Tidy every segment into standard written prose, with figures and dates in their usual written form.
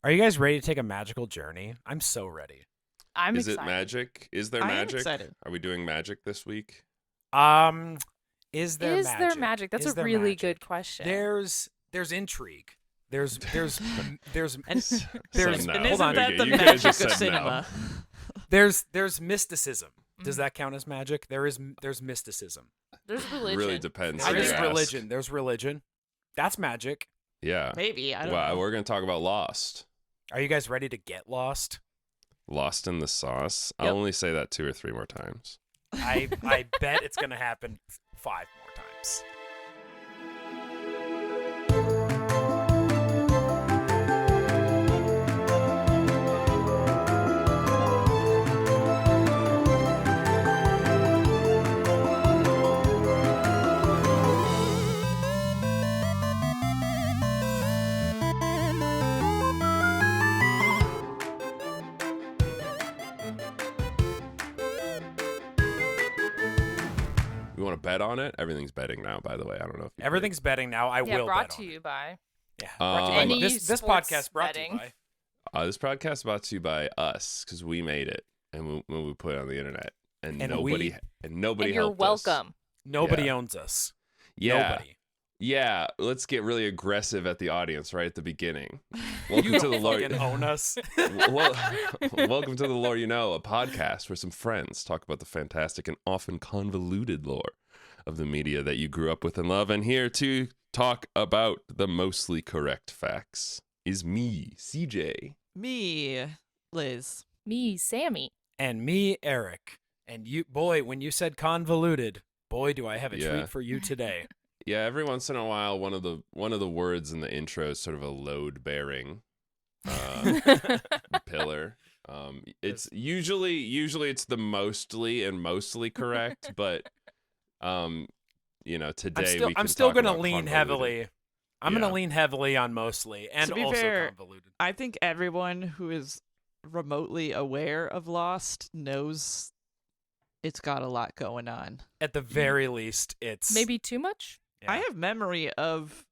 Are you guys ready to take a magical journey? I'm so ready. I'm Is excited. it magic? Is there I am magic? excited. Are we doing magic this week? Is there Is magic? there magic? That's Is a there really magic? good question. There's intrigue. There's And, there's So and no. and hold isn't on. that Okay, the you guys magic just of said no. cinema? there's mysticism. Does Mhm. that count as magic? There's mysticism. There's religion. Really depends. I who you just ask. religion. There's religion. That's magic. Yeah. Maybe, I don't Well, know. we're gonna talk about Lost. Are you guys ready to get lost? Lost in the sauce. Yep. I'll only say that 2 or 3 more times. I bet it's gonna happen 5 more times. You want to bet on it? Everything's betting now, by the way. I don't know if you Everything's betting now. I yeah, will brought bet to on you it. by. Yeah, brought to you by Any this sports podcast brought betting. to you by. This podcast is brought to you by us because we made it and when we put it on the internet and And nobody And helped you're us. welcome. Nobody Yeah. owns us. Yeah. Nobody. Yeah, let's get really aggressive at the audience right at the beginning. Welcome to the Lord. Fucking own us. Well, welcome to the Lore You Know, a podcast where some friends talk about the fantastic and often convoluted lore of the media that you grew up with and love. And here to talk about the mostly correct facts is me, CJ. Me, Liz. Me, Sammy. And me, Eric. And you, boy, when you said convoluted, boy, do I have a Yeah. treat for you today. Yeah, every once in a while, one of the words in the intro is sort of a load-bearing pillar. It's usually it's the mostly and mostly correct, but today I'm still gonna lean heavily. I'm gonna lean heavily on mostly and To be also fair, convoluted. I think everyone who is remotely aware of Lost knows it's got a lot going on. At the very least, it's Maybe too much? yeah. I have memory of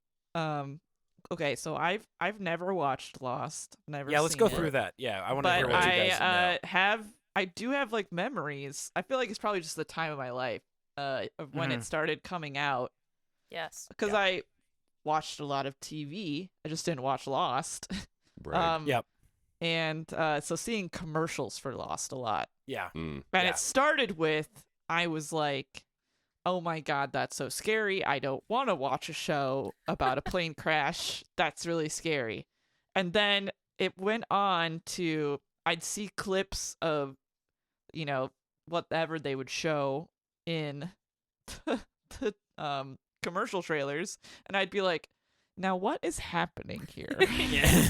okay, so I've never watched Lost. Never Yeah, let's seen go it. through that. Yeah, I want to But hear what you guys know. I do have like memories. I feel like it's probably just the time of my life of when it started coming out Yes. because Yeah. I watched a lot of TV. I just didn't watch Lost. Right. Yep. And so seeing commercials for Lost a lot. Yeah. Mm. And Yeah. it started with I was like, oh my God, that's so scary. I don't want to watch a show about a plane crash. That's really scary. And then it went on to, I'd see clips of, whatever they would show in the commercial trailers. And I'd be like, now what is happening here? Yeah.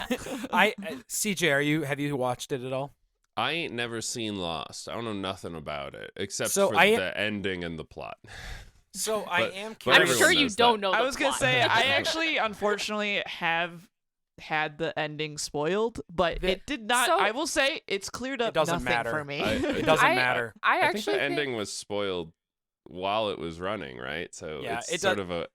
CJ, have you watched it at all? I ain't never seen Lost. I don't know nothing about it except So for I- the ending and the plot. So I But- am but curious. I'm everyone sure you knows don't that. know the I was gonna plot. say I actually unfortunately have had the ending spoiled, but it did not. So- I will say it's cleared up doesn't nothing matter. for me. It doesn't I- matter. I I think actually the ending was spoiled while it was running, right? So Yeah, it's it sort does- of a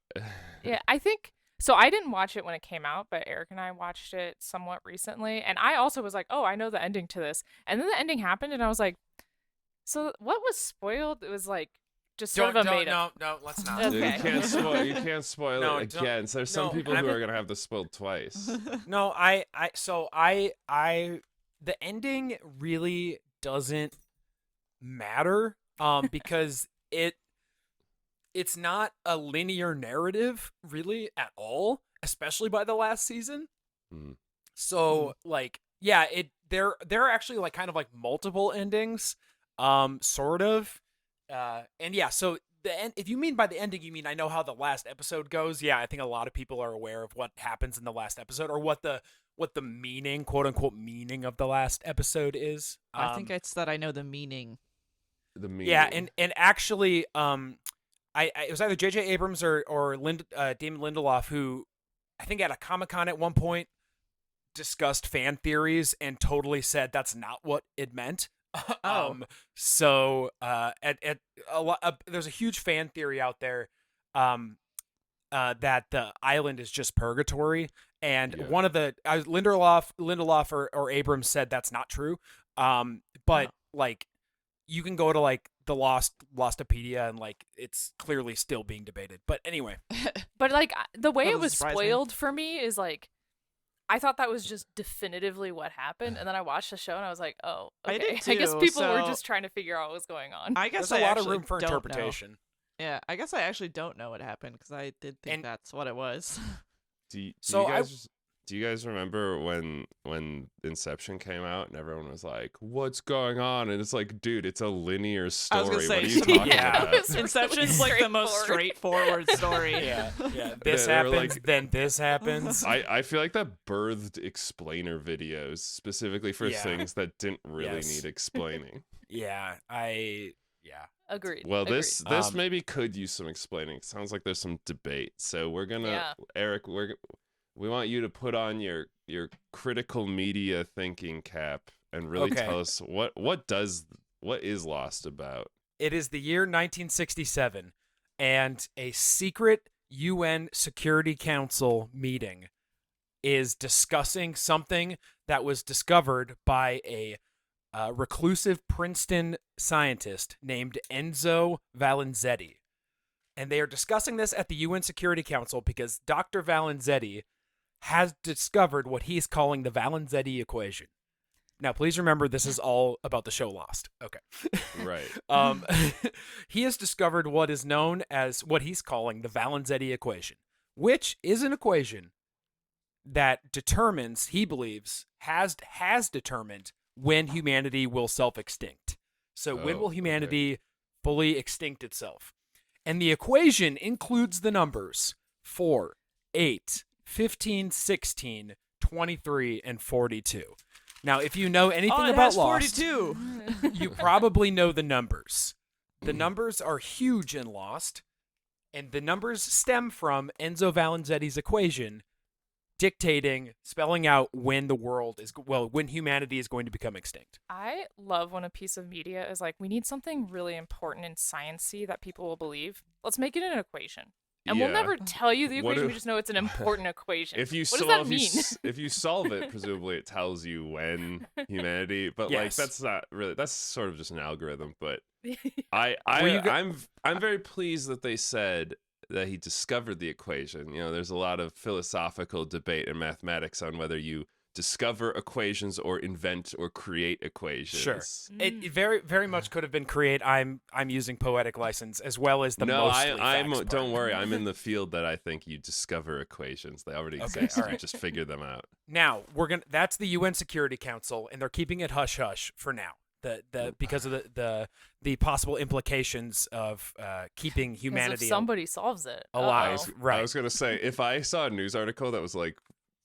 Yeah, I think so. I didn't watch it when it came out, but Eric and I watched it somewhat recently, and I also was like, "Oh, I know the ending to this." And then the ending happened, and I was like, "So what was spoiled?" It was like just sort of a made up. No, let's not. Okay. You can't spoil No, it don't- again. So there's some no, people I'm who a- are gonna have this spoiled twice. No, the ending really doesn't matter, because it's not a linear narrative really at all, especially by the last season. Mm. So like, yeah, there are actually like kind of like multiple endings, sort of, and yeah, so the end. If you mean by the ending, you mean I know how the last episode goes. Yeah, I think a lot of people are aware of what happens in the last episode or what the meaning, quote unquote, meaning of the last episode is. I think it's that I know the meaning. The meaning. Yeah, and actually, it was either J.J. Abrams or Damon Lindelof who, I think at a Comic-Con at one point, discussed fan theories and totally said that's not what it meant. Oh. So at a lot, there's a huge fan theory out there, that the island is just purgatory, And Yeah. one of the Lindelof or Abrams said that's not true. But like you can go to like the Lostopedia and like it's clearly still being debated. But anyway, But like the way That it was doesn't surprise me. spoiled for me is like I thought that was just definitively what happened, and then I watched the show and I was like, oh, I okay. did guess too, people were so- just trying to figure out what was going on. I guess there's a I lot of actually room for don't know. interpretation. Yeah, I guess I actually don't know what happened because I did think And- that's what it was. Do you guys remember when Inception came out and everyone was like, "What's going on?" And it's like, dude, it's a linear story. I was gonna What are say, you talking yeah. about? It's really Inception's like the most straightforward story. Yeah. This They were happens, like- then this happens. I feel like that birthed explainer videos specifically for Yeah. things that didn't really Yes. need explaining. Yeah. Agreed. Well, agreed. this maybe could use some explaining. Sounds like there's some debate. So we're gonna, Yeah. Eric, we want you to put on your critical media thinking cap and really Okay. tell us what is Lost about. It is the year 1967, and a secret UN Security Council meeting is discussing something that was discovered by a reclusive Princeton scientist named Enzo Valenzetti. And they are discussing this at the UN Security Council because Dr. Valenzetti has discovered what he's calling the Valenzetti equation. Now, please remember, this is all about the show Lost. Okay. Right. He has discovered what is known as what he's calling the Valenzetti equation, which is an equation that determines, he believes, has determined when humanity will self-extinct. So when Oh, will okay. humanity fully extinct itself? And the equation includes the numbers 4, 8, 15, 16, 23, and 42. Now, if you know anything Oh, it about has Lost, 42. you probably know the numbers. The numbers are huge in Lost, and the numbers stem from Enzo Valenzetti's equation spelling out when when humanity is going to become extinct. I love when a piece of media is like, we need something really important and sciencey that people will believe. Let's make it an equation. And we'll Yeah. never tell you the What equation. if- we just know it's an important equation. If you what solve, does that mean? if you solve it, presumably it tells you when humanity. But like Yes. that's not really. That's sort of just an algorithm. But Well, I'm very pleased that they said that he discovered the equation. You know, there's a lot of philosophical debate in mathematics on whether you discover equations or invent or create equations. Sure. It very, very much could have been create. I'm using poetic license as well as the No, mostly I'm. facts part. Don't worry. I'm in the field that I think you discover equations. They already Okay, exist. all You right. just figure them out. Now that's the UN Security Council, and they're keeping it hush hush for now. Because of the possible implications of keeping 'Cause humanity if somebody solves it. alive. uh-oh. Right. I was gonna say if I saw a news article that was like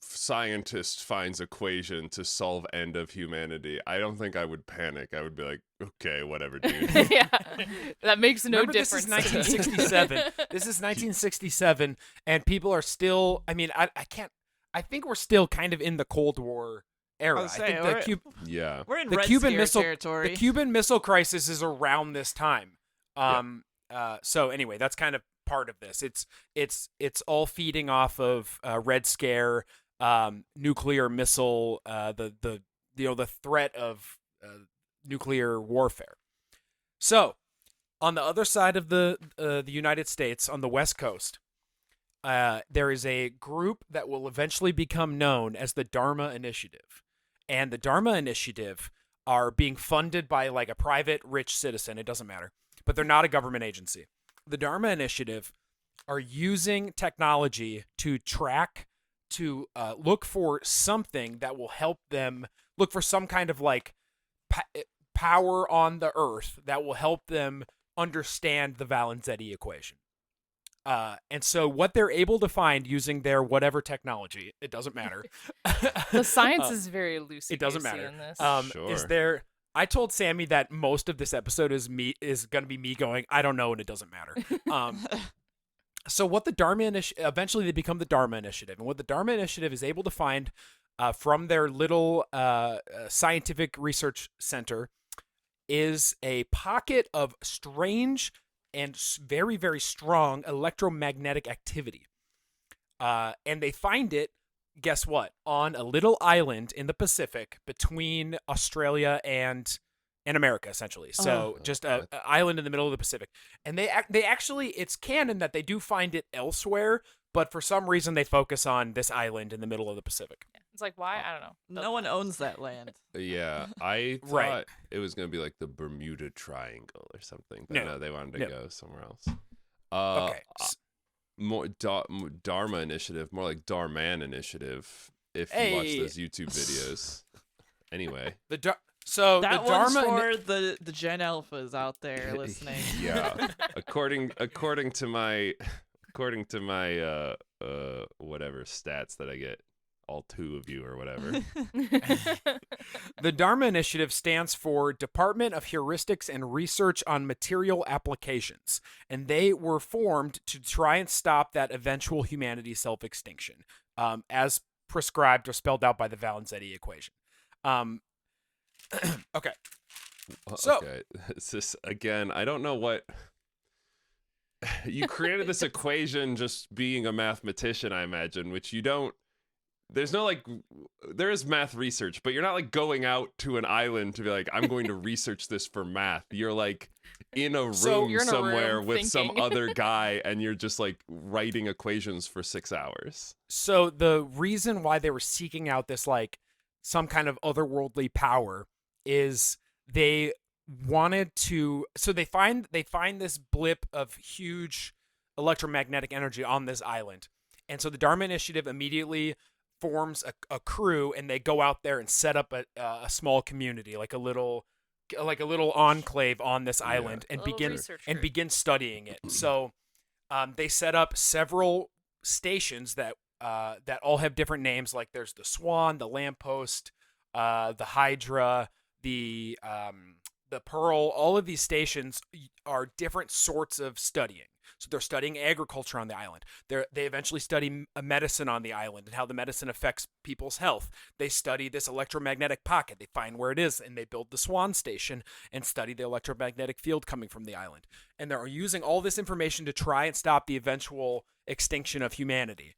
scientist finds equation to solve end of humanity, I don't think I would panic. I would be like, okay, whatever, dude. Yeah, that makes no Remember, difference. This is 1967. This is 1967, and people are still. I mean, I can't. I think we're still kind of in the Cold War era. I was think saying, Yeah. We're in the Red Cuban Scare Missile territory. the Cuban Missile Crisis is around this time. So anyway, that's kind of part of this. It's all feeding off of Red Scare, nuclear missile, the threat of nuclear warfare. So on the other side of the United States, on the West Coast, there is a group that will eventually become known as the Dharma Initiative. And the Dharma Initiative are being funded by like a private rich citizen. It doesn't matter. But they're not a government agency. The Dharma Initiative are using technology to look for something that will help them look for some kind of like power on the earth that will help them understand the Valenzetti equation. And so what they're able to find using their whatever technology, it doesn't matter. The science is very loosey. It doesn't matter. In this. Sure. I told Sammy that most of this episode is going to be me going, I don't know, and it doesn't matter. So what the Dharma Initiative, eventually they become the Dharma Initiative. And what the Dharma Initiative is able to find from their little scientific research center is a pocket of strange and very, very strong electromagnetic activity. And they find it guess what? On a little island in the Pacific between Australia and America, essentially. So just a island in the middle of the Pacific. And they actually, it's canon that they do find it elsewhere, but for some reason they focus on this island in the middle of the Pacific. Yeah. It's like, why? I don't know. No one owns that land. Yeah, I thought Right. it was gonna be like the Bermuda Triangle or something, but no, they wanted to go somewhere else. Okay. More Dharma Initiative, more like Dharman Initiative. If you watch those YouTube videos. Anyway, so That the one's Dharma for the Gen Alphas out there listening. yeah. according to my whatever stats that I get, all 2 of you or whatever. The Dharma Initiative stands for Department of Heuristics and Research on Material Applications, and they were formed to try and stop that eventual humanity self-extinction, as prescribed or spelled out by the Valenzetti equation. Okay. So, okay, it's this again. I don't know what you created this equation just being a mathematician, I imagine, which you don't. There's no like, there is math research, but you're not like going out to an island to be like, I'm going to research this for math. You're like in a room somewhere with some other guy, and you're just like writing equations for 6 hours. So the reason why they were seeking out this like some kind of otherworldly power is they wanted to. So they find this blip of huge electromagnetic energy on this island, and so the Dharma Initiative immediately forms a crew, and they go out there and set up a small community, like a little enclave on this island, and begin studying it. So they set up several stations that all have different names. Like there's the Swan, the Lamppost, the Hydra, the Pearl. All of these stations are different sorts of studying. So they're studying agriculture on the island. They eventually study medicine on the island and how the medicine affects people's health. They study this electromagnetic pocket. They find where it is, and they build the Swan Station and study the electromagnetic field coming from the island. And they're using all this information to try and stop the eventual extinction of humanity.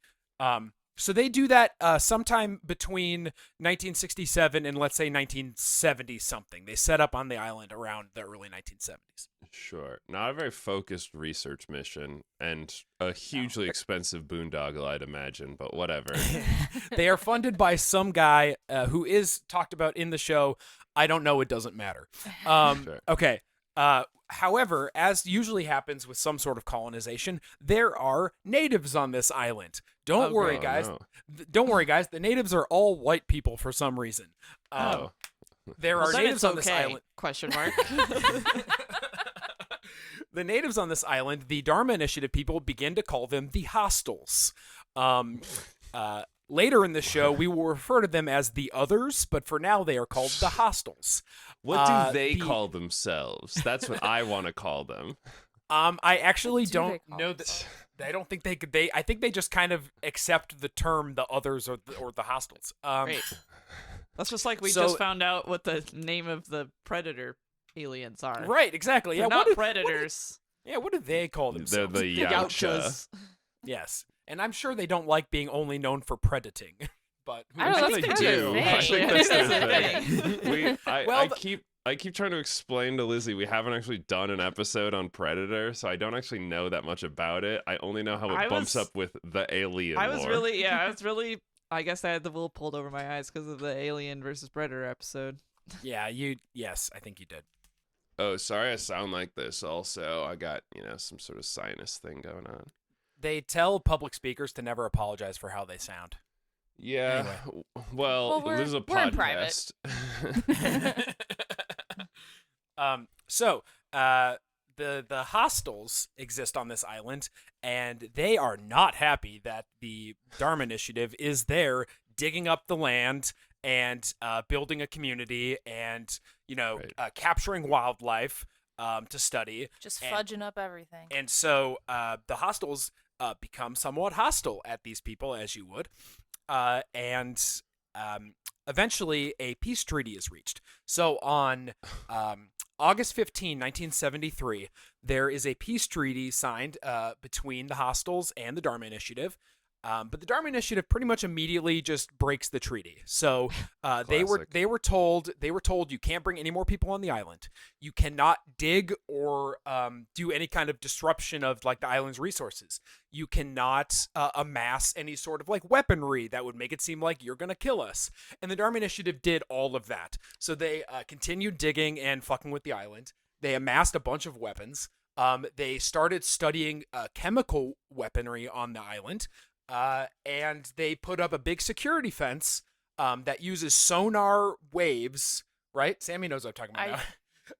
So they do that sometime between 1967 and, let's say, 1970 something. They set up on the island around the early 1970s. Sure. Not a very focused research mission, and a hugely expensive boondoggle, I'd imagine, but whatever. They are funded by some guy who is talked about in the show. I don't know. It doesn't matter. Sure. Okay. However, as usually happens with some sort of colonization, there are natives on this island. Don't worry, guys. No. Don't worry, guys. The natives are all white people for some reason. There are natives on this island. Question mark. The natives on this island, the Dharma Initiative people begin to call them the hostiles. Later in the show, we will refer to them as the others, but for now they are called the hostiles. What do they call themselves? That's what I want to call them. I actually don't call know that. I don't think they could. I think they just kind of accept the term the others or the hostiles. Great. That's just like we just found out what the name of the predator aliens are. Right, exactly. They're not predators. What do they call themselves? They're the Yautja. Yes, and I'm sure they don't like being only known for predating. But I don't know, think that's they kind do. of I think that's vague. their thing. Well, I keep trying to explain to Lizzie we haven't actually done an episode on Predator, so I don't actually know that much about it. I only know how it bumps up with the alien I was lore. really, I guess I had the wool pulled over my eyes because of the Alien versus Predator episode. yeah, yes, I think you did. Oh, sorry I sound like this also. I got, some sort of sinus thing going on. They tell public speakers to never apologize for how they sound. Yeah. Anyway. Well, we're this is a in private. podcast. The hostiles exist on this island, and they are not happy that the Dharma Initiative is there digging up the land and building a community and capturing wildlife to study. Just fudging up everything. And so the hostiles become somewhat hostile at these people, as you would. And eventually a peace treaty is reached. So on August 15, 1973, there is a peace treaty signed between the hostiles and the Dharma Initiative. But the Dharma Initiative pretty much immediately just breaks the treaty. So they were told you can't bring any more people on the island. You cannot dig or do any kind of disruption of like the island's resources. You cannot amass any sort of like weaponry that would make it seem like you're gonna kill us. And the Dharma Initiative did all of that. So they continued digging and fucking with the island. They amassed a bunch of weapons. They started studying chemical weaponry on the island. And they put up a big security fence that uses sonar waves, right? Sammy knows what I'm talking about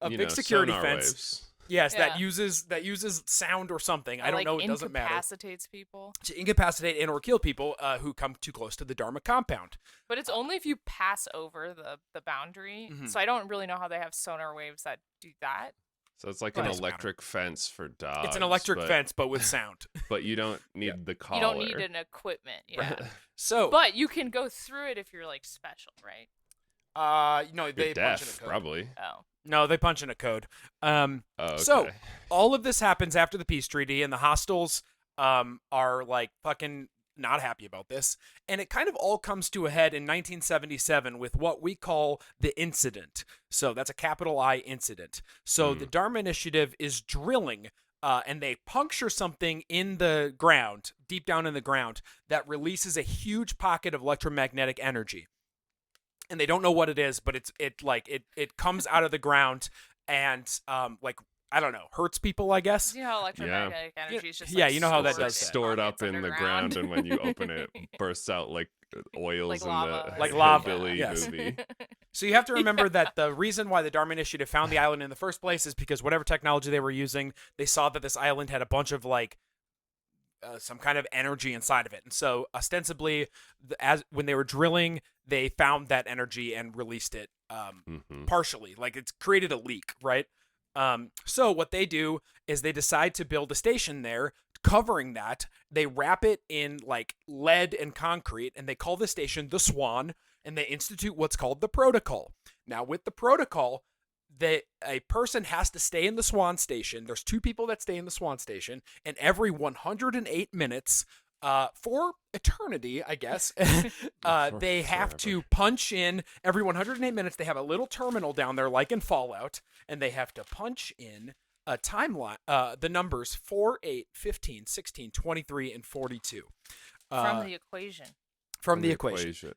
now. A big security fence. Waves. Yes, that uses sound or something. I don't know. It doesn't matter. Incapacitates people. To incapacitate and or kill people who come too close to the Dharma compound. But it's only if you pass over the boundary. So I don't really know how they have sonar waves that do that. So it's like an electric fence for dogs. It's an electric fence, but with sound. But you don't need the collar. You don't need an equipment, yeah. So, but you can go through it if you're like special, right? No, they You're punch in deaf, a code. probably. Oh. No, they punch in a code. Okay. So all of this happens after the peace treaty, and the hostiles are like fucking not happy about this, and it kind of all comes to a head in 1977 with what we call the incident. So that's a capital I incident. So the Dharma Initiative is drilling, and they puncture something in the ground, deep down in the ground, that releases a huge pocket of electromagnetic energy. And they don't know what it is, but it comes out of the ground and like, I don't know, hurts people, I guess. You know how electromagnetic energy is just you know how that does stored up in the ground, and when you open it, bursts out like oils like in lava. the Like lava, Billy yes. movie. So you have to remember that the reason why the Dharma Initiative found the island in the first place is because whatever technology they were using, they saw that this island had a bunch of like some kind of energy inside of it. And so ostensibly, when they were drilling, they found that energy and released it partially. Like it's created a leak, right? So what they do is they decide to build a station there covering that. They wrap it in like lead and concrete, and they call the station the Swan, and they institute what's called the protocol. Now with the protocol, a person has to stay in the Swan Station. There's 2 people that stay in the Swan Station, and every 108 minutes, for eternity, I guess, they have to punch in every 108 minutes. They have a little terminal down there, like in Fallout, and they have to punch in a timeline, the numbers 4, 8, 15, 16, 23, and 42. From the equation. From the equation.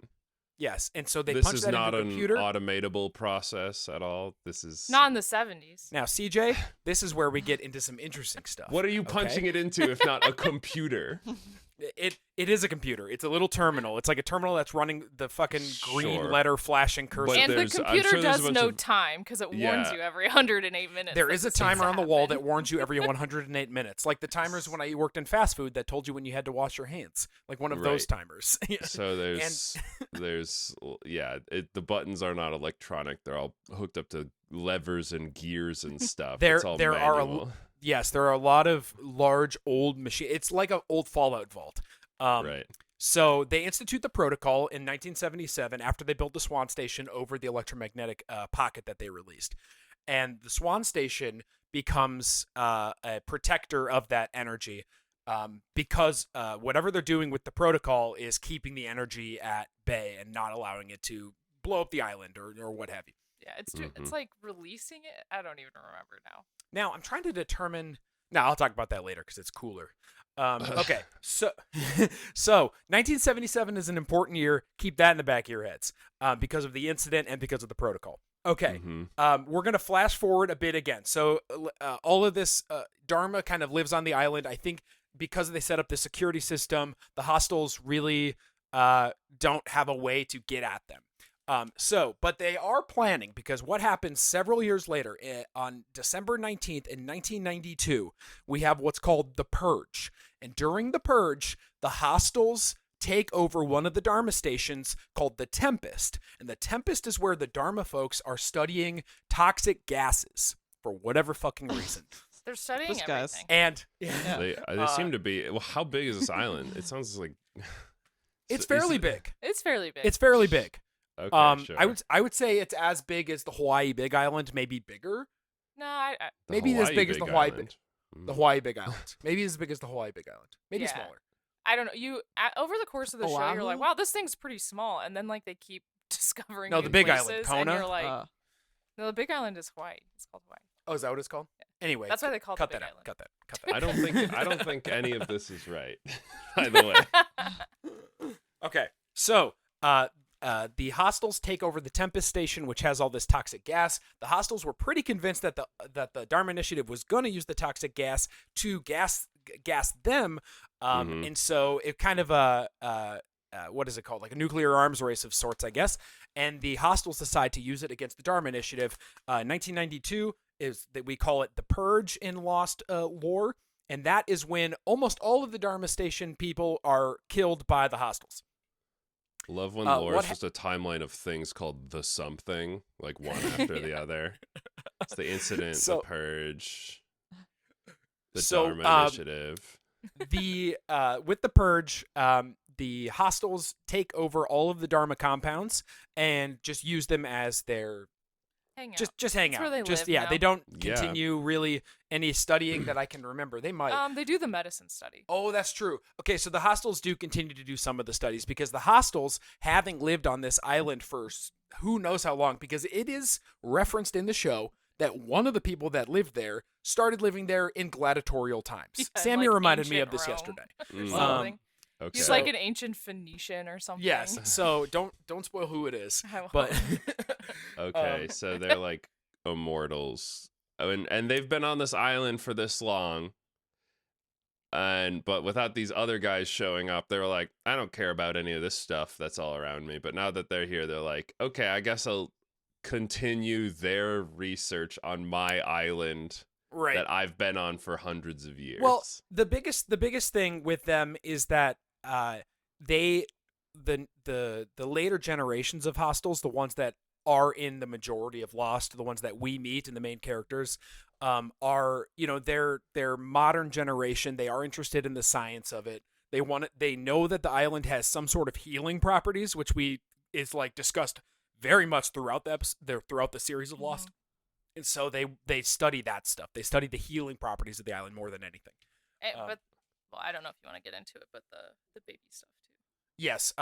Yes, and so they this punch is that not into the computer. an automatable process at all. This is Not in the 70s. Now, CJ, this is where we get into some interesting stuff. What are you punching it into if not a computer? It is a computer. It's a little terminal. It's like a terminal that's running the fucking green Sure. letter flashing cursor. But And the there's- I'm computer sure there's a does bunch know of- time because it warns Yeah. you every 108 minutes. There that is a this needs timer to on the wall that happen. warns you every 108 minutes. Like the timers when I worked in fast food that told you when you had to wash your hands. Like one of those Right. timers. So there's the buttons are not electronic. They're all hooked up to levers and gears and stuff. There it's all are manual. Yes, there are a lot of large old machines. It's like an old Fallout vault. Right. So they institute the protocol in 1977 after they built the Swan Station over the electromagnetic pocket that they released. And the Swan Station becomes a protector of that energy because whatever they're doing with the protocol is keeping the energy at bay and not allowing it to blow up the island or what have you. Yeah, it's like releasing it. I don't even remember now. Now, I'm trying to determine... No, I'll talk about that later because it's cooler. Okay, so 1977 is an important year. Keep that in the back of your heads because of the incident and because of the protocol. Okay, we're going to flash forward a bit again. So all of this Dharma kind of lives on the island. I think because they set up the security system, the hostiles really don't have a way to get at them. But they are planning because what happens several years later on December 19th in 1992, we have what's called the Purge. And during the Purge, the hostiles take over one of the Dharma stations called the Tempest. And the Tempest is where the Dharma folks are studying toxic gases for whatever fucking reason. They're studying Those guys. everything. And They seem to be. Well, how big is this island? It sounds like it's fairly big. It's fairly big. It's fairly big. Okay, sure. I would say it's as big as the Hawaii Big Island, maybe bigger. No, Maybe as big as the Hawaii Island. The Hawaii Big Island. Maybe as big as the Hawaii Big Island. Maybe Yeah. smaller. I don't know. Over the course of the show, you're like, Oahu? wow, this thing's pretty small, and then like they keep discovering No, new the Big places, Island, and Kona? you're like, no, the Big Island is Hawaii. It's called Hawaii. Oh, is that what it's called? Anyway, That's why they call it cut the Big that out. Island. Cut that. Cut that. I don't think any of this is right. By the way. Okay, so the Hostiles take over the Tempest Station, which has all this toxic gas. The Hostiles were pretty convinced that the Dharma Initiative was going to use the toxic gas to gas them, and so it kind of what is it called? Like a nuclear arms race of sorts, I guess. And the Hostiles decide to use it against the Dharma Initiative. 1992 is that we call it the Purge in Lost lore, and that is when almost all of the Dharma Station people are killed by the Hostiles. Love when lore is just a timeline of things called the something, like one after the other. It's the incident, the purge, the Dharma Initiative. With the Purge, the Hostiles take over all of the Dharma compounds and just use them as their Hang out. just hang That's out. where they live now. They don't continue really any studying that I can remember. They might. They do the medicine study. Oh, that's true. Okay, so the Hostiles do continue to do some of the studies because the Hostiles, having lived on this island for who knows how long, because it is referenced in the show that one of the people that lived there started living there in gladiatorial times. Yeah, Sammy like reminded me of ancient this Rome yesterday. or something. Okay. He's like an ancient Phoenician or something. Yes, so don't spoil who it is. I won't. But Okay, so they're like immortals, and they've been on this island for this long, but without these other guys showing up, they were like, I don't care about any of this stuff that's all around me. But now that they're here, they're like, okay, I guess I'll continue their research on my island that I've been on for hundreds of years. Well, the biggest thing with them is that the later generations of Hostiles, the ones that are in the majority of Lost, the ones that we meet and the main characters, are, they're modern generation. They are interested in the science of it. They know that the island has some sort of healing properties, which is like discussed very much throughout the series of Lost. And so they study that stuff. They study the healing properties of the island more than anything. But I don't know if you want to get into it, but the baby stuff too. Yes.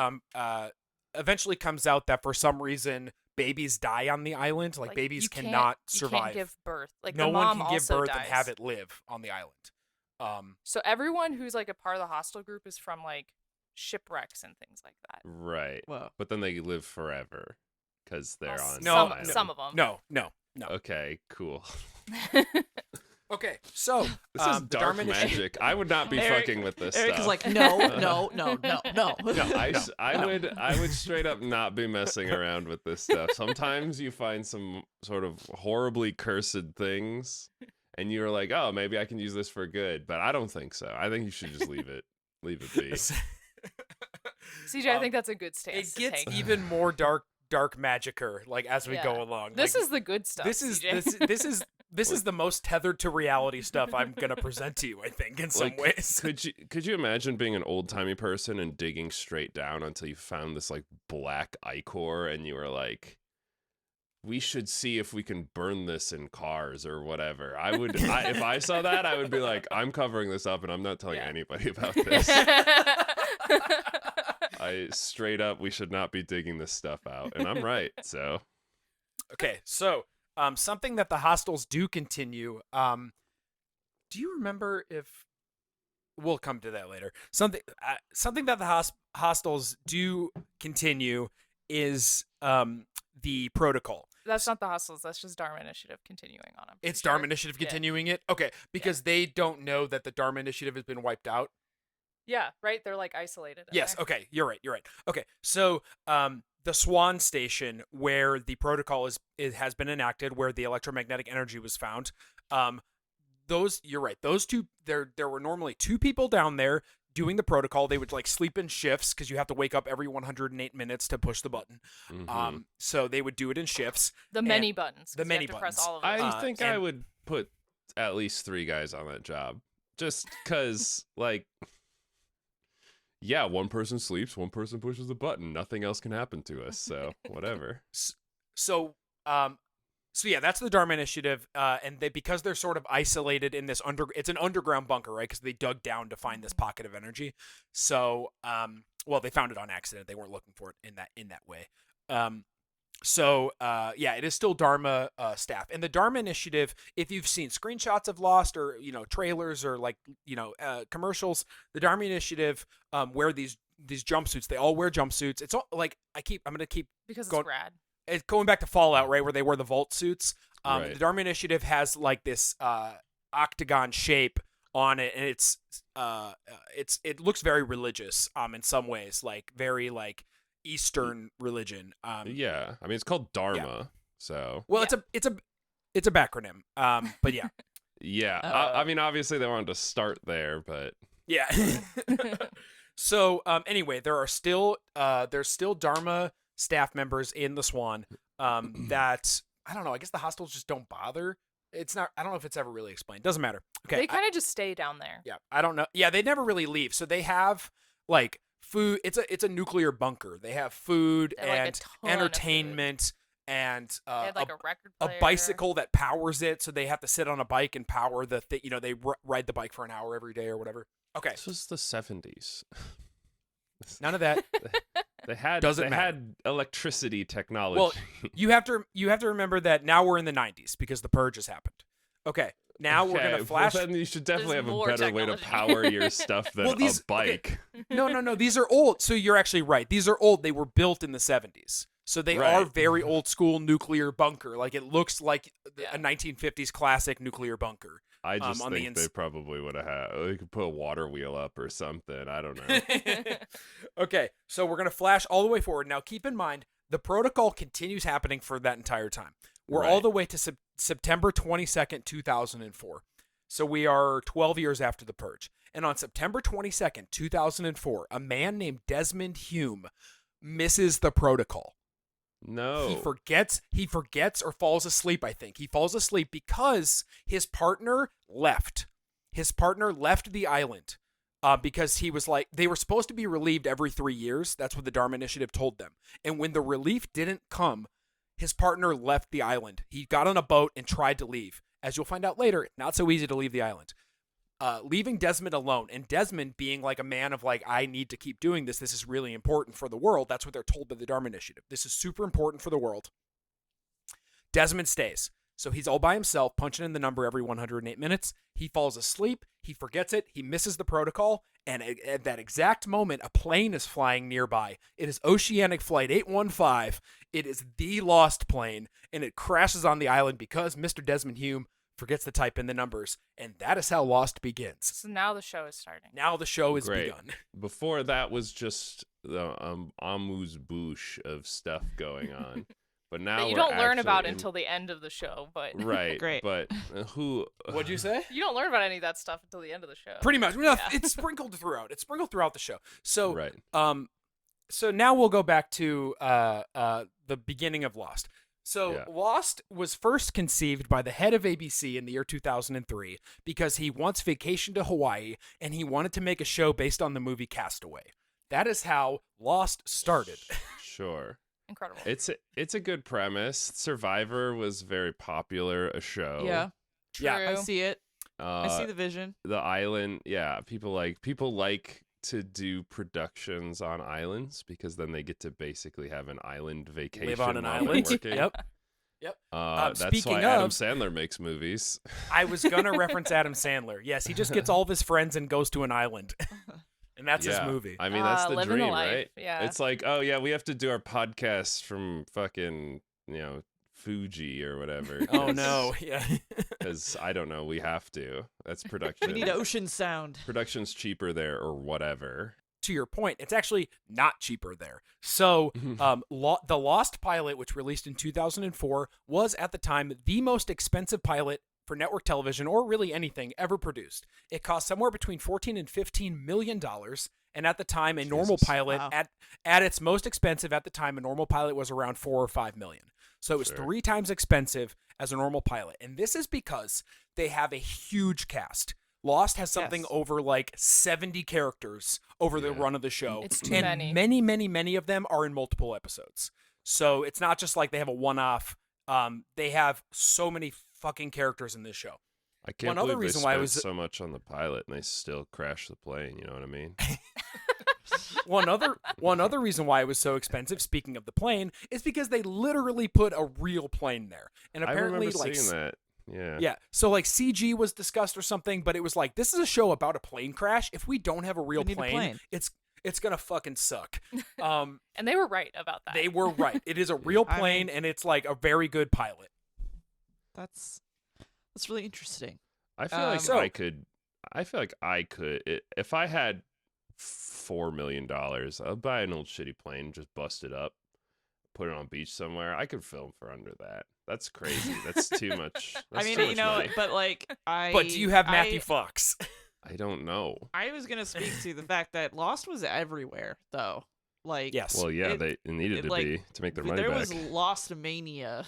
Eventually comes out that for some reason babies die on the island. Like babies cannot survive. You can't give birth. Like no the one mom can give also birth dies. and have it live on the island. So everyone who's like a part of the hostile group is from like shipwrecks and things like that. right. Whoa. But then they live forever because they're on. Some the some of them. No. Okay, cool. Okay, so This is the dark Dharma Initiative- magic. I would not be Eric- fucking with this Eric stuff. is like, no. I would straight up not be messing around with this stuff. Sometimes you find some sort of horribly cursed things, and you're like, oh, maybe I can use this for good. But I don't think so. I think you should just leave it be. CJ, I think that's a good stance. It gets to take. even more dark magicer like as we go along. This Like, is the good stuff. this is CJ. this is the most tethered to reality stuff I'm gonna present to you, I think, in some ways. Could you imagine being an old timey person and digging straight down until you found this like black ichor and you were like, we should see if we can burn this in cars or whatever. If I saw that, I would be like, I'm covering this up and I'm not telling anybody about this. Straight up, we should not be digging this stuff out, and I'm right. So, Okay, so something that the Hostiles do continue. Do you remember if we'll come to that later? Something that the Hostiles do continue is the protocol. That's not the hostels. That's just Dharma Initiative continuing on them. It's Dharma Initiative continuing it? Okay, because they don't know that the Dharma Initiative has been wiped out. Yeah, right? They're like isolated. in Yes, there. okay, you're right. Okay, so the Swan Station, where the protocol has been enacted, where the electromagnetic energy was found, you're right. Those two, there were normally two people down there doing the protocol. They would like sleep in shifts because you have to wake up every 108 minutes to push the button. So they would do it in shifts. The many buttons. 'cause the you many have to press buttons. all of them. I think I would put at least 3 guys on that job, just because, like, yeah, one person sleeps, one person pushes the button. Nothing else can happen to us, so whatever. So So yeah, that's the Dharma Initiative, and because they're sort of isolated in this it's an underground bunker, right? Because they dug down to find this pocket of energy. So, well, they found it on accident. They weren't looking for it in that way. Yeah, it is still Dharma staff, and the Dharma Initiative. If you've seen screenshots of Lost or trailers or commercials, the Dharma Initiative wear these jumpsuits. They all wear jumpsuits. It's all like I'm gonna keep Because going. it's rad. It's going back to Fallout, right, where they wear the vault suits. Right. The Dharma Initiative has like this octagon shape on it, and it looks very religious in some ways, like very like Eastern religion. Yeah, I mean it's called Dharma, so well, it's a backronym. But yeah, yeah. I mean, obviously they wanted to start there, but yeah. So anyway, there's still Dharma staff members in the Swan that I don't know. I guess the hostiles just don't bother. It's not. I don't know if it's ever really explained. Doesn't matter. Okay. They kind of just stay down there. Yeah, I don't know. Yeah, they never really leave. So they have like food. It's a nuclear bunker. They have food They have, like, a and ton of entertainment and They had like a record a player. bicycle that powers it. So they have to sit on a bike and power the thing. They ride the bike for an hour every day or whatever. Okay, this was the 70s. none of that. They had Doesn't matter. had electricity technology. Well, you have to remember that now we're in the 90s because the purge has happened. Okay, now we're gonna flash. Well, then you should definitely There's have a more better way to technology. power your stuff than Well, these- a bike. No. These are old. So you're actually right. These are old. They were built in the 70s. So they Right. are very old school nuclear bunker. Like it looks like Yeah. a 1950s classic nuclear bunker. I just on the think they probably would have had. They could put a water wheel up or something. I don't know. Okay, so we're going to flash all the way forward. Now, keep in mind, the protocol continues happening for that entire time. We're all Right. the way to September 22nd, 2004. So we are 12 years after the purge. And on September 22nd, 2004, a man named Desmond Hume misses the protocol. No. He forgets or falls asleep, I think. He falls asleep because his partner left. His partner left the island because he was like, they were supposed to be relieved every 3 years. That's what the Dharma Initiative told them. And when the relief didn't come, his partner left the island. He got on a boat and tried to leave. As you'll find out later, not so easy to leave the island. Leaving Desmond alone, and Desmond being like a man of like, I need to keep doing this. This is really important for the world. That's what they're told by the Dharma Initiative. This is super important for the world. Desmond stays. So he's all by himself, punching in the number every 108 minutes. He falls asleep. He forgets it. He misses the protocol. And at that exact moment, a plane is flying nearby. It is Oceanic Flight 815. It is the Lost plane, and it crashes on the island because Mr. Desmond Hume forgets to type in the numbers, and that is how Lost begins. So now the show is starting. Now the show is Great. begun. Before that was just the amuse-bouche of stuff going on. But now That you we're don't learn actually about in- until the end of the show, but Right. Great. But who? What'd you say? you don't learn about any of that stuff until the end of the show. Pretty much. No, Yeah. it's sprinkled throughout. It's sprinkled throughout the show. So, Right. So now we'll go back to the beginning of Lost. So Yeah. Lost was first conceived by the head of ABC in the year 2003 because he once vacationed to Hawaii and he wanted to make a show based on the movie Castaway. That is how Lost started. Sure. Incredible. It's a good premise. Survivor was very popular a show. Yeah, True. yeah, I see it. I see Uh, the vision. the island. Yeah, people like to do productions on islands because then they get to basically have an island vacation. Live on an while they're island. working. Yep. That's Speaking why Adam of- Sandler makes movies. I was going to reference Adam Sandler. Yes, he just gets all of his friends and goes to an island. And that's his Yeah. movie. I mean, that's the living the dream, life, right? yeah. It's like, oh yeah, we have to do our podcast from fucking, Fuji or whatever. Oh no. Yeah. Because I don't know, we have to. That's production. We need ocean sound. Production's cheaper there or whatever. To your point, it's actually not cheaper there. So, the Lost pilot, which released in 2004, was at the time the most expensive pilot for network television or really anything ever produced. It cost somewhere between $14 and $15 million. And at the time, a normal Jesus. pilot Wow. at its most expensive at the time, a normal pilot was around $4 or $5 million. So it was Sure. 3 times expensive as a normal pilot. And this is because they have a huge cast. Lost has something Yes. over like 70 characters over the Yeah. run of the show. It's too and many. many of them are in multiple episodes. So it's not just like they have a one-off They have so many fucking characters in this show. I can't One other believe they reason why spent it was so much on the pilot and they still crashed the plane. You know what I mean? one other reason why it was so expensive, speaking of the plane, is because they literally put a real plane there. And I apparently remember like seeing that. Yeah. yeah, so like CG was discussed or something, but it was like, this is a show about a plane crash. If we don't have a real We need a plane. it's gonna fucking suck. And they were right about that. They were right. It is a real I plane, mean- and it's like a very good pilot. That's really interesting. I feel like So- I feel like I could if I had $4 million, I'd buy an old shitty plane, just bust it up, put it on a beach somewhere. I could film for under that. That's crazy. That's too much. I That's mean, too you much know, money. but like But do you have Matthew I, Fox? I don't know. I was gonna speak to the fact that Lost was everywhere, though. Like, Yes. Well, yeah, It- it needed to like, be to make their money there back. was Lost mania.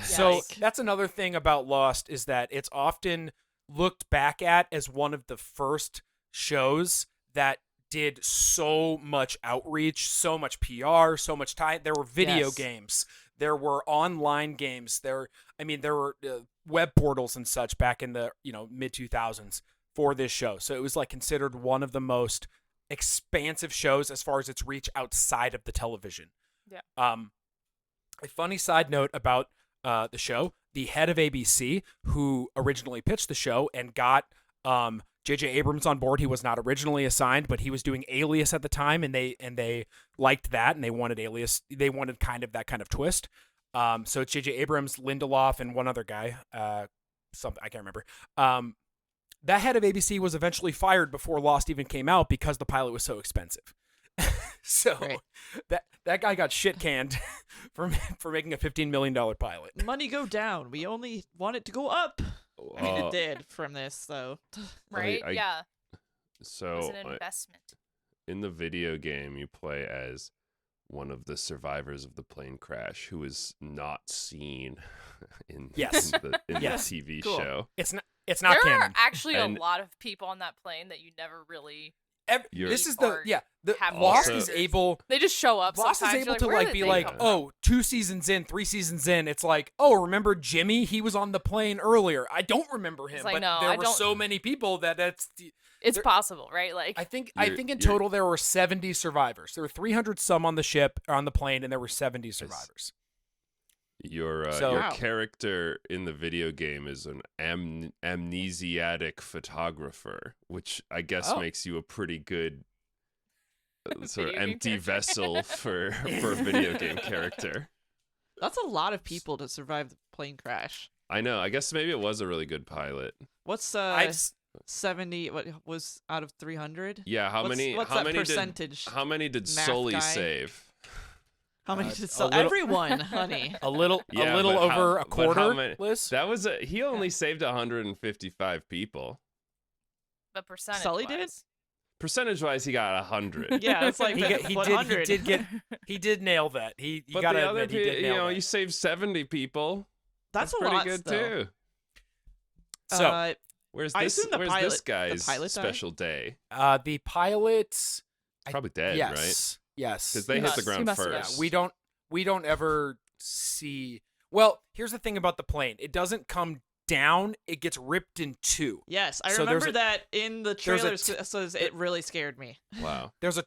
So Like- that's another thing about Lost is that it's often looked back at as one of the first shows that did so much outreach, so much PR, so much time. There were video Yes. games, there were online games, there were web portals and such back in the mid 2000s for this show. So it was like considered one of the most expansive shows as far as its reach outside of the television. Yeah. A funny side note about the show: the head of ABC, who originally pitched the show and got J.J. Abrams on board, he was not originally assigned, but he was doing Alias at the time, and they liked that, and they wanted Alias. They wanted that kind of twist. So it's J.J. Abrams, Lindelof, and one other guy. Something I can't remember. That head of ABC was eventually fired before Lost even came out because the pilot was so expensive. So Right. that guy got shit canned for making a $15 million pilot. Money go down. We only want it to go up. I mean, Uh, it did from this, though. right? I- Yeah. It was So an investment. in the video game, you play as one of the survivors of the plane crash who is not seen in, Yes. in Yes. the TV Cool. show. It's not There canon. are actually And- a lot of people on that plane that you never really. You're- This is Or the have Lost characters. is able. They just show up. Lost is sometimes. able You're to where like did be they like, come from? oh, 2 seasons in, 3 seasons in. It's like, oh, remember Jimmy? He was on the plane earlier. I don't remember him, It's like, but no, there I were don't- so many people It's there- possible, right? Like, I think You're- in you're- total there were 70 survivors. There were 300 some on the ship or on the plane, and there were 70 survivors. Your So- your Wow. character in the video game is an amnesiatic photographer, which I guess Oh. makes you a pretty good sort of Video game empty character. vessel for a video game character. That's a lot of people to survive the plane crash. I know. I guess maybe it was a really good pilot. What's I just- 70? What was out of 300? Yeah. How What's many? What's how that many percentage? did? How many did math Sully guy? save? How many Uh, did a so little- everyone, honey? a little Yeah, over but how- a but how quarter, many- Liz. That was he only saved 155 people. the percentage. Sully did? Percentage wise, he got 100. Yeah, it's like He 100. did nail that. He But got the to other admit he did you nail know, that. you saved 70 people. That's a pretty lot, good though. too. So Where's I this? assume the Where's pilot- this the guy's pilot died? special day? the pilots, Probably dead, right? yes, yes, Because they He hit the must- he ground must have Yeah, died. first. we don't ever see. Well, here's the thing about the plane: it doesn't come down; it gets ripped in two. Yes, I So there's remember a- that in the there's a trailers. So it really scared me. Wow. There's a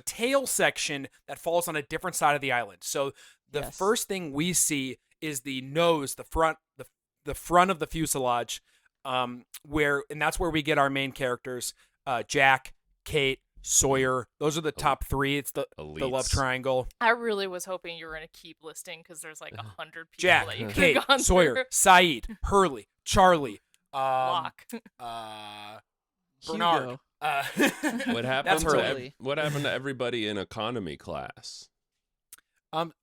tail section that falls on a different side of the island. So the Yes. first thing we see is the nose, the front of the fuselage, and that's where we get our main characters: Jack, Kate, Sawyer. Those are the top three. It's the love Elites. triangle. I really was hoping you were gonna keep listing because there's like 100 people Jack, that you could Kate, have gone Sawyer, through. Saeed, Hurley, Charlie, Locke. Bernard. Hugo. What happened That's to Hurley. what happened to everybody in economy class?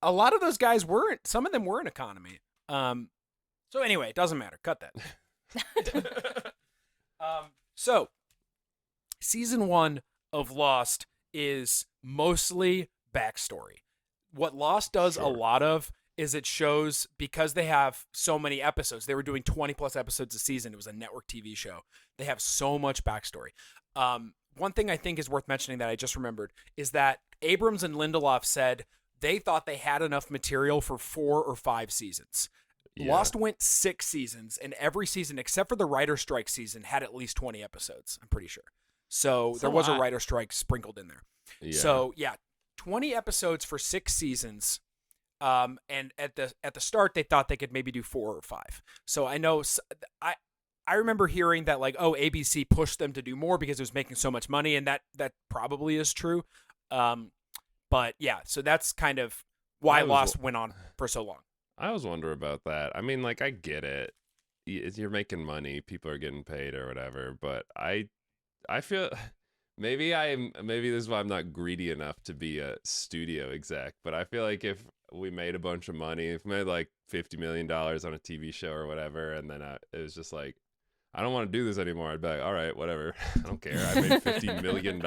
A lot of those guys weren't. Some of them were in economy. So anyway, it doesn't matter. Cut that. So season 1 of Lost is mostly backstory. What Lost does a Sure. lot of is it shows, because they have so many episodes. They were doing 20 plus episodes a season. It was a network TV show. They have so much backstory. One thing I think is worth mentioning that I just remembered is that Abrams and Lindelof said they thought they had enough material for 4 or 5 seasons. Yeah. Lost went 6 seasons, and every season except for the writer strike season had at least 20 episodes. I'm pretty sure. So That's there a was a lot. writer strike sprinkled in there. Yeah. So yeah, 20 episodes for 6 seasons. And at the start they thought they could maybe do 4 or 5. So I know I remember hearing that like, oh, ABC pushed them to do more because it was making so much money, and that probably is true. But yeah, so that's kind of why I was- Lost went on for so long. I always wonder about that. I mean, like, I get it. You're making money, people are getting paid or whatever, but I feel maybe this is why I'm not greedy enough to be a studio exec, but I feel like if we made a bunch of money, if we made like $50 million on a TV show or whatever, and then it was just like, I don't want to do this anymore, I'd be like, all right, whatever. I don't care. I made $50 million.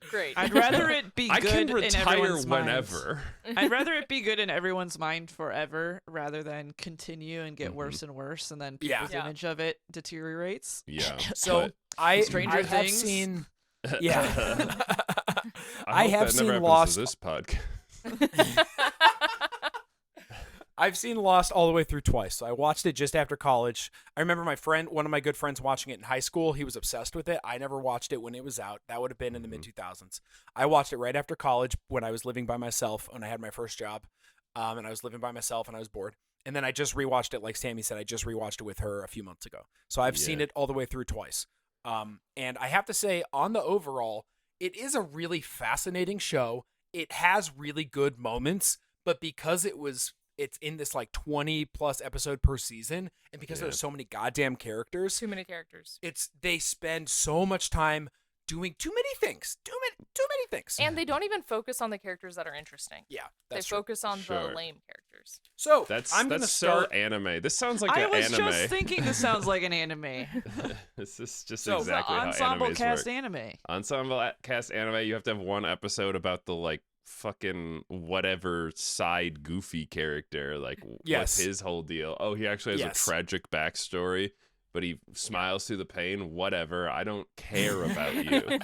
Great. I'd rather it be I good can in retire everyone's whenever. mind. I'd rather it be good in everyone's mind forever rather than continue and get worse and worse, and then Yeah. people's Yeah. image of it deteriorates. Yeah. So but I Stranger I have Things? seen yeah. I, I hope have that seen never happens Lost. to this podcast. I've seen Lost all the way through twice. So I watched it just after college. I remember one of my good friends watching it in high school. He was obsessed with it. I never watched it when it was out. That would have been in the mid 2000s. I watched it right after college when I was living by myself, when I had my first job. And I was living by myself and I was bored. And then I just rewatched it, like Sammy said, I just rewatched it with her a few months ago. So I've seen Yeah. it all the way through twice. And I have to say, on the overall, it is a really fascinating show. It has really good moments, but because it's in this like 20 plus episode per season, and because Yeah. there's so many goddamn characters, Too many characters. they spend so much time doing too many things. Too many things. And they don't even focus on the characters that are interesting. yeah, They that's true. focus on Sure. the lame characters. So That's gonna so start. anime. This sounds like I an was anime. just thinking this sounds like an anime. This is just So- exactly how Ensemble animes cast work. anime. Ensemble cast anime. You have to have one episode about the like fucking whatever side goofy character, like Yes. what's his whole deal. Oh, he actually has Yes. a tragic backstory, but he smiles through the pain. Whatever. I don't care about you.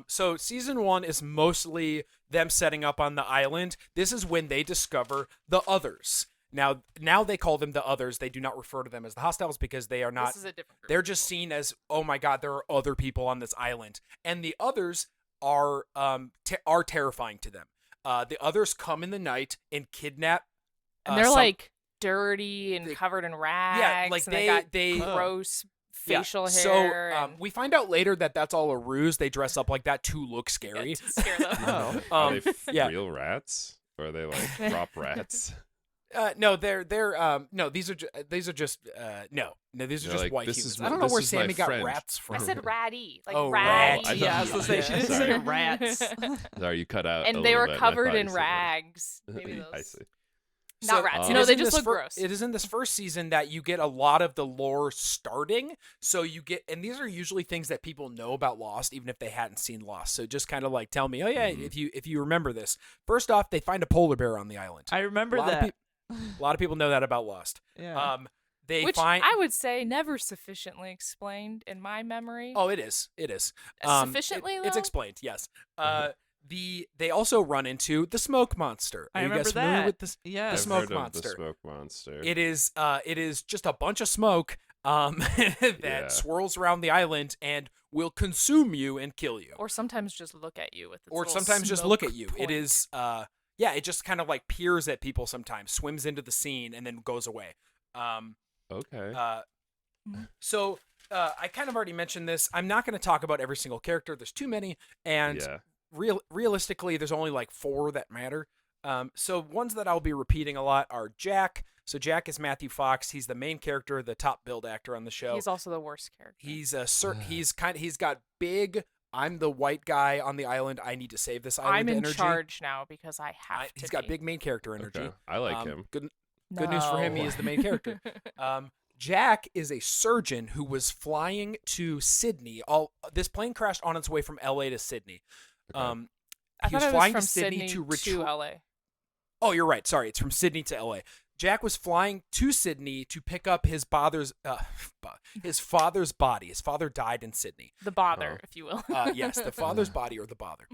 So season 1 is mostly them setting up on the island. This is when they discover the others. Now they call them the others. They do not refer to them as the hostiles because they are not. This is a different group. They're just seen as, oh my god, there are other people on this island, and the others are terrifying to them. The others come in the night and kidnap. And they're some- like dirty and they- covered in rags. yeah, like and they got they gross yeah. facial hair. So and we find out later that that's all a ruse. They dress up like that to look scary. to scare them. Oh. Are they yeah. real rats, or are they like prop rats? No, they're no. These are these are just no. These are They're just like, white "This humans. is I don't my- know this where is my Sammy got friend." rats from. I said ratty. Like Oh, ratty. ratty. I Yeah, I was thought- gonna say she didn't Sorry. say rats. Sorry, you cut out. a And they little were bit, and I covered thought you in said rags. Maybe those. I see. Not rats. it No, is they in just this look fir- gross. It is in this first season that you get a lot of the lore starting. So you get, and these are usually things that people know about Lost, even if they hadn't seen Lost. So just kind of like tell me, oh yeah, if you remember this. First off, they find a polar bear on the island. I remember a lot that. Of a lot of people know that about Lost. Yeah. They Which find. I would say never sufficiently explained in my memory. Oh, it is. It is. Sufficiently, It's though? explained. Yes. They also run into the smoke monster. I Are you remember guys familiar that. with this? Yeah. the I've smoke heard of monster. The smoke monster. It is just a bunch of smoke that Yeah. swirls around the island and will consume you and kill you. Or sometimes just look at you with its Or little sometimes just smoke look at you. It point. is yeah, it just kind of like peers at people sometimes, swims into the scene and then goes away. Okay. So I kind of already mentioned this. I'm not going to talk about every single character. There's too many, and Yeah. realistically, there's only like 4 that matter. So ones that I'll be repeating a lot are Jack. So Jack is Matthew Fox. He's the main character, the top billed actor on the show. He's also the worst character. He's he's got big. I'm the white guy on the island. I need to save this island I'm in energy. charge now because I have to. He's got be. big main character energy. Okay. I like him. Good news for him. He No. is the main character. Jack is a surgeon who was flying to Sydney. This plane crashed on its way from LA to Sydney. Okay. I He was thought it flying was from to Sydney Sydney to to LA. Oh, you're right. Sorry, it's from Sydney to LA. Jack was flying to Sydney to pick up his father's body. His father died in Sydney. The bother, if you will. Yes, the father's body or the bother.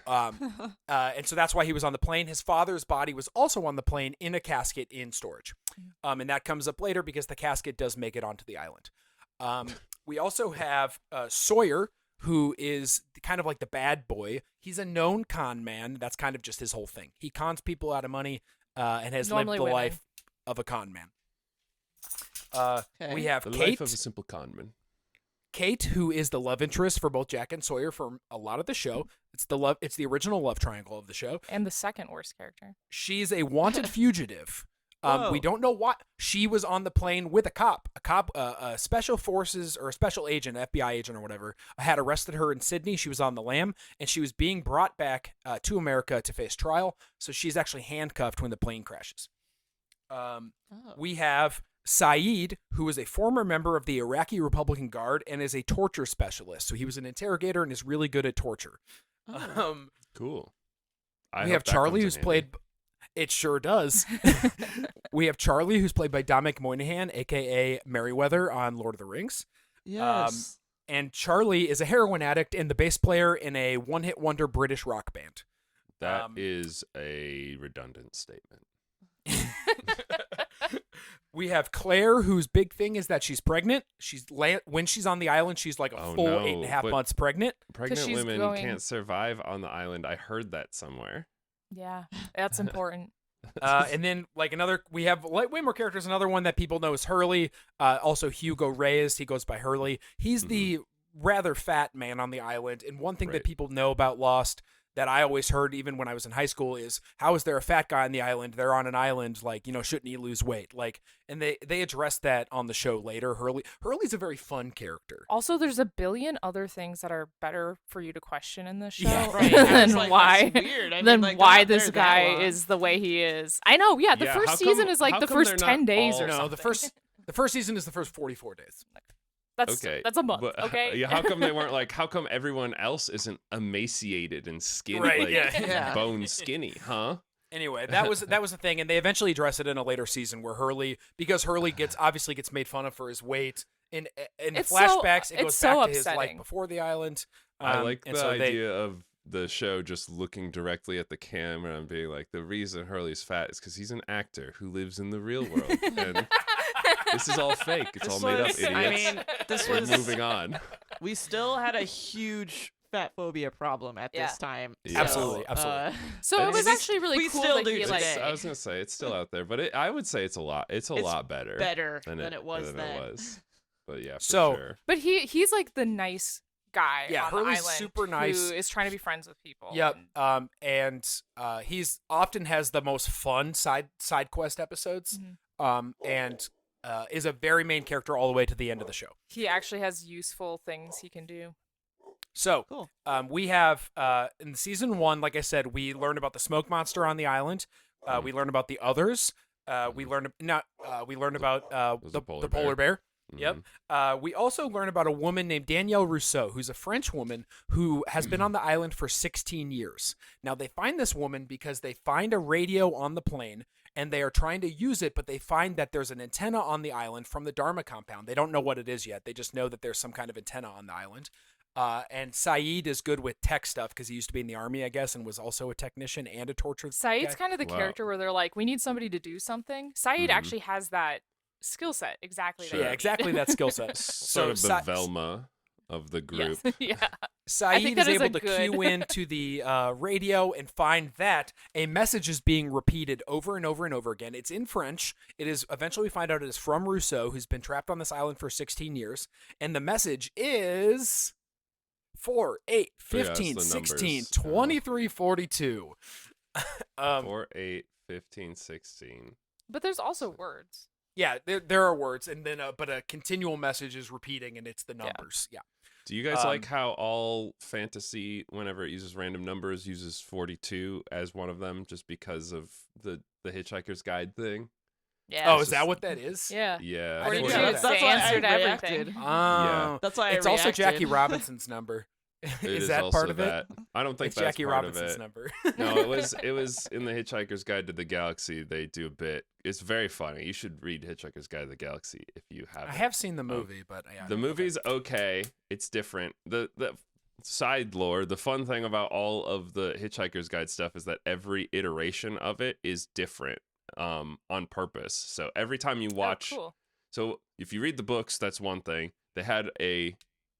And so that's why he was on the plane. His father's body was also on the plane in a casket in storage. And that comes up later because the casket does make it onto the island. We also have Sawyer, who is kind of like the bad boy. He's a known con man. That's kind of just his whole thing. He cons people out of money and has Normally lived the women. life of a con man. Okay. We have The Kate. life of a simple conman. Kate, who is the love interest for both Jack and Sawyer for a lot of the show. It's the original love triangle of the show. And the second worst character. She's a wanted fugitive. Whoa. We don't know why. She was on the plane with a cop. A special forces or a special agent, FBI agent or whatever, had arrested her in Sydney. She was on the lam, and she was being brought back to America to face trial. So she's actually handcuffed when the plane crashes. We have Saeed, who is a former member of the Iraqi Republican Guard and is a torture specialist. So he was an interrogator and is really good at torture. Cool. We have Charlie, who's played. It sure does. We have Charlie, who's played by Dominic Moynihan, a.k.a. Merryweather on Lord of the Rings. Yes. And Charlie is a heroin addict and the bass player in a one-hit wonder British rock band. That is a redundant statement. We have Claire, whose big thing is that she's pregnant. When she's on the island, she's like a full 8.5 but- months pregnant. Pregnant she's women going- can't survive on the island. I heard that somewhere. Yeah, that's important. And then we have way more characters. Another one that people know is Hurley. Also Hugo Reyes. He goes by Hurley. He's the rather fat man on the island. And one thing that Right. people know about Lost that I always heard even when I was in high school is, how is there a fat guy on the island? They're on an island, shouldn't he lose weight? And they address that on the show later. Hurley's a very fun character. Also, there's a billion other things that are better for you to question in this show Yeah, right. I was than like, why that's weird. I mean, than like, why they're not this there that guy long. is the way he is. I know. Yeah, the Yeah, first how season come- is like how the come first they're 10 not days all- or No, something. the first season is the first 44 days. That's Okay. That's a month. But, Okay. yeah, how come they weren't like, how come everyone else isn't emaciated and skinny, Right, like yeah. bone skinny, huh? Anyway, that was a thing, and they eventually address it in a later season where Hurley obviously gets made fun of for his weight. In the It's flashbacks, it it's goes so back to his life upsetting. before the island. I like and the so idea of the show just looking directly at the camera and being like, the reason Hurley's fat is because he's an actor who lives in the real world. And this is all fake. It's all made up, idiots. I mean, this We're was moving on. we still had a huge fat phobia problem at this time. Yeah. Absolutely. So it was It's- actually really we cool still that do he today. like. I was gonna say it's still out there, but I would say it's a lot better. better than it was than then. it was. But yeah, for So- sure. But he's like the nice guy. Yeah, on the Hurley's island super nice. Who is trying to be friends with people. Yep. and- And he's often has the most fun side quest episodes. And is a very main character all the way to the end of the show. He actually has useful things he can do. So, Cool. we have in season 1, like I said, we learn about the smoke monster on the island. We learn about the others. We learn about the polar bear. Yep. We also learn about a woman named Danielle Rousseau, who's a French woman who has been on the island for 16 years. Now, they find this woman because they find a radio on the plane, and they are trying to use it, but they find that there's an antenna on the island from the Dharma compound. They don't know what it is yet. They just know that there's some kind of antenna on the island. And Saeed is good with tech stuff because he used to be in the army, I guess, and was also a technician and a torture Saeed's guy. kind of the Wow. character where they're like, we need somebody to do something. Saeed actually has that skill set exactly. Sure. that Yeah, you exactly need. that skill set. Sort of the Sa- Velma of the group. Yes. Yeah. Saeed that is is a able to good- cue into the radio and find that a message is being repeated over and over and over again. It's in French. It is eventually we find out it is from Rousseau, who's been trapped on this island for 16 years. And the message is 4, 8, 15, the 16, numbers. 23, 42. 4, 8, 15, 16. But there's also words. Yeah, there are words, and then but a continual message is repeating, and it's the numbers. Yeah. Do you guys like how all fantasy, whenever it uses random numbers, uses 42 as one of them, just because of the Hitchhiker's Guide thing? Yeah. Oh, is that what that is? Yeah. Yeah. I didn't 42 know is that. the That's why I answer to reacted. everything. Oh. That's why It's I also reacted. Jackie Robinson's number. It Is is that also part of it? that. I don't think It's that's Jackie part Robinson's of it. number. No, it was in the Hitchhiker's Guide to the Galaxy. They do a bit. It's very funny. You should read Hitchhiker's Guide to the Galaxy if you haven't. I have seen the movie, but yeah. The movie's okay. It's different. The side lore, the fun thing about all of the Hitchhiker's Guide stuff is that every iteration of it is different on purpose. So every time you watch, Oh, cool. so if you read the books, that's one thing. They had a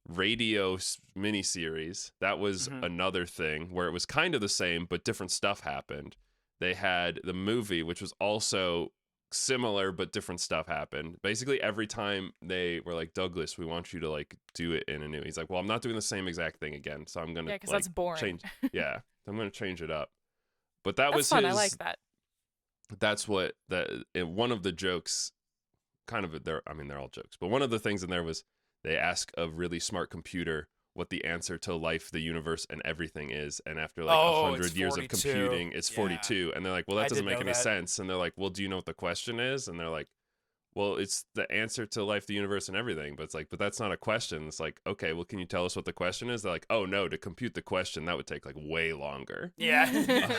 radio miniseries. That was another thing where it was kind of the same, but different stuff happened. They had the movie, which was also similar, but different stuff happened. Basically, every time they were like, Douglas, we want you to like do it in a new. He's like, well, I'm not doing the same exact thing again, so I'm gonna Yeah, because like, that's boring. change. Yeah, I'm gonna change it up. But that That's was fun. his. I like that. That's what one of the jokes. Kind of, they're all jokes, but one of the things in there was they ask a really smart computer what the answer to life, the universe, and everything is, and after like 100 years of 42. computing, it's 42, and they're like, well, that I doesn't did make know any that. sense, and they're like, well, do you know what the question is? And they're like, well, it's the answer to life, the universe, and everything, but it's like, but that's not a question. It's like, okay, well, can you tell us what the question is? They're like, oh no, to compute the question, that would take like way longer. Yeah.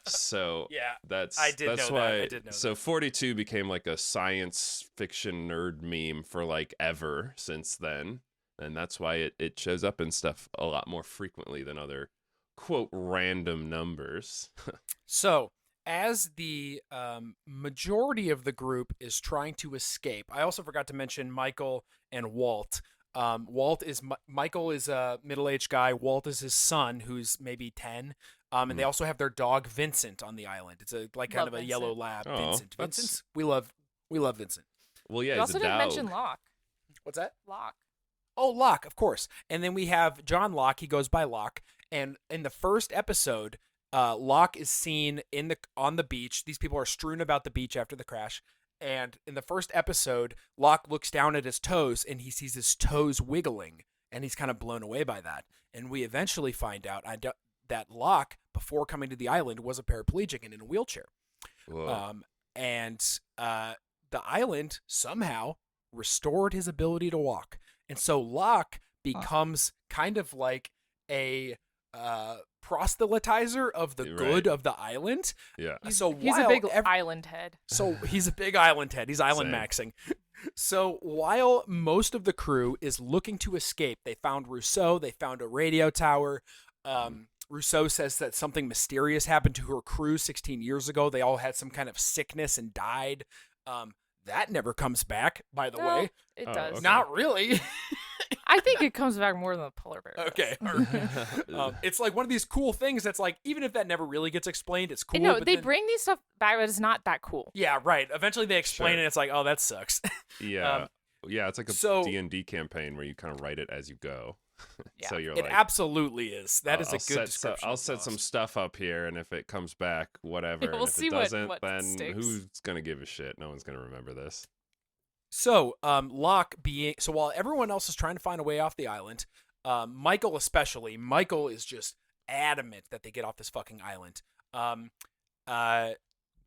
So yeah. that's I did that's know why. that. I did know so that. 42 became like a science fiction nerd meme for like ever since then, and that's why it shows up in stuff a lot more frequently than other quote random numbers. So, as the majority of the group is trying to escape, I also forgot to mention Michael and Walt. Michael is a middle-aged guy. Walt is his son, who's maybe 10. And they also have their dog Vincent on the island. It's a kind Love of a Vincent. yellow lab. Oh, Vincent. that's- Vincent. We love Vincent. Well, yeah, You he's also a didn't dog. mention Locke. What's that? Locke. Oh, Locke, of course. And then we have John Locke. He goes by Locke. And in the first episode, Locke is seen on the beach. These people are strewn about the beach after the crash. And in the first episode, Locke looks down at his toes and he sees his toes wiggling. And he's kind of blown away by that. And we eventually find out that Locke, before coming to the island, was a paraplegic and in a wheelchair. Whoa. And the island somehow restored his ability to walk. And so Locke becomes kind of like a proselytizer of the good of the island. Yeah. He's So a while big island head. So he's a big island head. He's island maxing. So while most of the crew is looking to escape, they found Rousseau. They found a radio tower. Rousseau says that something mysterious happened to her crew 16 years ago. They all had some kind of sickness and died. That never comes back, by the No, way. It Oh, does. okay. Not really. I think it comes back more than the polar bear. does. Okay. It's like one of these cool things that's like, even if that never really gets explained, it's cool. No, but they then- bring these stuff back, but it's not that cool. Yeah, right. Eventually they explain Sure. it. It's like, oh, that sucks. Yeah. Yeah, it's like a so- D&D campaign where you kind of write it as you go. So you're It like, absolutely is. That is a I'll good set, description. I'll of set Lost. some stuff up here, and if it comes back, whatever. We'll and if see it what- doesn't, what then sticks. who's gonna give a shit? No one's gonna remember this. So, Locke while everyone else is trying to find a way off the island, Michael especially, Michael is just adamant that they get off this fucking island.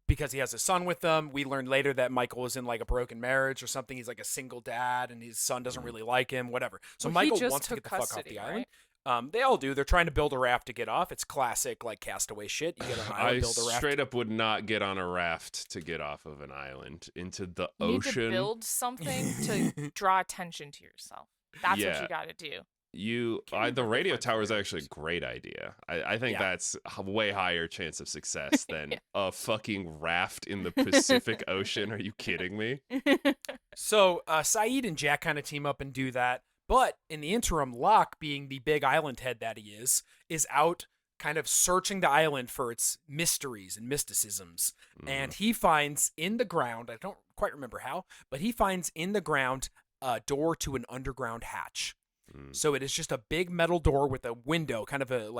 Because he has a son with them. We learned later that Michael was in like a broken marriage or something. He's like a single dad, and his son doesn't really like him. Whatever. So Well, he Michael just wants to took get the fuck off custody, the right? island. They all do. They're trying to build a raft to get off. It's classic like castaway shit. You get on an I island, build a raft. straight up would not get on a raft to get off of an island into the You need ocean. to build something to draw attention to yourself. That's Yeah. what you got to do. The radio tower is actually a great idea. I think Yeah. that's a way higher chance of success than a fucking raft in the Pacific Ocean. Are you kidding me? So Saeed and Jack kind of team up and do that. But in the interim, Locke, being the big island head that he is out kind of searching the island for its mysteries and mysticisms. And he finds in the ground, I don't quite remember how, but he finds in the ground a door to an underground hatch. So it is just a big metal door with a window, kind of a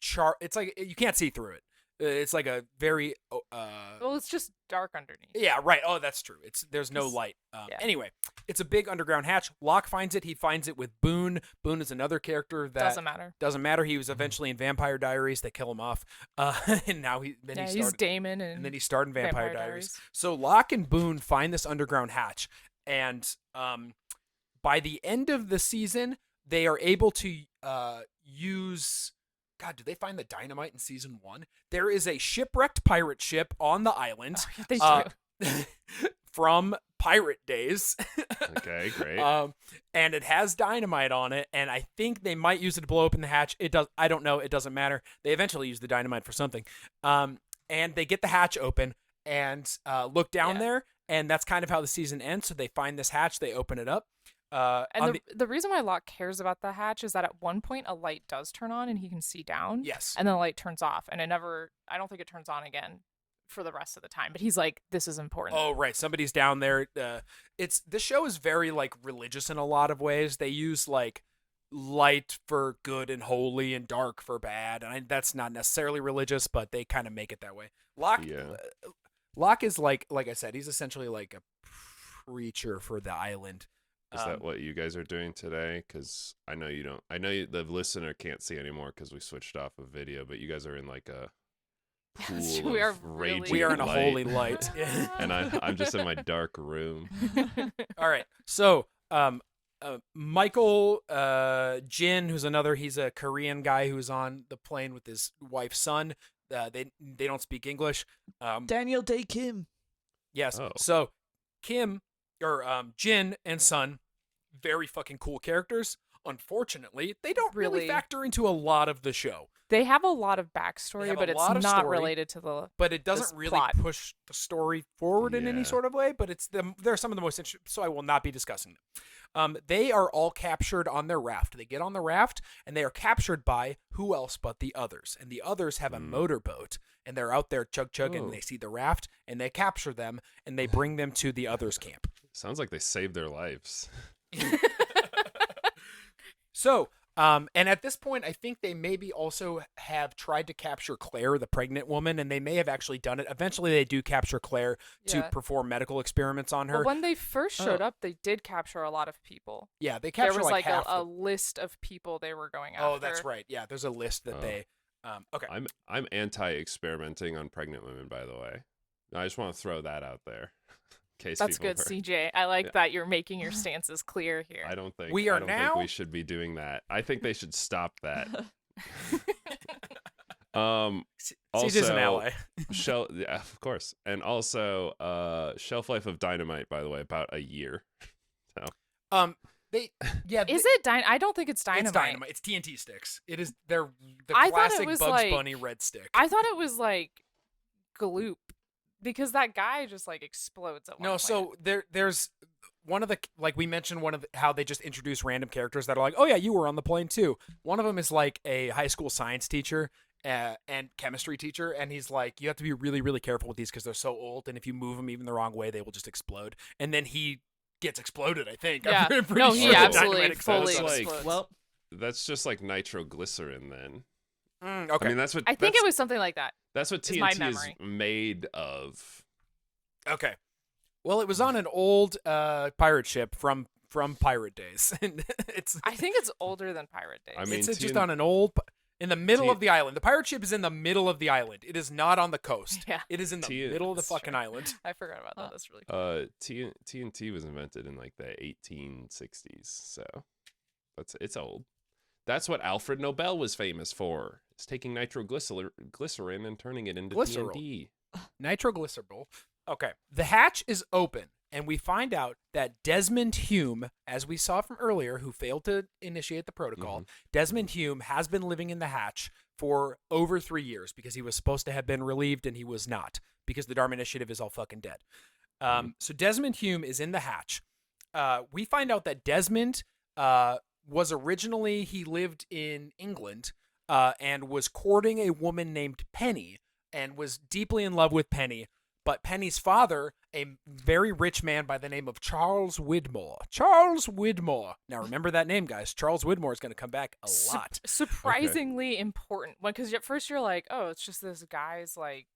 chart. It's like you can't see through it. It's like a very Well, it's just dark underneath. yeah, right. Oh, that's true. There's no light. yeah. Anyway, it's a big underground hatch. Locke finds it. He finds it with Boone. Boone is another character that Doesn't matter. Doesn't matter. He was eventually in Vampire Diaries. They kill him off, and now he's Damon and then he starred in Vampire, Vampire Diaries. Diaries. So Locke and Boone find this underground hatch, and by the end of the season, they are able to use. God, did they find the dynamite in season 1? There is a shipwrecked pirate ship on the island. Oh, they do. From pirate days. Okay, great. And it has dynamite on it, and I think they might use it to blow open the hatch. I don't know. It doesn't matter. They eventually use the dynamite for something. And they get the hatch open and look down there, and that's kind of how the season ends. So they find this hatch, they open it up. And the reason why Locke cares about the hatch is that at one point a light does turn on and he can see down. Yes. And then the light turns off, and I don't think it turns on again for the rest of the time. But he's like, this is important. Oh, right. Somebody's down there. This show is very like religious in a lot of ways. They use like light for good and holy and dark for bad. And that's not necessarily religious, but they kind of make it that way. Locke is like I said, he's essentially like a preacher for the island. Is that what you guys are doing today? Because I know you don't. I know the listener can't see anymore because we switched off of video. But you guys are in like a pool we are of raging We are in a light, holy light. and I'm just in my dark room. All right. So, Michael Jin, he's a Korean guy who's on the plane with his wife's son. They don't speak English. Daniel Day Kim. Yes. Oh. So, Jin and Sun, very fucking cool characters. Unfortunately, they don't really factor into a lot of the show. They have a lot of backstory, but it's not related to the. But it doesn't really plot. push the story forward in any Yeah. sort of way. But they're some of the most interesting, so I will not be discussing them. They are all captured on their raft. They get on the raft, and they are captured by who else but the others. And the others have a motorboat, and they're out there chugging, and they see the raft, and they capture them, and they bring them to the others' camp. Sounds like they saved their lives. So, and at this point, I think they maybe also have tried to capture Claire, the pregnant woman, and they may have actually done it. Eventually, they do capture Claire to perform medical experiments on her. Well, when they first showed up, they did capture a lot of people. Yeah, they captured There was like half a list of people they were going after. Oh, that's right. Yeah, there's a list that they. Okay. I'm anti-experimenting on pregnant women, by the way. I just want to throw that out there. In case That's people good, heard. CJ. I like that you're making your stances clear here. I don't think We are I don't now- think we should be doing that. I think they should stop that. CJ's an ally. Yeah, of course. And also shelf life of dynamite, by the way, about a year. So Is it I don't think it's dynamite. It's dynamite. It's TNT sticks. It is. They're the I thought it classic was Bugs like- Bunny red stick. I thought it was like gloop because that guy just like explodes at one No, point. so there's one of the, like we mentioned, how they just introduce random characters that are like, oh yeah, you were on the plane too. One of them is like a high school science teacher and chemistry teacher, and he's like, you have to be really, really careful with these because they're so old, and if you move them even the wrong way, they will just explode. And then he gets exploded, I think. Yeah. I'm pretty No, sure he the absolutely dynamite explodes. fully That's like- explodes. Well, that's just like nitroglycerin then. Okay. I mean, that's what I think it was something like that. that's what is my TNT is memory. made of. Okay. Well, it was on an old pirate ship from pirate days, and I think it's older than Pirate Days. I mean, it's just on an old in the middle of the island. The pirate ship is in the middle of the island. It is not on the coast. Yeah. It is in the T- middle of the That's fucking true. island. I forgot about that. That's really cool. TNT was invented in like the 1860s, so it's old. That's what Alfred Nobel was famous for. It's taking nitroglycerin and turning it into Glycerol. TNT. Nitroglycerol. Okay. The hatch is open, and we find out that Desmond Hume, as we saw from earlier, who failed to initiate the protocol, Desmond Hume has been living in the hatch for over 3 years because he was supposed to have been relieved and he was not because the Dharma Initiative is all fucking dead. So Desmond Hume is in the hatch. We find out that Desmond was originally, he lived in England and was courting a woman named Penny and was deeply in love with Penny. But Penny's father, a very rich man by the name of Charles Widmore. Charles Widmore. Now remember that name, guys. Charles Widmore is going to come back a lot. Surprisingly important one, because at first you're like, oh, it's just this guy's like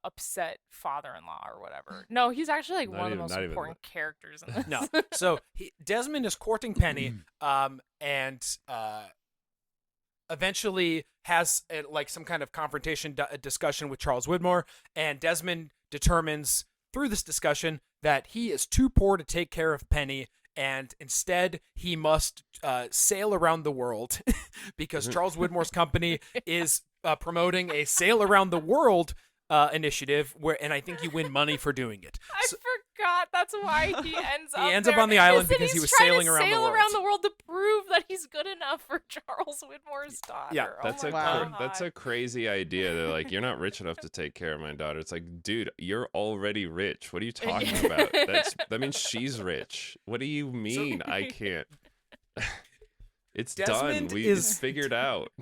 upset father-in-law or whatever. No, he's actually like one of the most important characters in this. No. So Desmond is courting Penny, and eventually has like some kind of confrontation discussion with Charles Widmore, and Desmond determines through this discussion that he is too poor to take care of Penny and instead he must sail around the world because Charles Widmore's company is promoting a sail around the world initiative and I think you win money for doing it. I forgot that's why he ends up He ends up there. on the island Is that because he he's was trying sailing to around the sail world. around the world to prove that he's good enough for Charles Widmore's daughter. Yeah, That's oh my Wow. God. that's a crazy idea. They're like, you're not rich enough to take care of my daughter. It's like, dude, you're already rich. What are you talking about? That means she's rich. What do you mean I can't? It's Desmond done. is- It's figured out.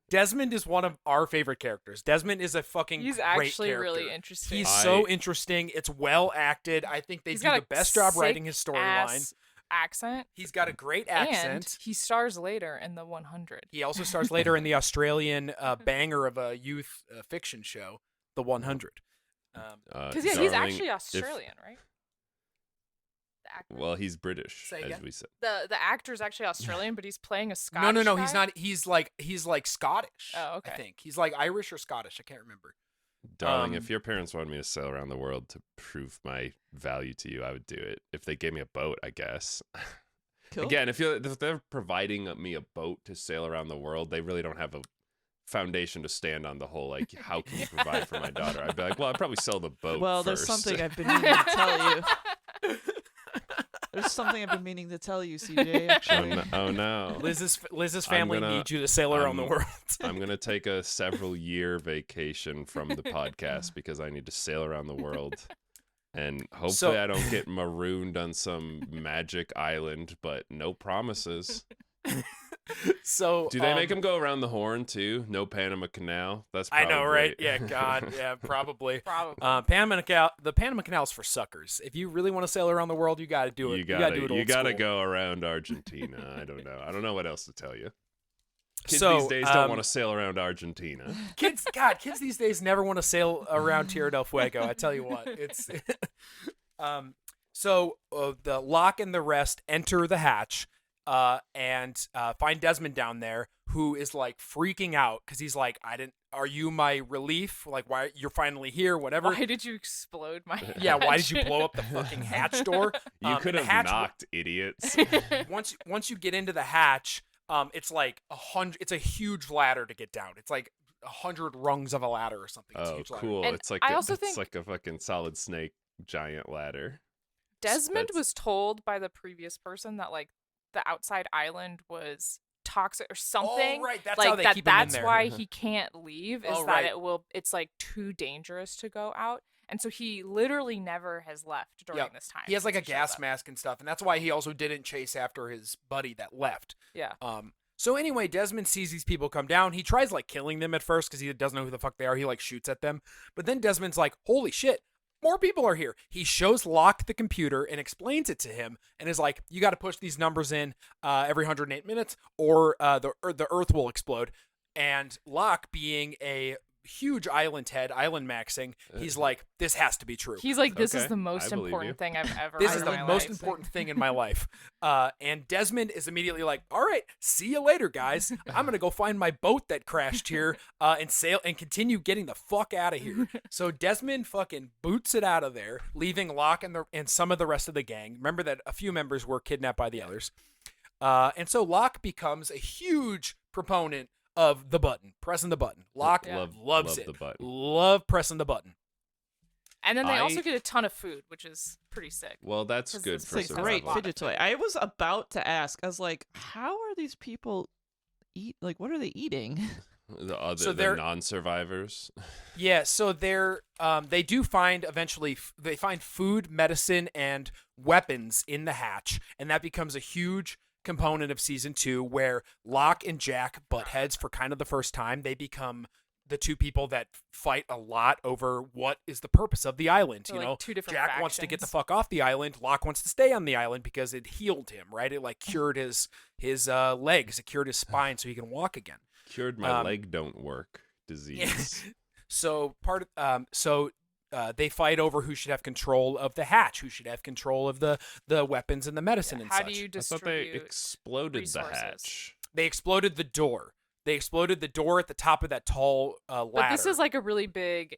Desmond is one of our favorite characters. Desmond is a fucking He's great actually character. really interesting. He's so interesting. It's well acted. I think they He's do got the a best job writing his sick storyline. ass accent. He's got a great And accent. he stars later in the 100. He also stars later in the Australian banger of a youth fiction show, The 100. Because he's darling, actually if- Australian, right? The actor. Well, he's British, Say as again? we said. The actor's actually Australian, but he's playing a Scottish No, guy? he's not. He's like Scottish. Oh, okay. I think he's like Irish or Scottish. I can't remember. Darling, Um, if your parents wanted me to sail around the world to prove my value to you, I would do it. If they gave me a boat, I guess. Cool. Again, if they're providing me a boat to sail around the world, they really don't have a foundation to stand on the whole, like, how can you provide for my daughter? I'd be like, well, I'd probably sell the boat Well, first. there's something I've been meaning to tell you. There's something I've been meaning to tell you, CJ. Oh, Actually, no, oh, no. Liz's I'm family gonna- needs you to sail around the I'm- world. I'm going to take a several year vacation from the podcast because I need to sail around the world. And hopefully So- I don't get marooned on some magic island, but no promises. So Do they make him go around the horn too? No Panama Canal? That's I probably know, right? Yeah, God, yeah, probably. Probably. The Panama Canal's for suckers. If you really want to sail around the world, you got to do it. You gotta do it old gotta school. go around Argentina. I don't know. I don't know what else to tell you. Kids So, these days don't want to sail around Argentina. Kids these days never want to sail around Tierra del Fuego. I tell you what, it's. So the Locke and the rest enter the hatch, and find Desmond down there, who is like freaking out because he's like, Are you my relief? Like, why you're finally here? Whatever. Why did you explode my Yeah, why did hatch? you blow up the fucking hatch door? You And could the have hatch- knocked, idiots. Once you get into the hatch, it's like 100. It's a huge ladder to get down. It's like 100 rungs of a ladder or something. It's a Oh, huge ladder. cool. And It's like I also it's think- like a fucking Solid Snake giant ladder. Desmond That's- was told by the previous person that like the outside island was toxic or something. Oh, right. That's like how they that keep him in that's there. why he can't leave is Oh, that right. it's like too dangerous to go out. And so he literally never has left during Yep. this time. He has like a since he gas showed up. mask and stuff, and that's why he also didn't chase after his buddy that left. Yeah. So anyway, Desmond sees these people come down. He tries like killing them at first because he doesn't know who the fuck they are. He like shoots at them, but then Desmond's like, "Holy shit, more people are here." He shows Locke the computer and explains it to him, and is like, "You got to push these numbers in every 108 minutes, or the Earth will explode." And Locke, being a huge island maxing, he's like, "This has to be true." He's like, this Okay, is the I most believe you. important thing I've ever This heard is in the my most life. important thing in my life. And Desmond is immediately like, "All right, see you later, guys. I'm gonna go find my boat that crashed here and sail and continue getting the fuck out of here." So Desmond fucking boots it out of there, leaving Locke and some of the rest of the gang. Remember that a few members were kidnapped by the others. And so Locke becomes a huge proponent of the button, pressing the button. Locke Yeah. loves Love it. the button. Love pressing the button. And then they also I- get a ton of food, which is pretty sick. Well, that's 'Cause good it's for it's a Sounds great like survival. fidget toy. I was about to ask. I was like, how are these people eat? Like, what are they eating? So The they're- non-survivors. Yeah, so they do find eventually they find food, medicine, and weapons in the hatch, and that becomes a huge component of season 2, where Locke and Jack butt heads for kind of the first time. They become the two people that fight a lot over what is the purpose of the island. They're You like know, two different Jack wants to get the factions. fuck off the island. Locke wants to stay on the island because it healed him, right? It like cured his legs, it cured his spine, so he can walk again. Cured my leg don't work disease. So they fight over who should have control of the hatch, who should have control of the weapons and the medicine and How such. do you I thought they distribute exploded resources? the hatch. They exploded the door. They exploded the door at the top of that tall ladder. But this is like a really big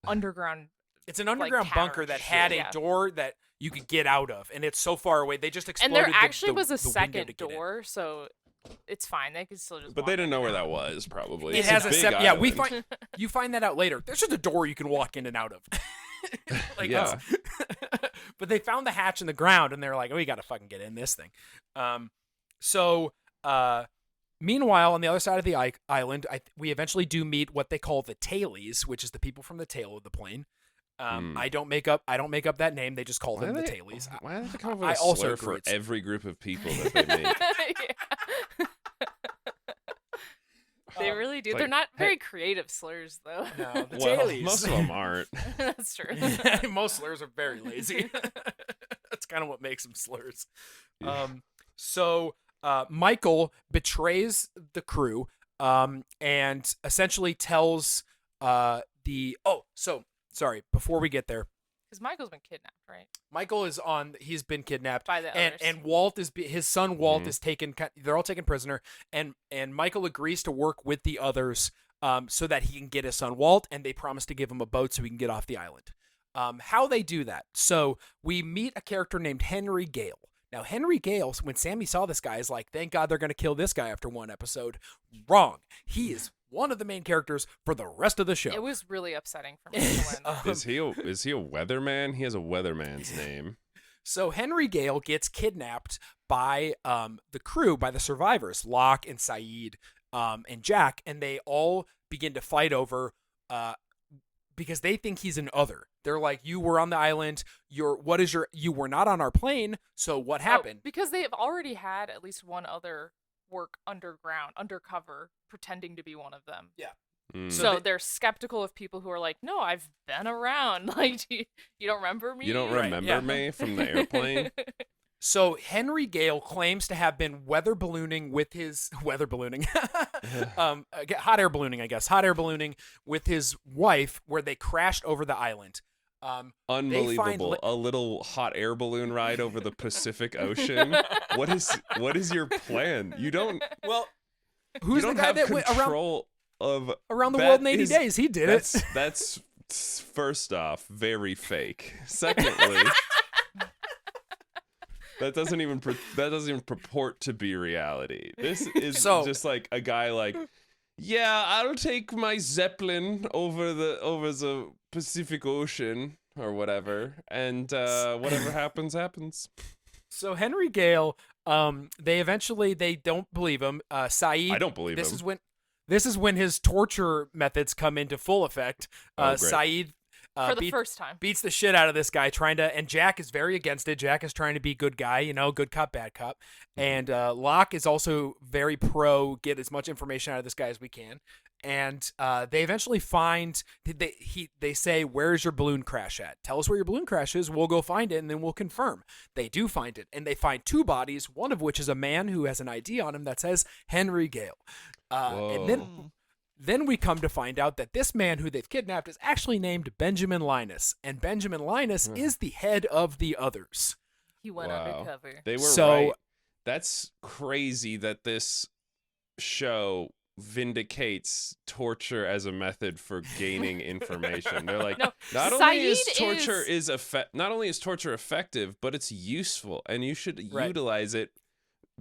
underground It's an underground bunker that cavern had shit. a Yeah. door that you could get out of, and it's so far away. They just And exploded. there actually the was a window second to get in. door, so it's fine. They could still just. But walk they didn't in know and where that out. was. Probably. It It's has a big separate. Yeah, island. you find that out later. There's just a door you can walk in and out of. Like, Yeah. but they found the hatch in the ground, and they're like, "Oh, we got to fucking get in this thing." So, meanwhile, on the other side of the island, we eventually do meet what they call the tailies, which is the people from the tail of the plane. I don't make up that name. They just call them the tailies. Why do they come up with I a also slur agree for it's- every group of people that they make? Yeah. They really do. like, They're not hey- very creative slurs, though. No, the Well, tailies. most of them aren't. That's true. Most slurs are very lazy. That's kind of what makes them slurs. Yeah. So Michael betrays the crew and essentially tells sorry, before we get there, Because Michael's been kidnapped, right? Michael he's been kidnapped By the and others. and Walt his son Walt Mhm. is taken, they're all taken prisoner, and Michael agrees to work with the others so that he can get his son Walt, and they promise to give him a boat so he can get off the island. How they do that. So we meet a character named Henry Gale. Now, Henry Gale, when Sammy saw this guy, is like, thank God they're going to kill this guy after one episode. Wrong. He is one of the main characters for the rest of the show. It was really upsetting for me to learn. Is he a weatherman? He has a weatherman's name. So Henry Gale gets kidnapped by the crew, by the survivors, Locke and Saeed and Jack, and they all begin to fight over because they think he's an other. They're like, you were on the island. You were not on our plane. So what happened? Because they have already had at least one other work undercover, pretending to be one of them. Yeah. Mm. So they're skeptical of people who are like, no, I've been around. Like, you don't remember me? You don't Right, remember yeah. me from the airplane? So Henry Gale claims to have been weather ballooning with his hot air ballooning with his wife, where they crashed over the island. Unbelievable. A little hot air balloon ride over the Pacific Ocean. What is your plan? You don't Well, who's you the don't guy have that went control around the that world in 80 is- days? He did it. That's first off very fake. Secondly, that doesn't even purport to be reality. This is just like a guy like, yeah, I'll take my Zeppelin over the Pacific Ocean or whatever, and whatever happens. So Henry Gale, they don't believe him. Saeed, I don't believe this him. This is when his torture methods come into full effect. Oh, great. Saeed For the first time. beats the shit out of this guy, and Jack is very against it. Jack is trying to be good guy, good cop, bad cop. And Locke is also very pro get as much information out of this guy as we can. And they eventually find, they say, where's your balloon crash at? Tell us where your balloon crash is. We'll go find it, and then we'll confirm. They do find it, and they find two bodies, one of which is a man who has an ID on him that says Henry Gale. And then we come to find out that this man who they've kidnapped is actually named Benjamin Linus, and Benjamin Linus is the head of the others. He went undercover. They were So- right. That's crazy that this show vindicates torture as a method for gaining information. They're like, No, not only is Saeed torture not only is torture effective, but it's useful, and you should Right. utilize it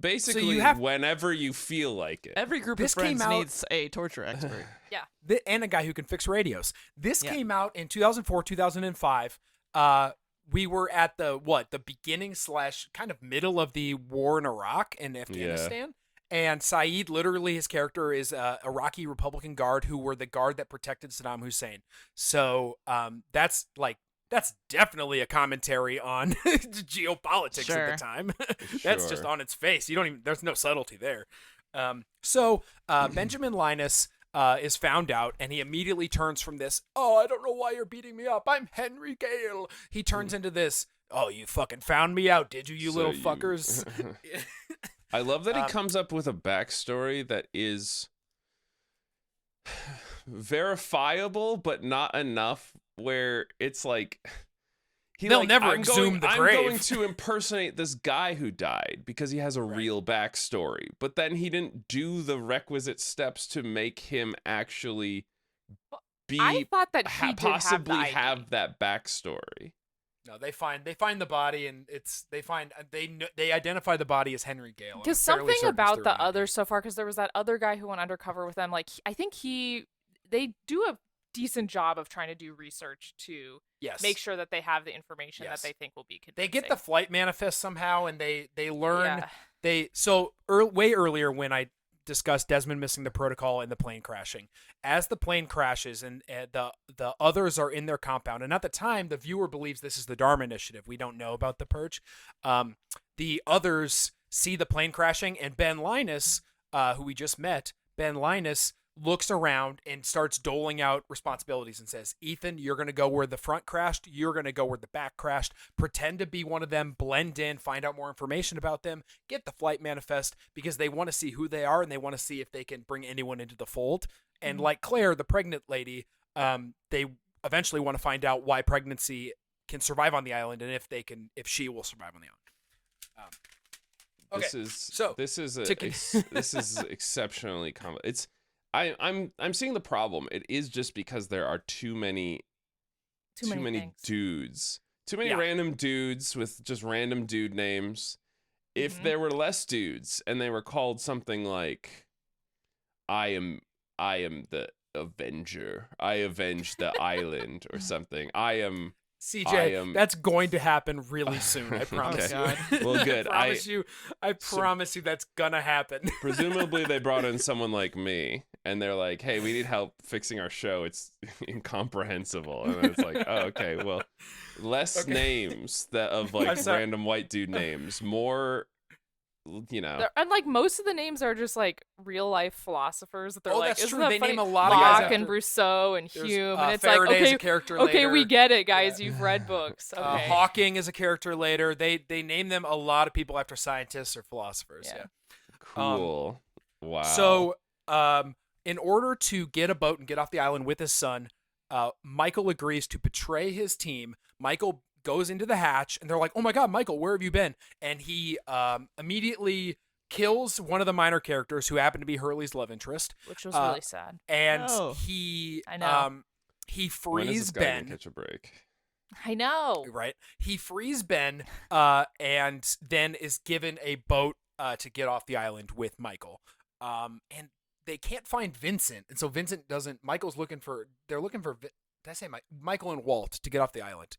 basically you have- whenever you feel like it. Every group This of friends came out- needs a torture expert. And a guy who can fix radios. This Yeah. came out in 2004, 2005. We were at the beginning / kind of middle of the war in Iraq and Afghanistan. And Saeed, literally, his character is a Iraqi Republican guard who were the guard that protected Saddam Hussein. So that's definitely a commentary on geopolitics at Sure. the time. That's just Sure. on its face. There's no subtlety there. So Benjamin Linus is found out, and he immediately turns from this, oh, I don't know why you're beating me up. I'm Henry Gale. He turns into this, oh, you fucking found me out, did you, So little you- fuckers? I love that he comes up with a backstory that is verifiable, but not enough where it's like They'll never I'm exhume the I'm grave." going to impersonate this guy who died because he has a real backstory, but then he didn't do the requisite steps to make him actually I thought that he did possibly have, the ID. have that backstory. No, they find the body, and they identify the body as Henry Gale. Because something about the others so far, because there was that other guy who went undercover with them. Like, I think they do a decent job of trying to do research to make sure that they have the information that they think will be convincing. They get the flight manifest somehow, and they learn. Yeah. Way earlier when I discussed Desmond missing the protocol and the plane crashing. As the plane crashes and the others are in their compound, and at the time the viewer believes this is the Dharma Initiative. We don't know about the Purge. The others see the plane crashing, and Ben Linus, who we just met, Ben Linus looks around and starts doling out responsibilities and says, Ethan, you're going to go where the front crashed. You're going to go where the back crashed. Pretend to be one of them, blend in, find out more information about them, get the flight manifest, because they want to see who they are and they want to see if they can bring anyone into the fold. And like Claire, the pregnant lady, they eventually want to find out why pregnancy can survive on the island and if she will survive on the island. Okay. This is exceptionally complex. I'm seeing the problem. It is just because there are too many dudes. Too many random dudes with just random dude names. If there were less dudes and they were called something like I am the Avenger. I avenge the island or something. CJ, that's going to happen really soon. I promise you. Well, good. I promise you that's gonna happen. Presumably, they brought in someone like me, and they're like, "Hey, we need help fixing our show. It's incomprehensible." And it's like, "Oh, okay. Well, less names of random white dude names, more." And like most of the names are just like real life philosophers that they're like, that's isn't true. that They funny? name a lot of Locke guys and Rousseau and Hume, and it's Faraday's like, a character okay, later. we get it, guys. You've read books. Okay. Hawking is a character later. They name them a lot of people after scientists or philosophers. Yeah. Cool. Wow. So, in order to get a boat and get off the island with his son, Michael agrees to betray his team. Michael goes into the hatch, and they're like, "Oh my God, Michael, where have you been?" And he immediately kills one of the minor characters who happened to be Hurley's love interest, which was really sad. And he when is frees this guy Ben. gonna catch a break? I know, right? He frees Ben, and then is given a boat to get off the island with Michael. And they can't find Vincent, and so Vincent doesn't. Michael's looking for. They're looking for. Did I say Michael and Walt to get off the island?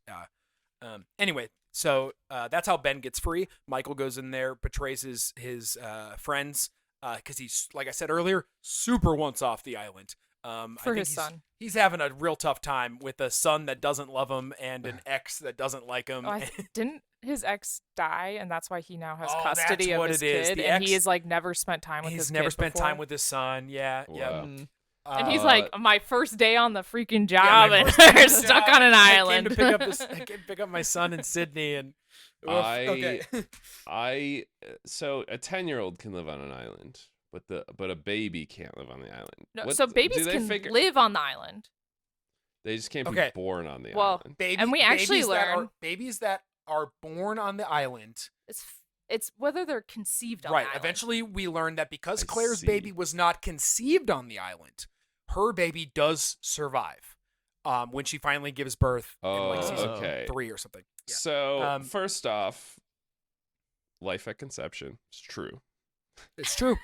Anyway. So that's how Ben gets free. Michael goes in there, betrays his friends, because he's, like I said earlier, super wants off the island. For his son. He's having a real tough time with a son that doesn't love him and an ex that doesn't like him. Oh, didn't his ex die, and that's why he now has custody of his kid, the and ex, he has like never spent time with his kid. He's never spent before. time with his son. Yeah, Wow. yeah. And he's like, my first day on the freaking job, and first day they're on the stuck job. on an island. I came to pick up my son in Sydney, and so a 10-year-old can live on an island, but a baby can't live on the island. No, so babies can live on the island. They just can't be born on the well, island. And we actually learn babies that are born on the island. It's whether they're conceived on the right. island. Eventually, we learn that because Claire's baby was not conceived on the island, her baby does survive. When she finally gives birth in like season 3 or something. Yeah. So first off, life at conception is true. It's true.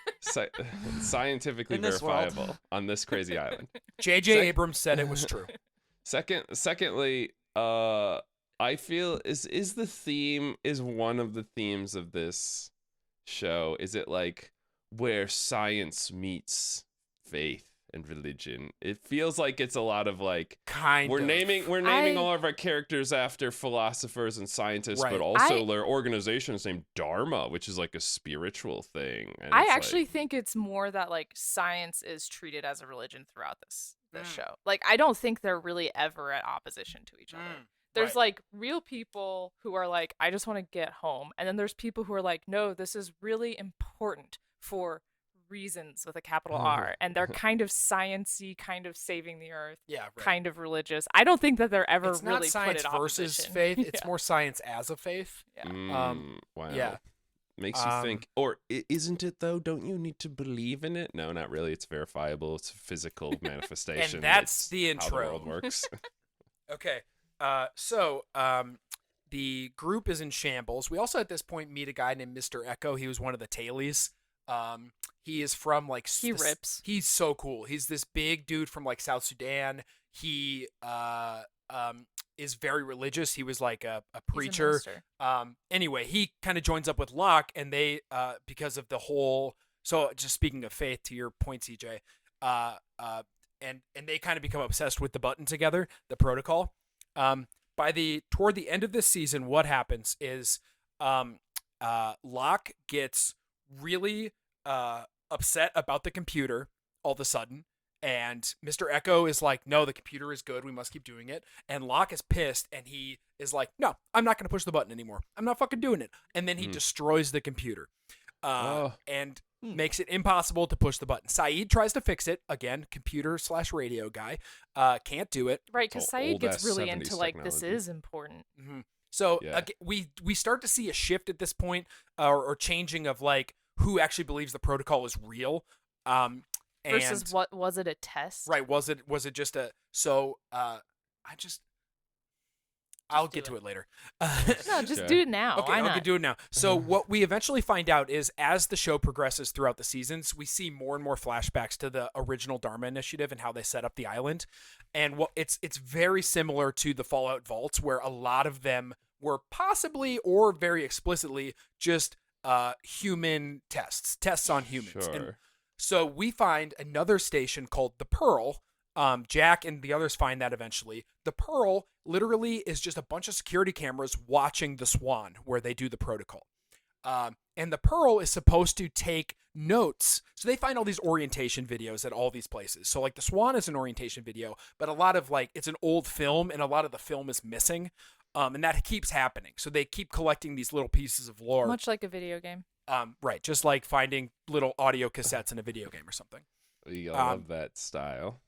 Scientifically verifiable on this crazy island. J.J. Abrams said it was true. Secondly, I feel is one of the themes of this show. Is it like where science meets faith and religion? It feels like it's a lot of like we're naming all of our characters after philosophers and scientists, but also their organizations named Dharma, which is like a spiritual thing. And I actually think it's more that like science is treated as a religion throughout this show. Like I don't think they're really ever at opposition to each other. There's like real people who are like, I just want to get home, and then there's people who are like, no, this is really important for reasons with a capital R, and they're kind of science-y, kind of saving the earth, kind of religious. I don't think that they're ever really not science put in versus opposition. faith. It's more science as a faith. Wow. Yeah. makes you think, or isn't it though? Don't you need to believe in it? No, not really. It's verifiable. It's a physical manifestation. And that's It's the how intro. the world works. Okay. The group is in shambles. We also at this point meet a guy named Mr. Echo. He was one of the tailies. He is from like He rips. He's so cool. He's this big dude from like South Sudan. He is very religious. He was like a preacher. Anyway, he kind of joins up with Locke, and they because of the whole. So just speaking of faith, to your point, CJ, and they kind of become obsessed with the button together, the protocol. Toward the end of this season, what happens is Locke gets really upset about the computer all of a sudden, and Mr. Echo is like, no, the computer is good, we must keep doing it. And Locke is pissed, and he is like, no, I'm not going to push the button anymore, I'm not fucking doing it. And then he destroys the computer and makes it impossible to push the button. Saeed tries to fix it again, computer/radio guy, can't do it. Right, because Saeed gets old-ass really 70s into like this technology. is important. Mm-hmm. So Yeah. we start to see a shift at this point, or changing of like who actually believes the protocol is real, Versus and, what was it a test? right? Was it just a I'll get to it later. No, just Okay. do it now. Okay, Why I'll not? do it now. So what we eventually find out is, as the show progresses throughout the seasons, we see more and more flashbacks to the original Dharma Initiative and how they set up the island. And it's very similar to the Fallout Vaults, where a lot of them were possibly or very explicitly just human tests on humans. Sure. And so we find another station called the Pearl. Jack and the others find that eventually. The Pearl literally is just a bunch of security cameras watching the Swan where they do the protocol. And the Pearl is supposed to take notes. So they find all these orientation videos at all these places. So like the Swan is an orientation video, but a lot of like, it's an old film and a lot of the film is missing. And that keeps happening. So they keep collecting these little pieces of lore. Much like a video game. Right. Just like finding little audio cassettes in a video game or something. You love that style.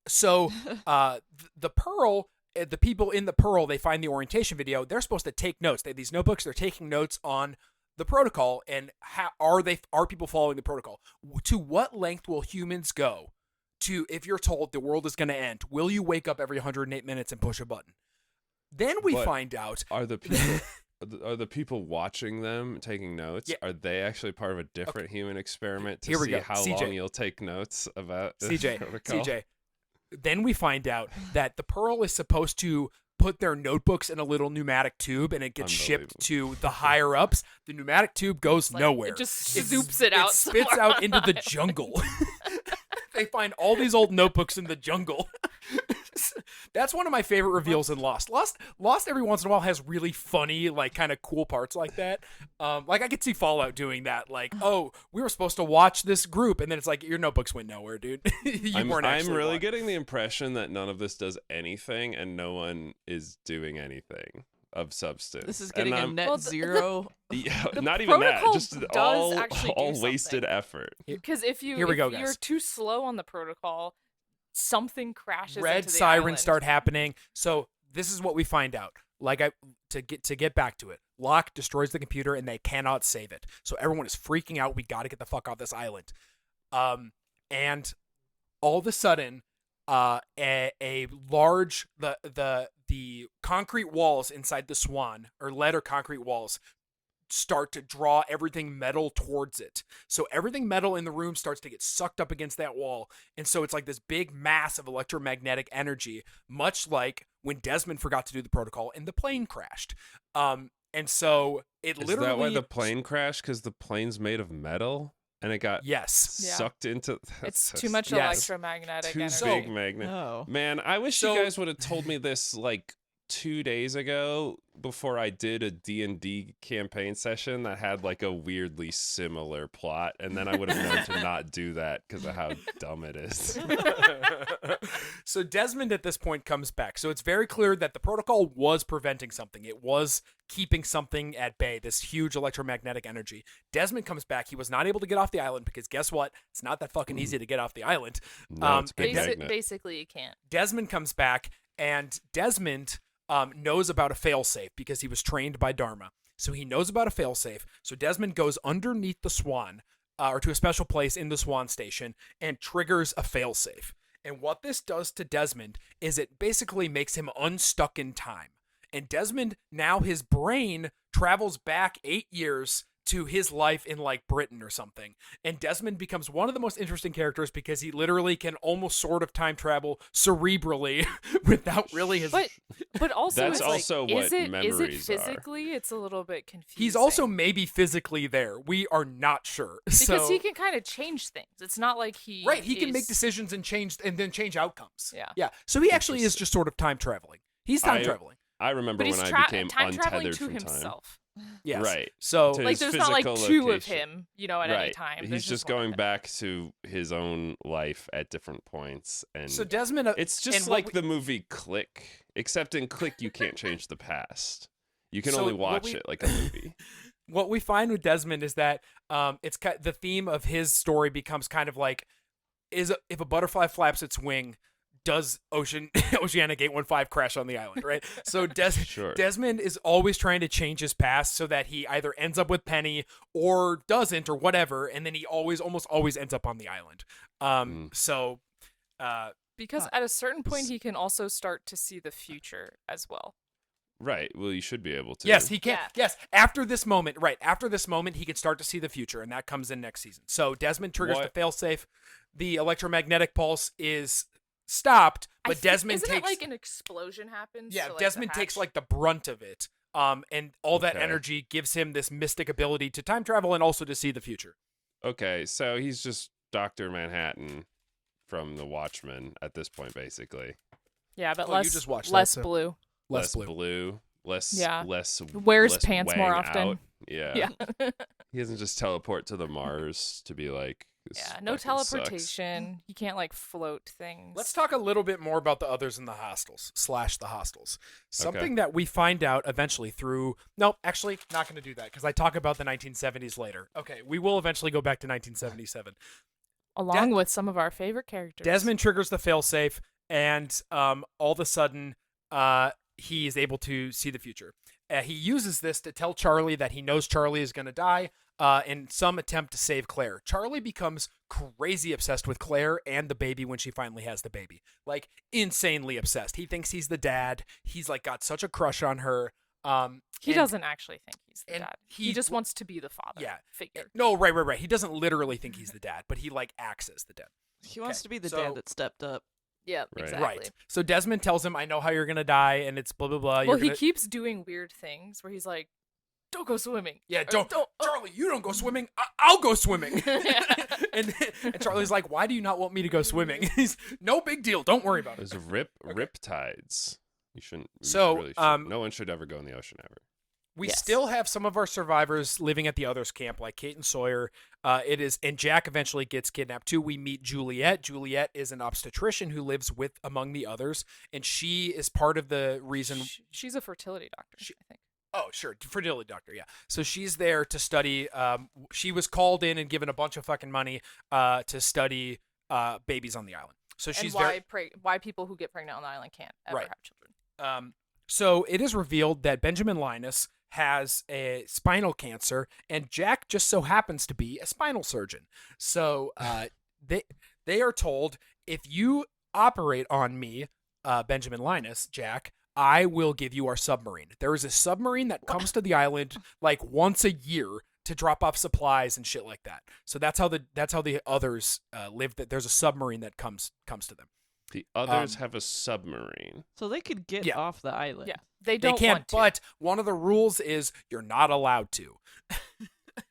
So the Pearl, the people in the Pearl, they find the orientation video. They're supposed to take notes. They have these notebooks. They're taking notes on the protocol, and how are people following the protocol? To what length will humans go to, if you're told the world is going to end, will you wake up every 108 minutes and push a button? Then we find out. Are the people are the people watching them taking notes? Yeah. Are they actually part of a different human experiment to Here we see go. how CJ. long you'll take notes about the CJ, protocol? CJ. Then we find out that the Pearl is supposed to put their notebooks in a little pneumatic tube, and it gets shipped to the higher ups. The pneumatic tube goes nowhere. It just zoops it out. It spits somewhere. out into the jungle. They find all these old notebooks in the jungle. That's one of my favorite reveals in Lost. Lost every once in a while has really funny, like kind of cool parts like that. Like I could see Fallout doing that. Like, oh, we were supposed to watch this group, and then it's like your notebooks went nowhere, dude. I'm actually really watching. getting the impression that none of this does anything, and no one is doing anything of substance. This is getting a I'm- net Well, zero. Yeah, the not even that. protocol Just does all actually do wasted something. effort. Because if Here we go, you're guys. too slow on the protocol, something crashes. Red into the sirens island. start happening. So this is what we find out. Like to get back to it, Locke destroys the computer and they cannot save it. So everyone is freaking out. We got to get the fuck off this island. And all of a sudden, a large the concrete walls inside the Swan, or lead or concrete walls, start to draw everything metal towards it. So everything metal in the room starts to get sucked up against that wall. And so it's like this big mass of electromagnetic energy, much like when Desmond forgot to do the protocol and the plane crashed. And so it Is literally... that why the plane crashed? Because the plane's made of metal and it got Yes. Yeah. sucked into. It's That's too much Yes. electromagnetic Too energy. big magnet. Oh. Man, I wish So- you guys would have told me this like 2 days ago before I did a D&D campaign session that had like a weirdly similar plot, and then I would have known to not do that because of how dumb it is. So Desmond at this point comes back. So it's very clear that the protocol was preventing something. It was keeping something at bay, this huge electromagnetic energy. Desmond comes back. He was not able to get off the island because guess what? It's not that fucking easy to get off the island. No, it's a big and magnet. Basically, you can't. Desmond comes back, and Desmond knows about a failsafe because he was trained by Dharma. So he knows about a failsafe. So Desmond goes underneath the Swan, or to a special place in the Swan Station, and triggers a failsafe. And what this does to Desmond is it basically makes him unstuck in time. And Desmond, now his brain travels back 8 years to his life in like Britain or something. And Desmond becomes one of the most interesting characters because he literally can almost sort of time travel cerebrally without really his... But also, That's it's also like, what is it memories are. physically? It's a little bit confusing. He's also maybe physically there. We are not sure. Because he can kind of change things. It's not like he can make decisions and then change outcomes. Yeah. Yeah. So he actually is just sort of time traveling. He's time traveling. I remember But he's when I became time traveling untethered to from himself. Yes. Right. So To Like his there's not like physical two of location. him, you know, at any time. He's There's just one going of him. back to his own life at different points, and so Desmond it's just and like the movie Click, except in Click you can't change the past. You can So only what watch we- it like a movie. what we find with Desmond is that it's the theme of his story becomes kind of like if a butterfly flaps its wing, does Oceanic 815 crash on the island, right? So Sure. Desmond is always trying to change his past so that he either ends up with Penny or doesn't or whatever, and then he almost always ends up on the island. So Because at a certain point, he can also start to see the future as well. Right. Well, you should be able to. yes, he can. Yeah. Yes, after this moment, he can start to see the future, and that comes in next season. So Desmond triggers What? the failsafe. The electromagnetic pulse is stopped, but Desmond isn't takes it like an explosion happens? yeah, to, like, Desmond the takes hatch? like the brunt of it. And all that Okay. energy gives him this mystic ability to time travel and also to see the future. Okay, so he's just Dr. Manhattan from The Watchmen at this point, basically. Yeah, but Oh, you less just watched that, less so- blue. Less blue. less Yeah. less Wears less pants more wang often. out. Yeah. Yeah. He doesn't just teleport to the Mars to be like this Yeah, no fucking sucks. teleportation. He can't like float things. Let's talk a little bit more about the others in the hostels / the hostels. Something that we find out eventually through. No, actually, not going to do that because I talk about the 1970s later. Okay, we will eventually go back to 1977. Along with some of our favorite characters. Desmond triggers the failsafe, and all of a sudden, he is able to see the future. He uses this to tell Charlie that he knows Charlie is going to die in some attempt to save Claire. Charlie becomes crazy obsessed with Claire and the baby when she finally has the baby. Like, insanely obsessed. He thinks he's the dad. He's, like, got such a crush on her. He and- doesn't actually think he's the and dad. he- He just wants to be the father Yeah. figure. No, right. He doesn't literally think he's the dad, but he, like, acts as the dad. He wants Okay, to be the so- dad that stepped up. Yeah, Right. exactly. Right. So Desmond tells him, I know how you're going to die, and it's blah, blah, blah. Well, You're he gonna- keeps doing weird things where he's like, "Don't go swimming." Yeah, Or, don't, oh." Charlie, you don't go swimming. I'll go swimming. Yeah. and Charlie's like, why do you not want me to go swimming? He's no big deal. Don't worry about it. There's riptides. You shouldn't. So, really shouldn't. No one should ever go in the ocean ever. We Yes. still have some of our survivors living at the others' camp, like Kate and Sawyer. And Jack eventually gets kidnapped too. We meet Juliet. Juliet is an obstetrician who lives among the others, and she is part of the reason. She's a fertility doctor, I think. Oh, sure. Fertility doctor, yeah. So she's there to study. She was called in and given a bunch of fucking money to study babies on the island. So she's And why people who get pregnant on the island can't ever Right. have children. So it is revealed that Benjamin Linus has a spinal cancer, and Jack just so happens to be a spinal surgeon. So they are told, if you operate on me, Benjamin Linus, Jack, I will give you our submarine. There is a submarine that comes to the island like once a year to drop off supplies and shit like that. So that's how the others live. That there's a submarine that comes to them. The others have a submarine. So they could get Yeah. off the island. Yeah, they They don't can, want to. but one of the rules is you're not allowed to.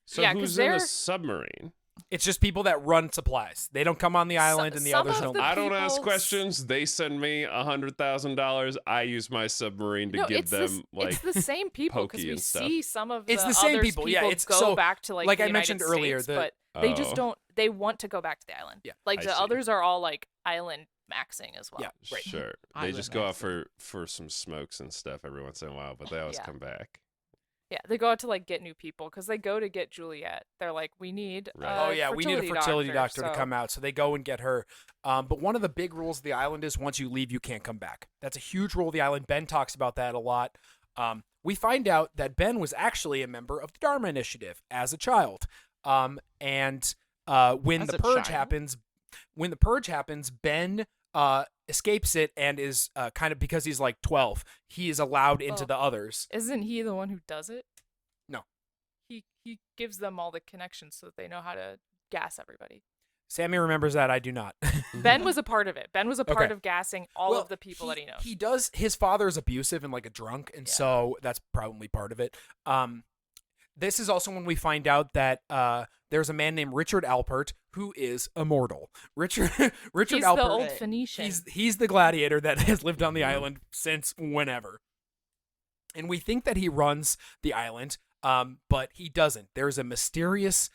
So Yeah, 'cause who's in they're- a submarine? It's just people that run supplies. They don't come on the island, and the some others of don't. the I don't ask people's- questions. They send me $100,000. I use my submarine to No, give it's them it's the same people because pokey we and stuff. see some of the It's the same others people, yeah, it's- go so, back to like like the I mentioned United earlier, States, the- but they just Oh. don't. They want to go back to the island. Yeah, like I the see. others are all like island maxing as well. Yeah, right. Sure. They Island just go out accent. for some smokes and stuff every once in a while, but they always Yeah. come back. Yeah, they go out to like get new people because they go to get Juliet. They're like, we need. Right. Oh yeah, we need a fertility doctor to so- come out, so they go and get her. But one of the big rules of the island is once you leave, you can't come back. That's a huge rule of the island. Ben talks about that a lot. We find out that Ben was actually a member of the Dharma Initiative as a child. When As the a purge child? happens, Ben escapes it and is kind of, because he's like 12, he is allowed into Oh. the others. Isn't he the one who does it? No. He gives them all the connections so that they know how to gas everybody. Sammy remembers that. I do not. Ben was a part of it. Ben was a part Okay. of gassing all Well, of the people that he knows. He does. His father is abusive and like a drunk, and Yeah. so that's probably part of it. This is also when we find out that there's a man named Richard Alpert who is immortal. Richard He's Alpert. the old Right. Phoenician. He's the gladiator that has lived on the island since whenever. And we think that he runs the island, but he doesn't. There's a mysterious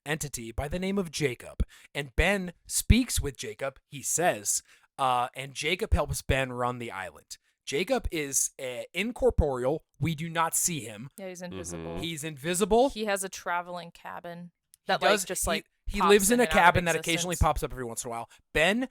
entity by the name of Jacob. And Ben speaks with Jacob, he says, and Jacob helps Ben run the island. Jacob is incorporeal. We do not see him. Yeah, he's invisible. He's invisible. He has a traveling cabin He that does. like just he, like he pops lives in a and out of cabin that occasionally existence. pops up every once in a while. Ben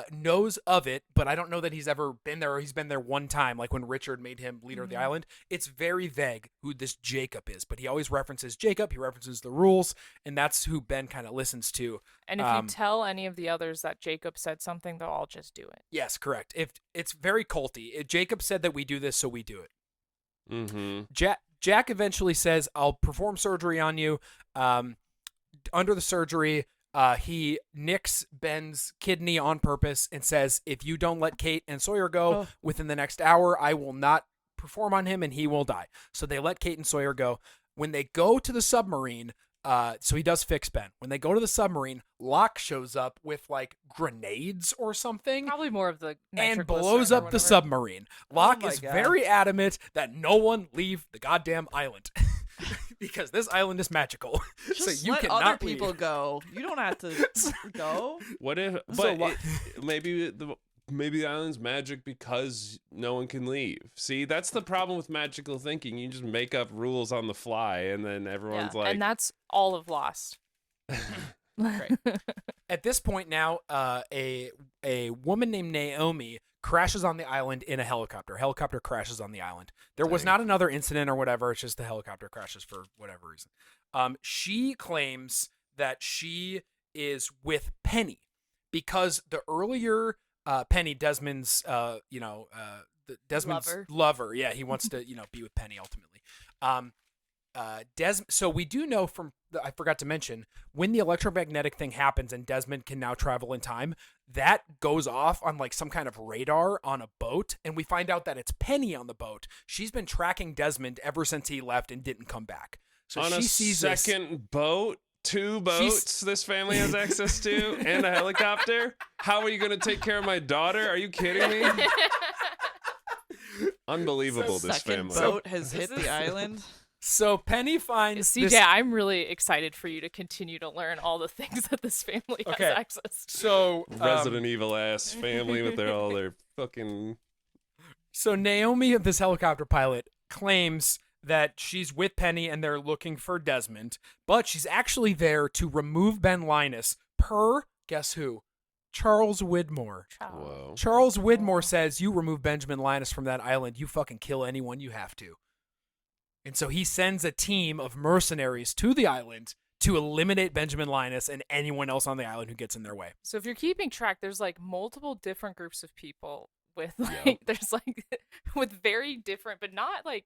knows of it, but I don't know that he's ever been there, or he's been there one time, like when Richard made him leader of the island. It's very vague who this Jacob is, but he always references Jacob. He references the rules, and that's who Ben kind of listens to. And if you tell any of the others that Jacob said something, they'll all just do it. Yes, correct. If it's very culty. Jacob said that we do this, so we do it. Mm-hmm. Jack eventually says, "I'll perform surgery on you." Under the surgery, he nicks Ben's kidney on purpose and says, "If you don't let Kate and Sawyer go within the next hour, I will not perform on him and he will die." So they let Kate and Sawyer go. When they go to the submarine, so he does fix Ben. When they go to the submarine, Locke shows up with like grenades or something. Probably more of the And nitroglycerin blows or up the whatever. submarine. Locke my is God. very adamant that no one leave the goddamn island because this island is magical. Just so you let cannot other leave. people go. You don't have to go. What if? So But maybe the island's magic because no one can leave. See, that's the problem with magical thinking. You just make up rules on the fly, and then everyone's like, and that's all of Lost. Right. At this point now, a woman named Naomi crashes on the island in a helicopter. Helicopter crashes on the island. There was Dang. not another incident or whatever. It's just the helicopter crashes for whatever reason. She claims that she is with Penny because the earlier Penny, Desmond's Desmond's lover. Yeah, he wants to be with Penny ultimately. So we do know from I forgot to mention, when the electromagnetic thing happens and Desmond can now travel in time, that goes off on like some kind of radar on a boat, and we find out that it's Penny on the boat. She's been tracking Desmond ever since he left and didn't come back. So on she a sees second boat, 2 boats this family has access to, and a helicopter. How are you going to take care of my daughter? Are you kidding me? Unbelievable, this Second family. boat has hit the island. So Penny finds CJ, this. I'm really excited for you to continue to learn all the things that this family has Okay. access to. So Resident Evil ass family with all their fucking. So Naomi, this helicopter pilot, claims that she's with Penny and they're looking for Desmond, but she's actually there to remove Ben Linus per, guess who? Charles Widmore. Whoa. Charles Widmore says, "You remove Benjamin Linus from that island, you fucking kill anyone you have to." And so he sends a team of mercenaries to the island to eliminate Benjamin Linus and anyone else on the island who gets in their way. So if you're keeping track, there's like multiple different groups of people with like Yep. there's like with very different but not like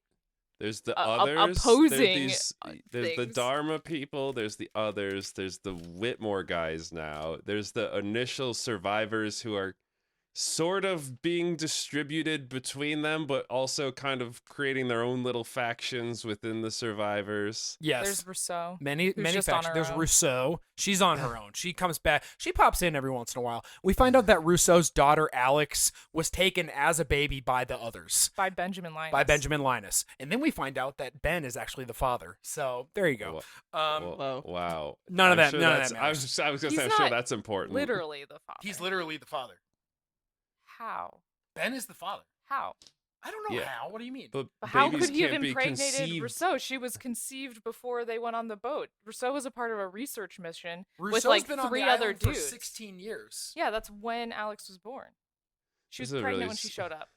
There's the A- others. opposing, There's the things. Dharma people. There's the others. There's the Whitmore guys now. There's the initial survivors who are sort of being distributed between them, but also kind of creating their own little factions within the survivors. Yes. there's Rousseau. Many Who's just on factions. her There's own. Rousseau. She's on her own. She comes back. She pops in every once in a while. We find out that Rousseau's daughter Alex was taken as a baby by the others, By Benjamin Linus. by Benjamin Linus, and then we find out that Ben is actually the father. So there you go. Whoa. Wow. None of that- Sure none of that's- that I was matters. gonna say, He's I'm sure not that's important. Literally the father. He's literally the father. How? Ben is the father. How? I don't know Yeah. how. What do you mean? But But how babies could he have can't be impregnated conceived. Rousseau? She was conceived before they went on the boat. Rousseau was a part of a research mission with Rousseau's like been on 3 the other island for dudes. 16 years. Yeah, that's when Alex was born. She was This is a pregnant really when she showed up.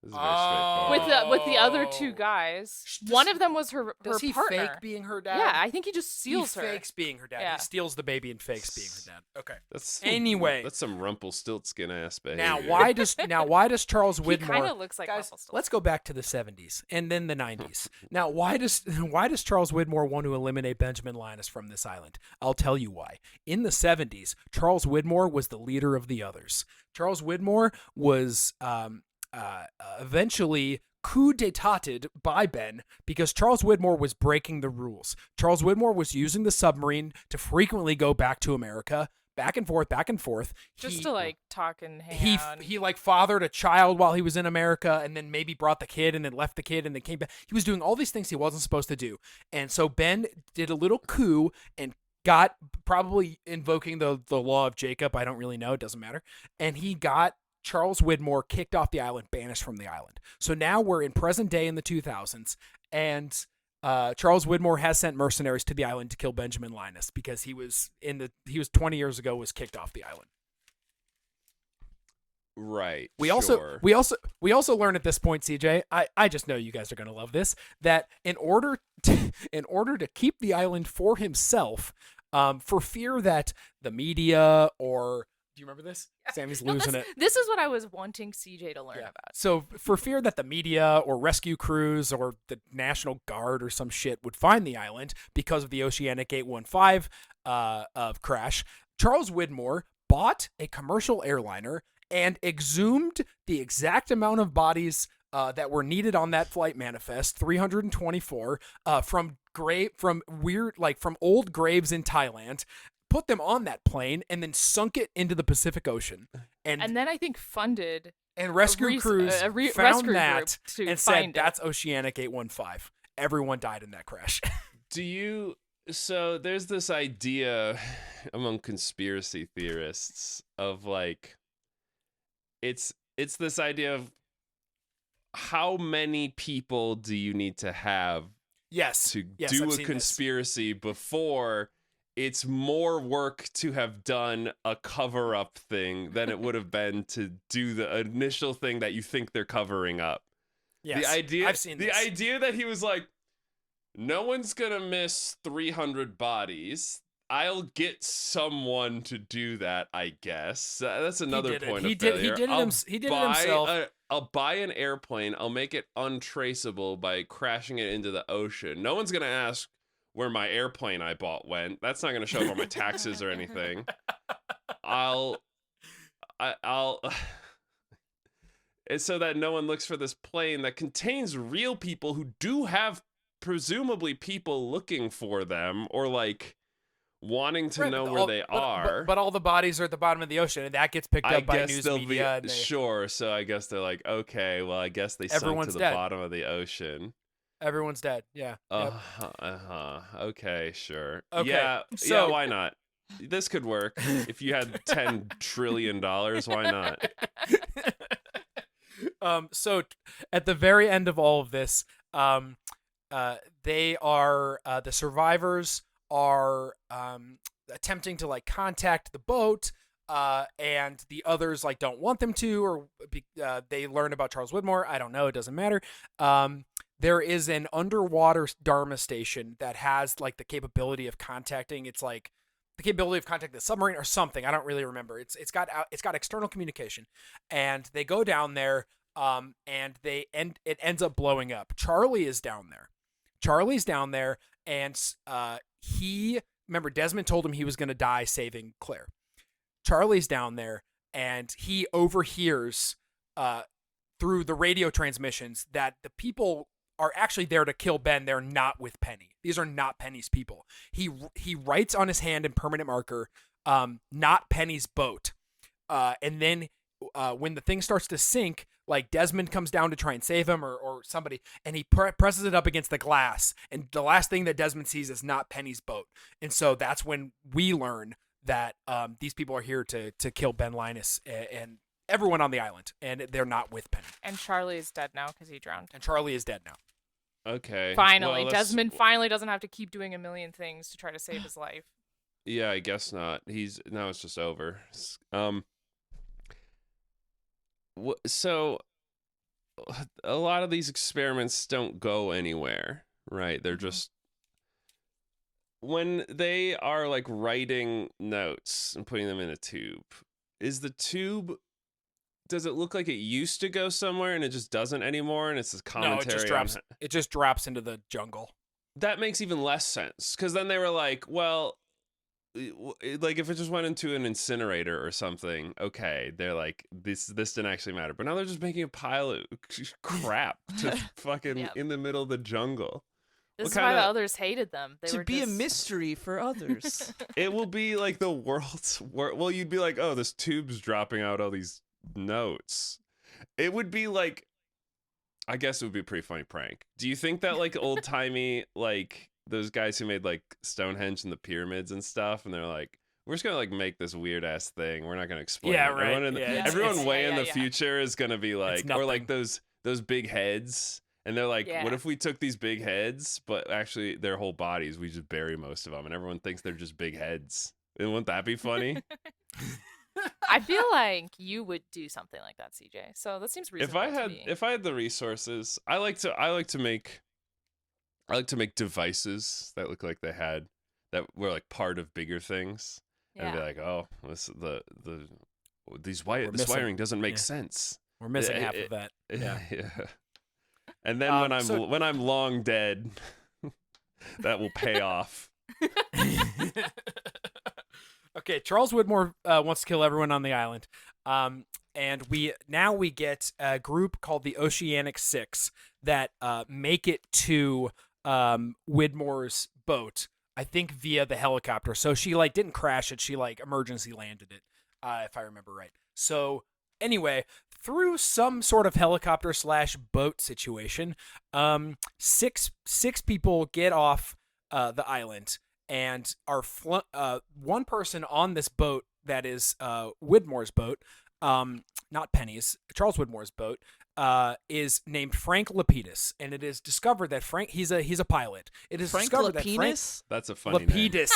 This is very straightforward. with the other two guys. One of them was her Does he partner. fake being her dad? Yeah, I think he just steals he her. fakes being her dad. Yeah. He steals the baby and fakes being her dad. Okay. Anyway, that's some Rumpelstiltskin ass behavior. Now why does Charles Widmore? He kind of looks like guys, Rumpelstiltskin. let's go back to the 70s and then the 90s. Now, why does Charles Widmore want to eliminate Benjamin Linus from this island? I'll tell you why. In the 70s, Charles Widmore was the leader of the others. Charles Widmore was eventually coup d'etated by Ben because Charles Widmore was breaking the rules. Charles Widmore was using the submarine to frequently go back to America, back and forth. Just to like talk and hang out. He like fathered a child while he was in America and then maybe brought the kid and then left the kid and then came back. He was doing all these things he wasn't supposed to do. And so Ben did a little coup and got, probably invoking the law of Jacob, I don't really know, it doesn't matter. And he got Charles Widmore kicked off the island, banished from the island. So now we're in present day in the 2000s, and Charles Widmore has sent mercenaries to the island to kill Benjamin Linus because he was 20 years ago was kicked off the island. Right. We also learn at this point, CJ, I just know you guys are going to love this, that in order to keep the island for himself, for fear that the media or do you remember this? Sammy's losing it. This is what I was wanting CJ to learn about. So for fear that the media or rescue crews or the National Guard or some shit would find the island because of the Oceanic 815 of crash, Charles Widmore bought a commercial airliner and exhumed the exact amount of bodies that were needed on that flight manifest, 324, from old graves in Thailand, put them on that plane, and then sunk it into the Pacific Ocean. And then I think funded and rescue crews found rescue that group and said, that's Oceanic 815. Everyone died in that crash. So there's this idea among conspiracy theorists of like, it's this idea of how many people do you need to have to do I've a conspiracy before it's more work to have done a cover-up thing than it would have been to do the initial thing that you think they're covering up. Yes, I've seen this. The idea that he was like, no one's gonna miss 300 bodies. I'll get someone to do that, I guess. That's another point of failure. He did it himself. I'll buy an airplane. I'll make it untraceable by crashing it into the ocean. No one's gonna ask where my airplane I bought went. That's not gonna show up on my taxes or anything. I'll it's so that no one looks for this plane that contains real people who do have presumably people looking for them or like wanting to know where they are. But all the bodies are at the bottom of the ocean, and that gets picked up by news media. Sure, so I guess they're like, okay, well, I guess they sunk to the bottom of the ocean. Everyone's dead, yeah. Okay, sure. Okay, yeah, why not? This could work. If you had $10 trillion, why not? So at the very end of all of this, they are, the survivors are attempting to like contact the boat, and the others like don't want them to, or they learn about Charles Widmore. I don't know. It doesn't matter. There is an underwater Dharma station that has like the capability of contacting. It's like the capability of contacting the submarine or something. I don't really remember. It's got external communication, and they go down there. And it ends up blowing up. Charlie is down there. Charlie's down there, and remember Desmond told him he was going to die saving Claire. Charlie's down there, and he overhears through the radio transmissions that the people are actually there to kill Ben. They're not with Penny. These are not Penny's people. He writes on his hand in permanent marker, not Penny's boat. And then when the thing starts to sink, like Desmond comes down to try and save him or somebody, and he presses it up against the glass, and the last thing that Desmond sees is not Penny's boat. And so that's when we learn that these people are here to kill Ben Linus and everyone on the island, and they're not with Penny. And Charlie is dead now because he drowned. And Charlie is dead now. Okay. Finally, well, Desmond finally doesn't have to keep doing a million things to try to save his life. Yeah, I guess not. Now it's just over. So a lot of these experiments don't go anywhere, right? They're just when they are like writing notes and putting them in a tube. Is the tube? Does it look like it used to go somewhere and it just doesn't anymore? And it's this commentary. No, it just drops. It just drops into the jungle. That makes even less sense because then they were like, well, like if it just went into an incinerator or something, okay, they're like this didn't actually matter. But now they're just making a pile of crap to fucking in the middle of the jungle. This is why the others hated them. They to were be just... a mystery for others. It will be like the world's well, you'd be like, oh, this tube's dropping out all these notes. It would be like, I guess it would be a pretty funny prank. Do you think that like old timey like those guys who made like Stonehenge and the pyramids and stuff, and they're like, we're just gonna like make this weird ass thing. We're not gonna explain it. Right. Everyone way in the future is gonna be like, or like those big heads. And they're like, what if we took these big heads, but actually their whole bodies, we just bury most of them, and everyone thinks they're just big heads? And wouldn't that be funny? I feel like you would do something like that, CJ. So that seems reasonable. If I had the resources, I like to make devices that look like that were like part of bigger things, and be like, oh, this wiring doesn't make sense. We're missing half of that. Yeah. And then when I'm long dead, that will pay off. Okay, Charles Widmore wants to kill everyone on the island. And we get a group called the Oceanic Six that make it to Widmore's boat, I think via the helicopter. So she like didn't crash it, she like emergency landed it, if I remember right. So anyway, through some sort of helicopter / boat situation, six people get off the island and are one person on this boat that is Widmore's boat, not Penny's, Charles Widmore's boat, is named Frank Lapidus, and it is discovered that he's a pilot. It is discovered that that's a funny name.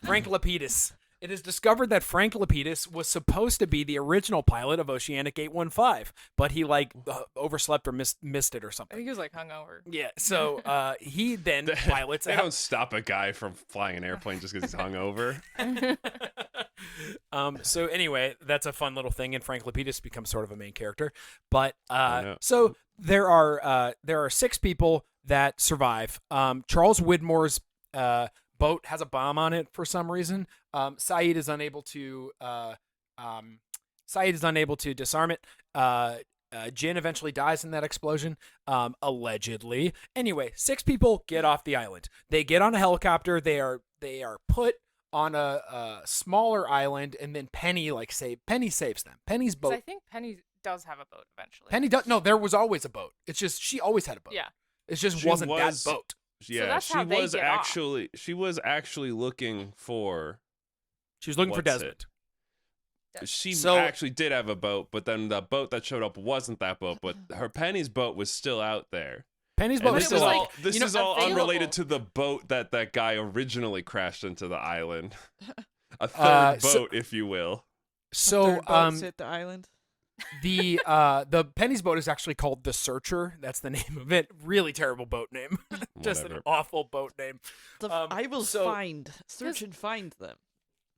Frank Lapidus. It is discovered that Frank Lapidus was supposed to be the original pilot of Oceanic 815, but he like overslept or missed it or I something. think he was like hungover. Yeah, so he then pilots. They don't stop a guy from flying an airplane just because he's hungover. So anyway, that's a fun little thing, and Frank Lapidus becomes sort of a main character. But no. So there are 6 people that survive. Charles Widmore's boat has a bomb on it for some reason. Saeed is unable to disarm it. Jin eventually dies in that explosion, allegedly. Anyway, 6 people get off the island. They get on a helicopter. They are put on a smaller island, and then Penny saves them. Penny's boat. I think Penny does have a boat eventually. Penny does. No, there was always a boat. It's just she always had a boat. Yeah. It just wasn't that boat. Yeah, so she was actually looking for. She was looking for Desmond. She actually did have a boat, but then the boat that showed up wasn't that boat. But her Penny's boat was still out there. Penny's boat was still out. This is all unrelated to the boat that guy originally crashed into the island. A third boat, if you will. So hit the island. The Penny's boat is actually called the Searcher. That's the name of it. Really terrible boat name. Just an awful boat name. I will search and find them.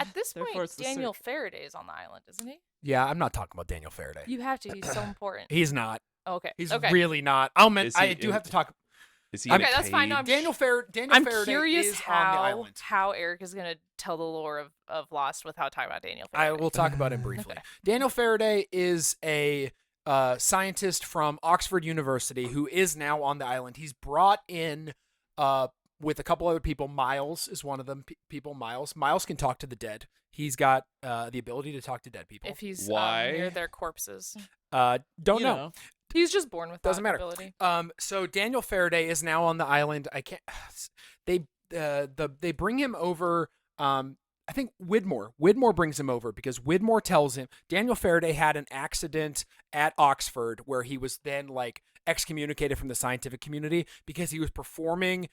At this point, Daniel Faraday is on the island, isn't he? Yeah, I'm not talking about Daniel Faraday. You have to. He's so important. He's not. Okay. He's really not. I do have to talk. Is he okay, that's fine. No, Daniel Faraday curious is on the island. how Eric is going to tell the lore of Lost without talking about Daniel Faraday. I will talk about him briefly. Daniel Faraday is a scientist from Oxford University who is now on the island. He's brought in with a couple other people. Miles is one of them. Miles can talk to the dead. He's got the ability to talk to dead people. If he's near their corpses. Don't know. He's just born with Doesn't matter. ability. So Daniel Faraday is now on the island. I can't. They bring him over. I think Widmore brings him over because Widmore tells him Daniel Faraday had an accident at Oxford where he was then like excommunicated from the scientific community because he was performing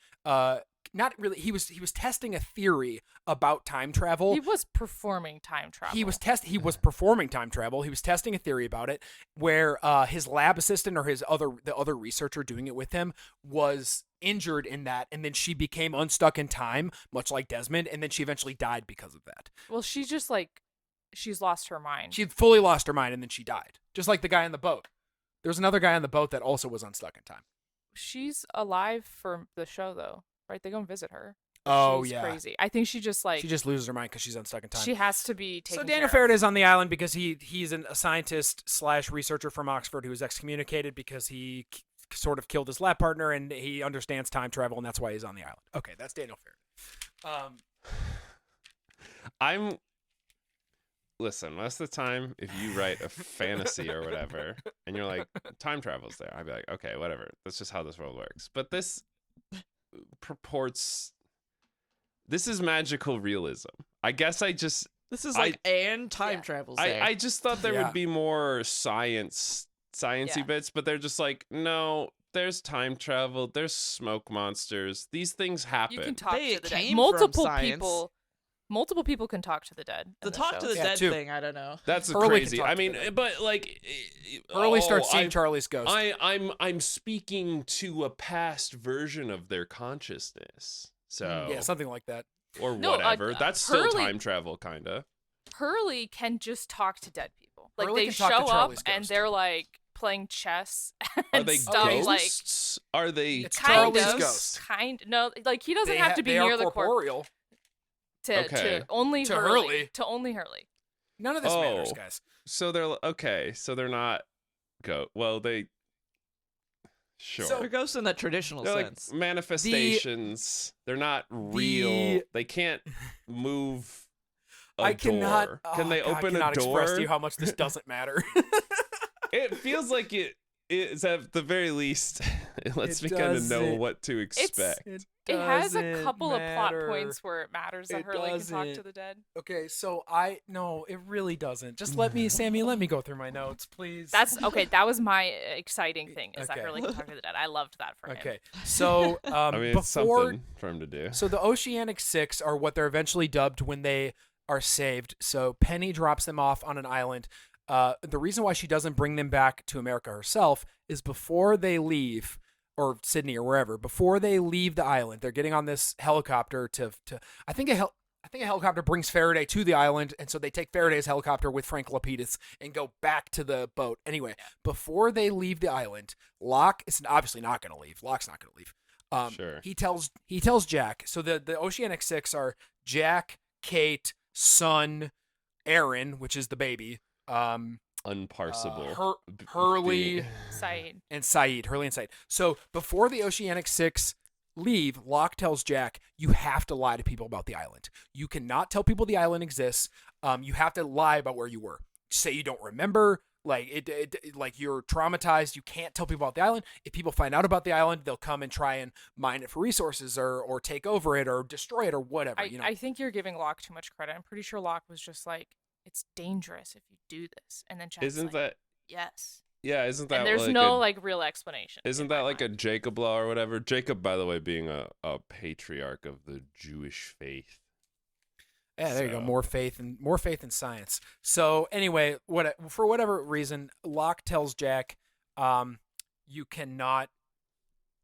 not really. He was testing a theory about time travel. He was performing time travel. He was performing time travel. He was testing a theory about it, where his lab assistant or the other researcher doing it with him was injured in that, and then she became unstuck in time, much like Desmond, and then she eventually died because of that. Well, she's just like, she's lost her mind. She fully lost her mind, and then she died, just like the guy on the boat. There was another guy on the boat that also was unstuck in time. She's alive for the show, though, right? They go and visit her. Oh, She's yeah. crazy. I think she just loses her mind because she's unstuck in time. She has to be taken So Daniel care of. Faraday's on the island because he's a scientist / researcher from Oxford who was excommunicated because he sort of killed his lab partner, and he understands time travel, and that's why he's on the island. Okay, that's Daniel Faraday. Listen, most of the time, if you write a fantasy or whatever, and you're like, time travel's there, I'd be like, okay, whatever. That's just how this world works. But this this is magical realism. I guess This is like, and time travel's there. I just thought there Yeah. would be more sciencey Yeah. bits, but they're just like, no, there's time travel, there's smoke monsters. These things happen. You can talk They to the came dead. from Multiple science. people can talk to the dead. The in talk show. to the Yeah, dead too. thing, I don't know. That's Hurley can crazy. talk I to mean, the dead. but like, Hurley starts seeing I'm- Charlie's ghost. I'm speaking to a past version of their consciousness. So Yeah, something like that. or No, whatever. That's still Hurley- time travel, kinda. Hurley can just talk to dead people. Like Hurley they can talk to show up Charlie's and ghost. they're like playing chess Are and they stuff. Like ghosts? Are they It's kind Charlie's of, ghost. no, like he doesn't have to be they near are the corpse corporeal. Okay. to only To Hurley. Hurley. To only Hurley. None of this Oh. matters, guys. So they're okay. So they're not well, they sure. So- They're ghosts in that traditional They're sense. like manifestations. They're not real. They can't move a I cannot. door. Oh, Can they God, I open a cannot door? express to you how much this doesn't matter. It feels like it is at the very least. It lets It me kind of know doesn't. what to expect. It has a doesn't couple of plot matter. points where it matters that It Hurley can talk to doesn't. the dead. Okay, so no, it really doesn't. Just let me, Sammy, let me go through my notes, please. That's okay. That was my exciting thing is that Okay. Hurley can talk to the dead. I loved that for him. Okay. So I mean, it's before something for him to do. so the Oceanic Six are what they're eventually dubbed when they are saved. So Penny drops them off on an island. The reason why she doesn't bring them back to America herself is before they leave, or Sydney or wherever, before they leave the island, they're getting on this helicopter to I think a helicopter brings Faraday to the island, and so they take Faraday's helicopter with Frank Lapidus and go back to the boat. Anyway, before they leave the island, Locke is obviously not going to leave. Locke's not going to leave. Sure. He tells Jack. So the Oceanic Six are Jack, Kate, Son, Aaron, which is the baby, Unparsable. Hurley, Saeed. and Saeed. Hurley and Saeed. So before the Oceanic Six leave, Locke tells Jack, you have to lie to people about the island. You cannot tell people the island exists. You have to lie about where you were. Say you don't remember. Like like you're traumatized. You can't tell people about the island. If people find out about the island, they'll come and try and mine it for resources, or take over it, or destroy it, or whatever. I think you're giving Locke too much credit. I'm pretty sure Locke was just like, it's dangerous if you do this. And then Jack's Isn't like, that yes. yeah? Isn't that And there's like no a, like real explanation. Isn't in that my like a mind. Jacob law or whatever? Jacob, by the way, being a patriarch of the Jewish faith. Yeah, there you go. So- More faith in science. So anyway, for whatever reason, Locke tells Jack, you cannot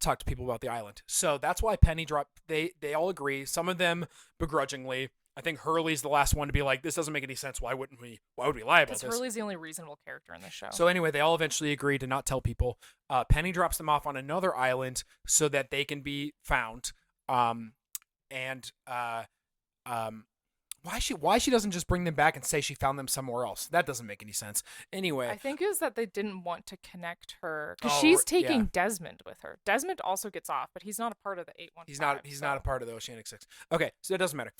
talk to people about the island. So that's why Penny dropped. They all agree. Some of them begrudgingly. I think Hurley's the last one to be like, this doesn't make any sense. Why would we lie about Because this? Hurley's the only reasonable character in this show. So anyway, they all eventually agree to not tell people. Penny drops them off on another island so that they can be found. Why she doesn't just bring them back and say she found them somewhere else? That doesn't make any sense. Anyway, I think is that they didn't want to connect her because Oh, she's yeah. taking Desmond with her. Desmond also gets off, but he's not a part of the 815. he's not a part of the Oceanic Six. Okay, so it doesn't matter.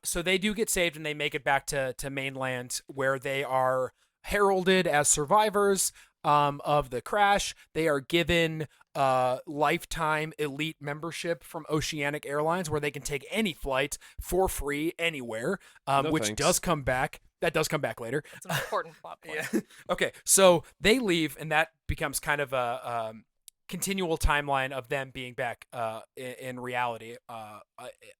So they do get saved and they make it back to mainland where they are heralded as survivors of the crash. They are given lifetime elite membership from Oceanic Airlines where they can take any flight for free anywhere, No which thanks. does come back. That does come back later. It's an important plot point. Yeah. Okay, so they leave, and that becomes kind of continual timeline of them being back in reality.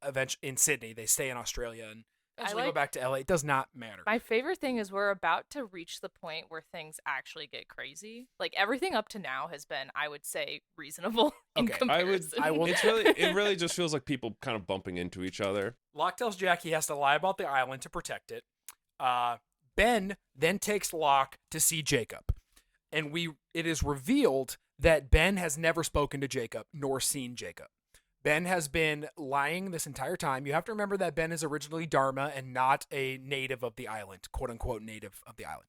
Eventually in Sydney, they stay in Australia and eventually go back to LA. It does not matter. My favorite thing is we're about to reach the point where things actually get crazy. Like everything up to now has been, I would say, reasonable in Okay. comparison. I will. It really just feels like people kind of bumping into each other. Locke tells Jack he has to lie about the island to protect it. Ben then takes Locke to see Jacob, and it is revealed that Ben has never spoken to Jacob nor seen Jacob. Ben has been lying this entire time. You have to remember that Ben is originally Dharma and not a native of the island, quote unquote native of the island.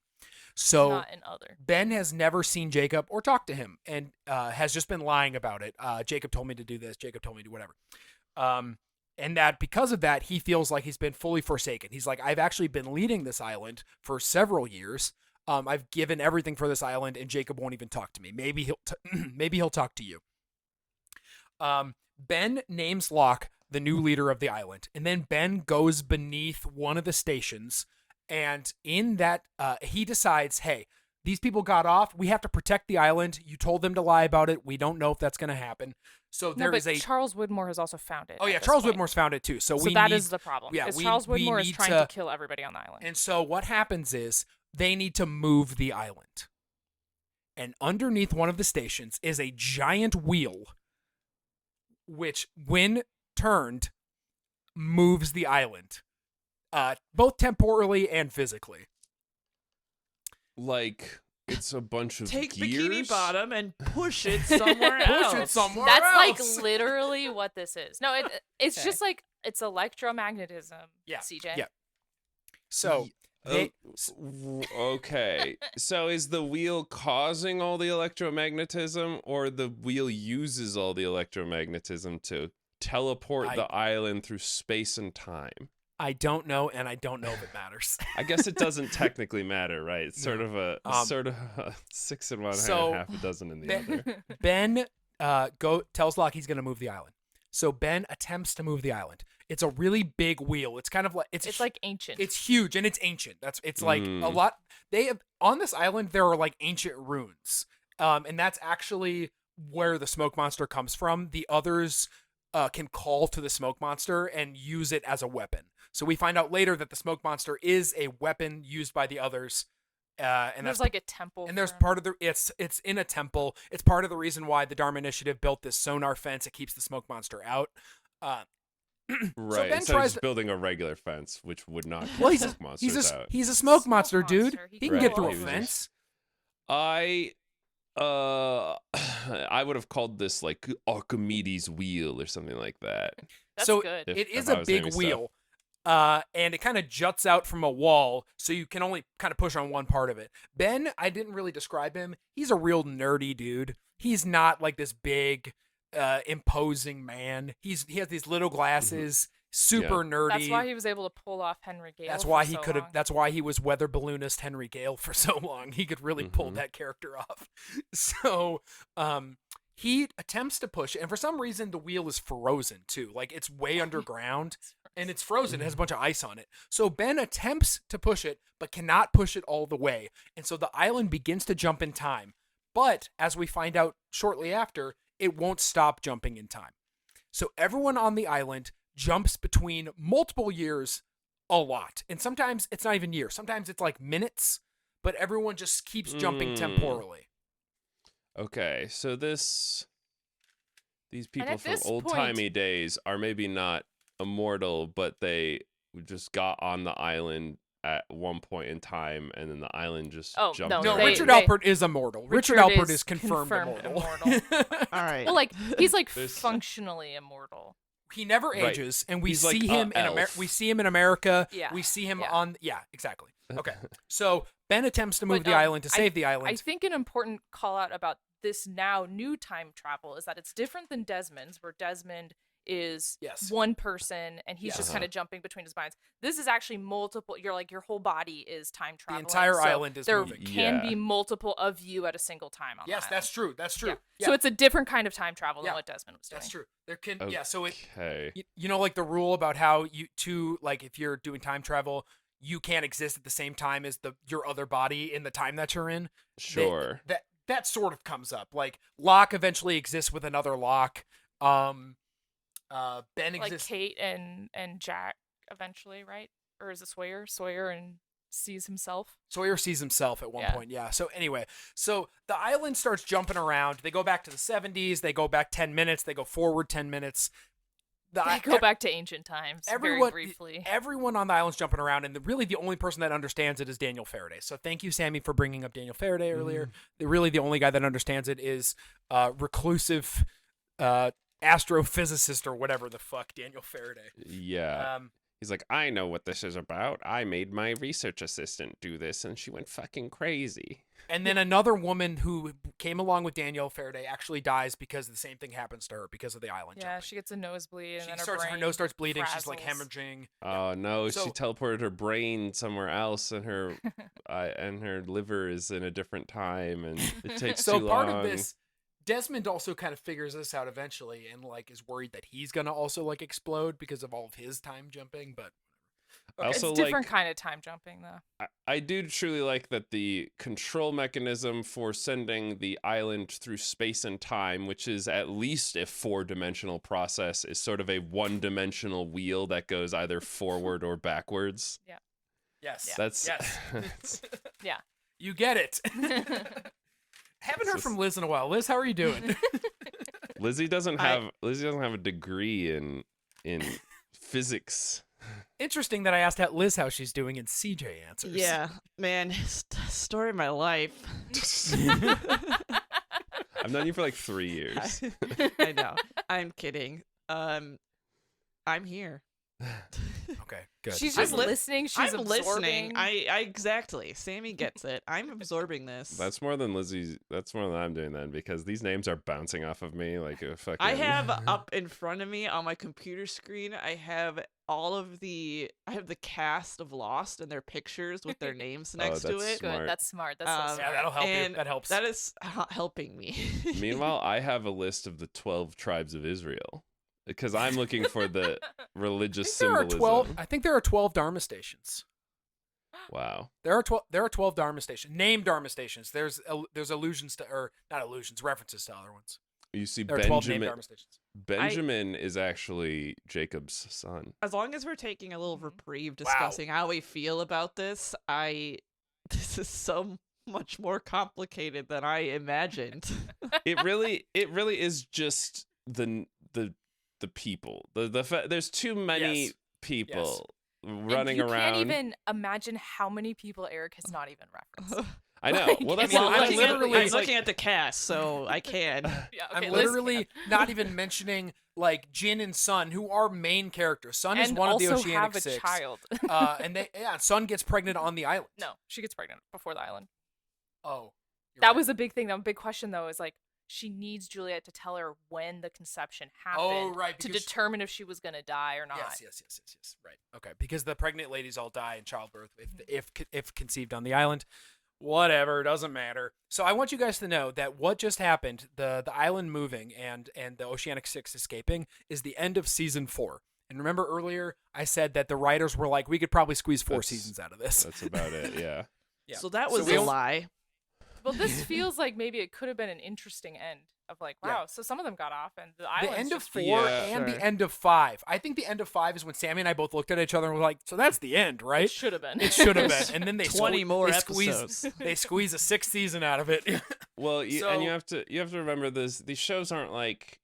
So Not an other. Ben has never seen Jacob or talked to him and has just been lying about it. Jacob told me to do this. Jacob told me to do whatever. And that because of that, he feels like he's been fully forsaken. He's like, I've actually been leading this island for several years. I've given everything for this island, and Jacob won't even talk to me. Maybe he'll talk to you. Ben names Locke the new leader of the island, and then Ben goes beneath one of the stations, and in that, he decides, hey, these people got off. We have to protect the island. You told them to lie about it. We don't know if that's going to happen. So there is Charles Widmore has also found it. Oh yeah, Charles Widmore's found it too. So that is the problem. Yeah, Charles Widmore is trying to kill everybody on the island. And so what happens is they need to move the island. And underneath one of the stations is a giant wheel, which, when turned, moves the island, both temporally and physically. Like, it's a bunch of Take gears? Bikini Bottom and push it somewhere else. Push it somewhere That's else. like literally what this is. No, it's Okay. just like it's electromagnetism. Yeah. CJ. Yeah. So they, Okay. So is the wheel causing all the electromagnetism, or the wheel uses all the electromagnetism to teleport the island through space and time? I don't know, and I don't know if it matters. I guess it doesn't technically matter, right? It's sort of a six in one so and half a dozen in the other. Ben tells Locke he's going to move the island. So Ben attempts to move the island. It's a really big wheel. It's kind of like It's like ancient. It's huge and it's ancient. It's like a lot. They have on this island. There are like ancient runes, and that's actually where the smoke monster comes from. The others can call to the smoke monster and use it as a weapon. So we find out later that the smoke monster is a weapon used by the others. And there's like a temple. And there's part of the it's in a temple. It's part of the reason why the Dharma Initiative built this sonar fence. It keeps the smoke monster out. Right. So Ben Instead tries of building a regular fence, which would not keep Well, smoke monsters out. he's a smoke monster, dude. monster. He can Right. get through a He was fence. I would have called this like Archimedes' wheel or something like that. That's so good. it is if I a was big naming wheel, and it kind of juts out from a wall, so you can only kind of push on one part of it. Ben, I didn't really describe him. He's a real nerdy dude. He's not like this big, imposing man. He has these little glasses, super nerdy. That's why he was able to pull off Henry Gale. That's why for he so could have. long. That's why he was weather balloonist Henry Gale for so long. He could really pull that character off. So, he attempts to push it, and for some reason, the wheel is frozen too. Like it's way underground, and it's frozen. It has a bunch of ice on it. So Ben attempts to push it, but cannot push it all the way, and so the island begins to jump in time. But as we find out shortly after, it won't stop jumping in time. So everyone on the island jumps between multiple years a lot. And sometimes it's not even years. Sometimes it's like minutes, but everyone just keeps jumping temporally. Okay, so these people at from this old-timey days are maybe not immortal, but they just got on the island at one point in time, and then the island just jumped. No, around. Richard Alpert is immortal. Richard Alpert is confirmed immortal. All right. Well, like he's like There's- functionally immortal. He never Right. ages, and we He's see like him a in America. elf. We see him in America. Yeah. We see him Yeah. on. Yeah, exactly. Okay. So Ben attempts to move But, the island to save the island. I think an important call out about this now new time travel is that it's different than Desmond's, where Desmond is Yes. one person and he's Yes. just kind of jumping between his minds. This is actually multiple. You're like your whole body is time traveling. entire so island is there moving. can Yeah. be multiple of you at a single time on the Yes, island. that's true. That's true. Yeah. Yeah. So it's a different kind of time travel Yeah. than what Desmond was doing. That's true. There can yeah. So it Okay. you know like the rule about how like if you're doing time travel, you can't exist at the same time as your other body in the time that you're in. Sure. that sort of comes up. Like Locke eventually exists with another Locke. Ben Like exists. Kate and Jack eventually, right? Or is it Sawyer? Sawyer and sees himself. Sawyer sees himself at one point, yeah. So anyway, so the island starts jumping around. They go back to the 70s. They go back 10 minutes. They go forward 10 minutes. They go back to ancient times very briefly. Everyone on the island's jumping around, and really the only person that understands it is Daniel Faraday. So thank you, Sammy, for bringing up Daniel Faraday earlier. Really the only guy that understands it is reclusive astrophysicist or whatever the fuck Daniel Faraday. Yeah. He's like, I know what this is about. I made my research assistant do this, and she went fucking crazy. And then another woman who came along with Daniel Faraday actually dies because the same thing happens to her because of the island jumping. She gets a nosebleed, and then her nose starts bleeding. She's like hemorrhaging. Oh no, she teleported her brain somewhere else, and her and her liver is in a different time, and it takes too long. So part of this, Desmond also kind of figures this out eventually, and like is worried that he's gonna also like explode because of all of his time jumping. But it's different kind of time jumping, though. I do truly like that the control mechanism for sending the island through space and time, which is at least a 4-dimensional process, is sort of a 1-dimensional wheel that goes either forward or backwards. Yeah. Yes. That's yeah. You get it. Haven't heard from Liz in a while. Liz, how are you doing? Lizzie doesn't have a degree in physics. Interesting that I asked Liz how she's doing, and CJ answers. Yeah, man, story of my life. I've known you for like 3 years. I know. I'm kidding. I'm here. Okay, good. She's just listening. She's I'm absorbing. listening. I exactly. Sammy gets it. I'm absorbing this. That's more than Lizzie's. That's more than I'm doing then, because these names are bouncing off of me like a fucking. I have up in front of me on my computer screen. I have the cast of Lost and their pictures with their names next to it. Smart. Good. That's smart. That's so smart. Yeah, that'll help and you. That helps. That is helping me. Meanwhile, I have a list of the 12 tribes of Israel because I'm looking for the religious symbolism. I think there are 12 Dharma stations. Wow. There are 12 Dharma stations. Named Dharma stations. There's allusions to, or not allusions, references to other ones. You see, There are 12 named Dharma stations. Benjamin is actually Jacob's son. As long as we're taking a little reprieve discussing how we feel about this, this is so much more complicated than I imagined. It really is just the people. There's too many people running around. You can't even imagine how many people Eric has not even referenced. I know. Like, Well, that's I'm looking at the cast, so I can. Yeah, okay, I'm Liz literally not even mentioning like Jin and Sun, who are main characters. Sun is one of the also Oceanic have a Six. child. And Sun gets pregnant on the island. No, she gets pregnant before the island. Oh, That was a big thing. The big question though is like she needs Juliet to tell her when the conception happened. Oh, right, to because determine if she was gonna die or not. Yes. Right. Okay, because the pregnant ladies all die in childbirth if conceived on the island. Whatever, doesn't matter. So I want you guys to know that what just happened, the island moving and the Oceanic Six escaping, is the end of season 4. And remember earlier I said that the writers were like, we could probably squeeze 4 seasons out of this. That's about it. Yeah. So that was a lie. Well, this feels like maybe it could have been an interesting end of like, wow, so some of them got off and the island. The end of 4 and the end of 5. I think the end of 5 is when Sammy and I both looked at each other and were like, so that's the end, right? It should have been. It should have been. And then they 20 more episodes. They squeeze a 6th season out of it. Well, and you have to remember this. These shows aren't like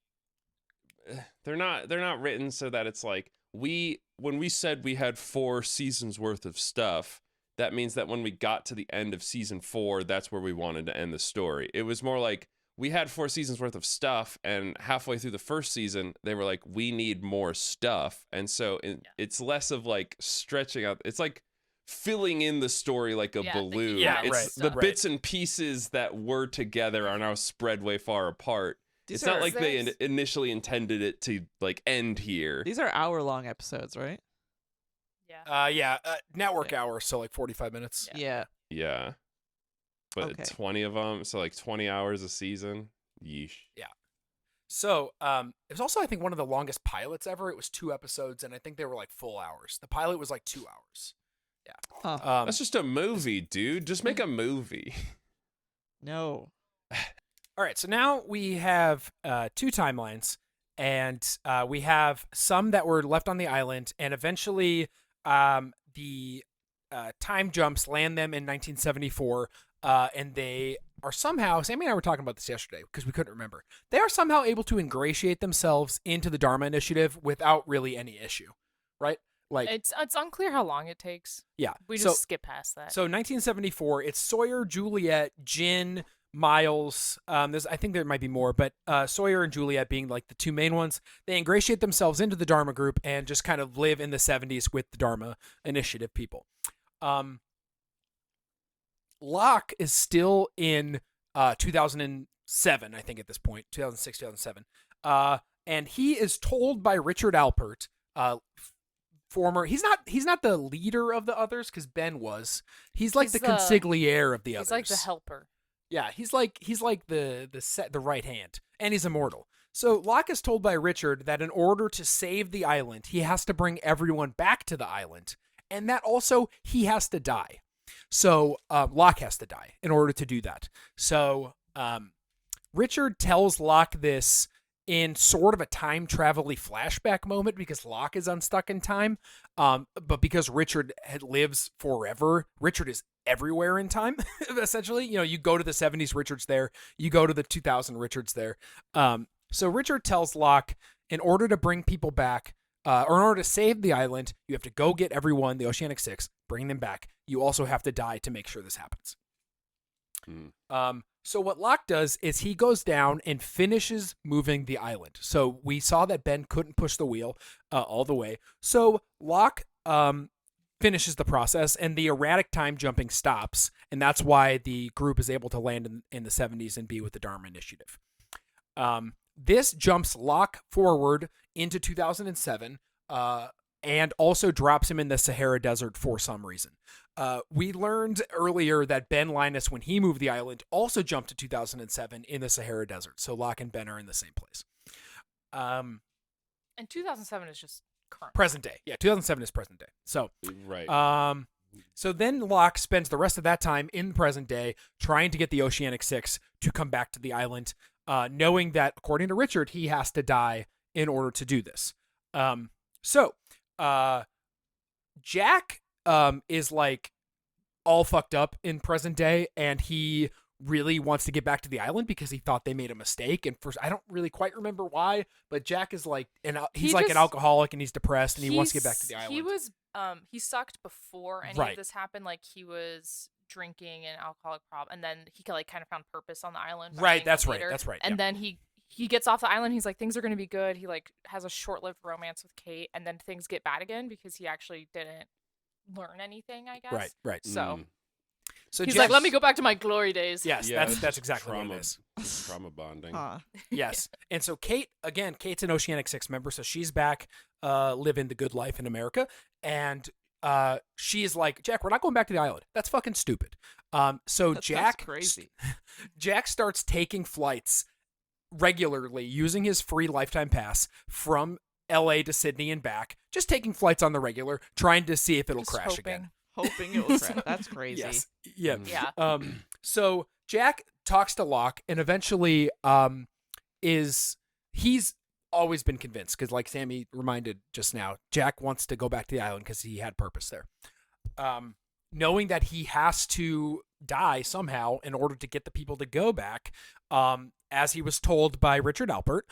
they're not written so that it's like when we said we had 4 seasons worth of stuff. That means that when we got to the end of season 4, that's where we wanted to end the story. It was more like we had 4 seasons worth of stuff, and halfway through the first season, they were like, we need more stuff. And so it's less of like stretching out. It's like filling in the story like a balloon. It's the bits and pieces that were together are now spread way far apart. It's not like they initially intended it to like end here. These are hour-long episodes, right? Yeah. Network hours, so like 45 minutes. Yeah. Yeah. But 20 of them, so like 20 hours a season. Yeesh. Yeah. So it was also, I think, one of the longest pilots ever. It was 2 episodes, and I think they were like full hours. The pilot was like 2 hours. Yeah. Huh. That's just a movie, dude. Just make a movie. No. All right, so now we have two timelines, and we have some that were left on the island, and eventually the time jumps land them in 1974, and they are somehow, Sammy and I were talking about this yesterday because we couldn't remember, they are somehow able to ingratiate themselves into the Dharma Initiative without really any issue, right? Like, It's unclear how long it takes. yeah. We so, just skip past that. So 1974, it's Sawyer, Juliet, Jin, Miles. I think there might be more, but Sawyer and Juliet being like the two main ones. They ingratiate themselves into the Dharma group and just kind of live in the 70s with the Dharma Initiative people. Locke is still in 2007, I think at this point, 2006, 2007. And he is told by Richard Alpert, he's not the leader of the others because Ben was. He's like the consigliere of the others. He's like the helper. Yeah, he's like the right hand, and he's immortal. So Locke is told by Richard that in order to save the island, he has to bring everyone back to the island, and that also he has to die. So Locke has to die in order to do that. So Richard tells Locke this in sort of a time travel-y flashback moment because Locke is unstuck in time. But because Richard lives forever, Richard is everywhere in time, essentially. You know, you go to the 70s, Richard's there. You go to the 2000, Richard's there. So Richard tells Locke, in order to bring people back, or in order to save the island, you have to go get everyone, the Oceanic Six, bring them back. You also have to die to make sure this happens. So what Locke does is he goes down and finishes moving the island. So we saw that Ben couldn't push the wheel all the way. So Locke finishes the process, and the erratic time jumping stops, and that's why the group is able to land in the 70s and be with the Dharma Initiative. This jumps Locke forward into 2007, and also drops him in the Sahara Desert for some reason. We learned earlier that Ben Linus, when he moved the island, also jumped to 2007 in the Sahara Desert. So Locke and Ben are in the same place. And 2007 is just current. Present day. Yeah, 2007 is present day. So, Right. So then Locke spends the rest of that time in present day trying to get the Oceanic Six to come back to the island, knowing that, according to Richard, he has to die in order to do this. Jack is like all fucked up in present day, and he really wants to get back to the island because he thought they made a mistake. And first, I don't really quite remember why, but Jack is like, he's like an alcoholic, and he's depressed, and he wants to get back to the island. He sucked before any of this happened. Like, he was drinking an alcoholic problem, and then he like kind of found purpose on the island. Right, that's right. And then he gets off the island. He's like, things are going to be good. He like has a short-lived romance with Kate, and then things get bad again because he actually didn't learn anything, I guess. Right. So he's Jack's like, let me go back to my glory days. Yes, Yeah, that's exactly what it is. Trauma bonding. Yes. And so Kate's an Oceanic Six member, so she's back living the good life in America. And she's like, Jack, we're not going back to the island. That's fucking stupid. So That's crazy. Jack starts taking flights regularly using his free lifetime pass from LA to Sydney and back, just taking flights on the regular, trying to see if it'll Just crash hoping. again. Hoping it will crash. That's crazy. Yes. Yeah. Yeah. So Jack talks to Locke, and eventually he's always been convinced, because like Sammy reminded just now, Jack wants to go back to the island because he had purpose there. Knowing that he has to die somehow in order to get the people to go back, as he was told by Richard Alpert,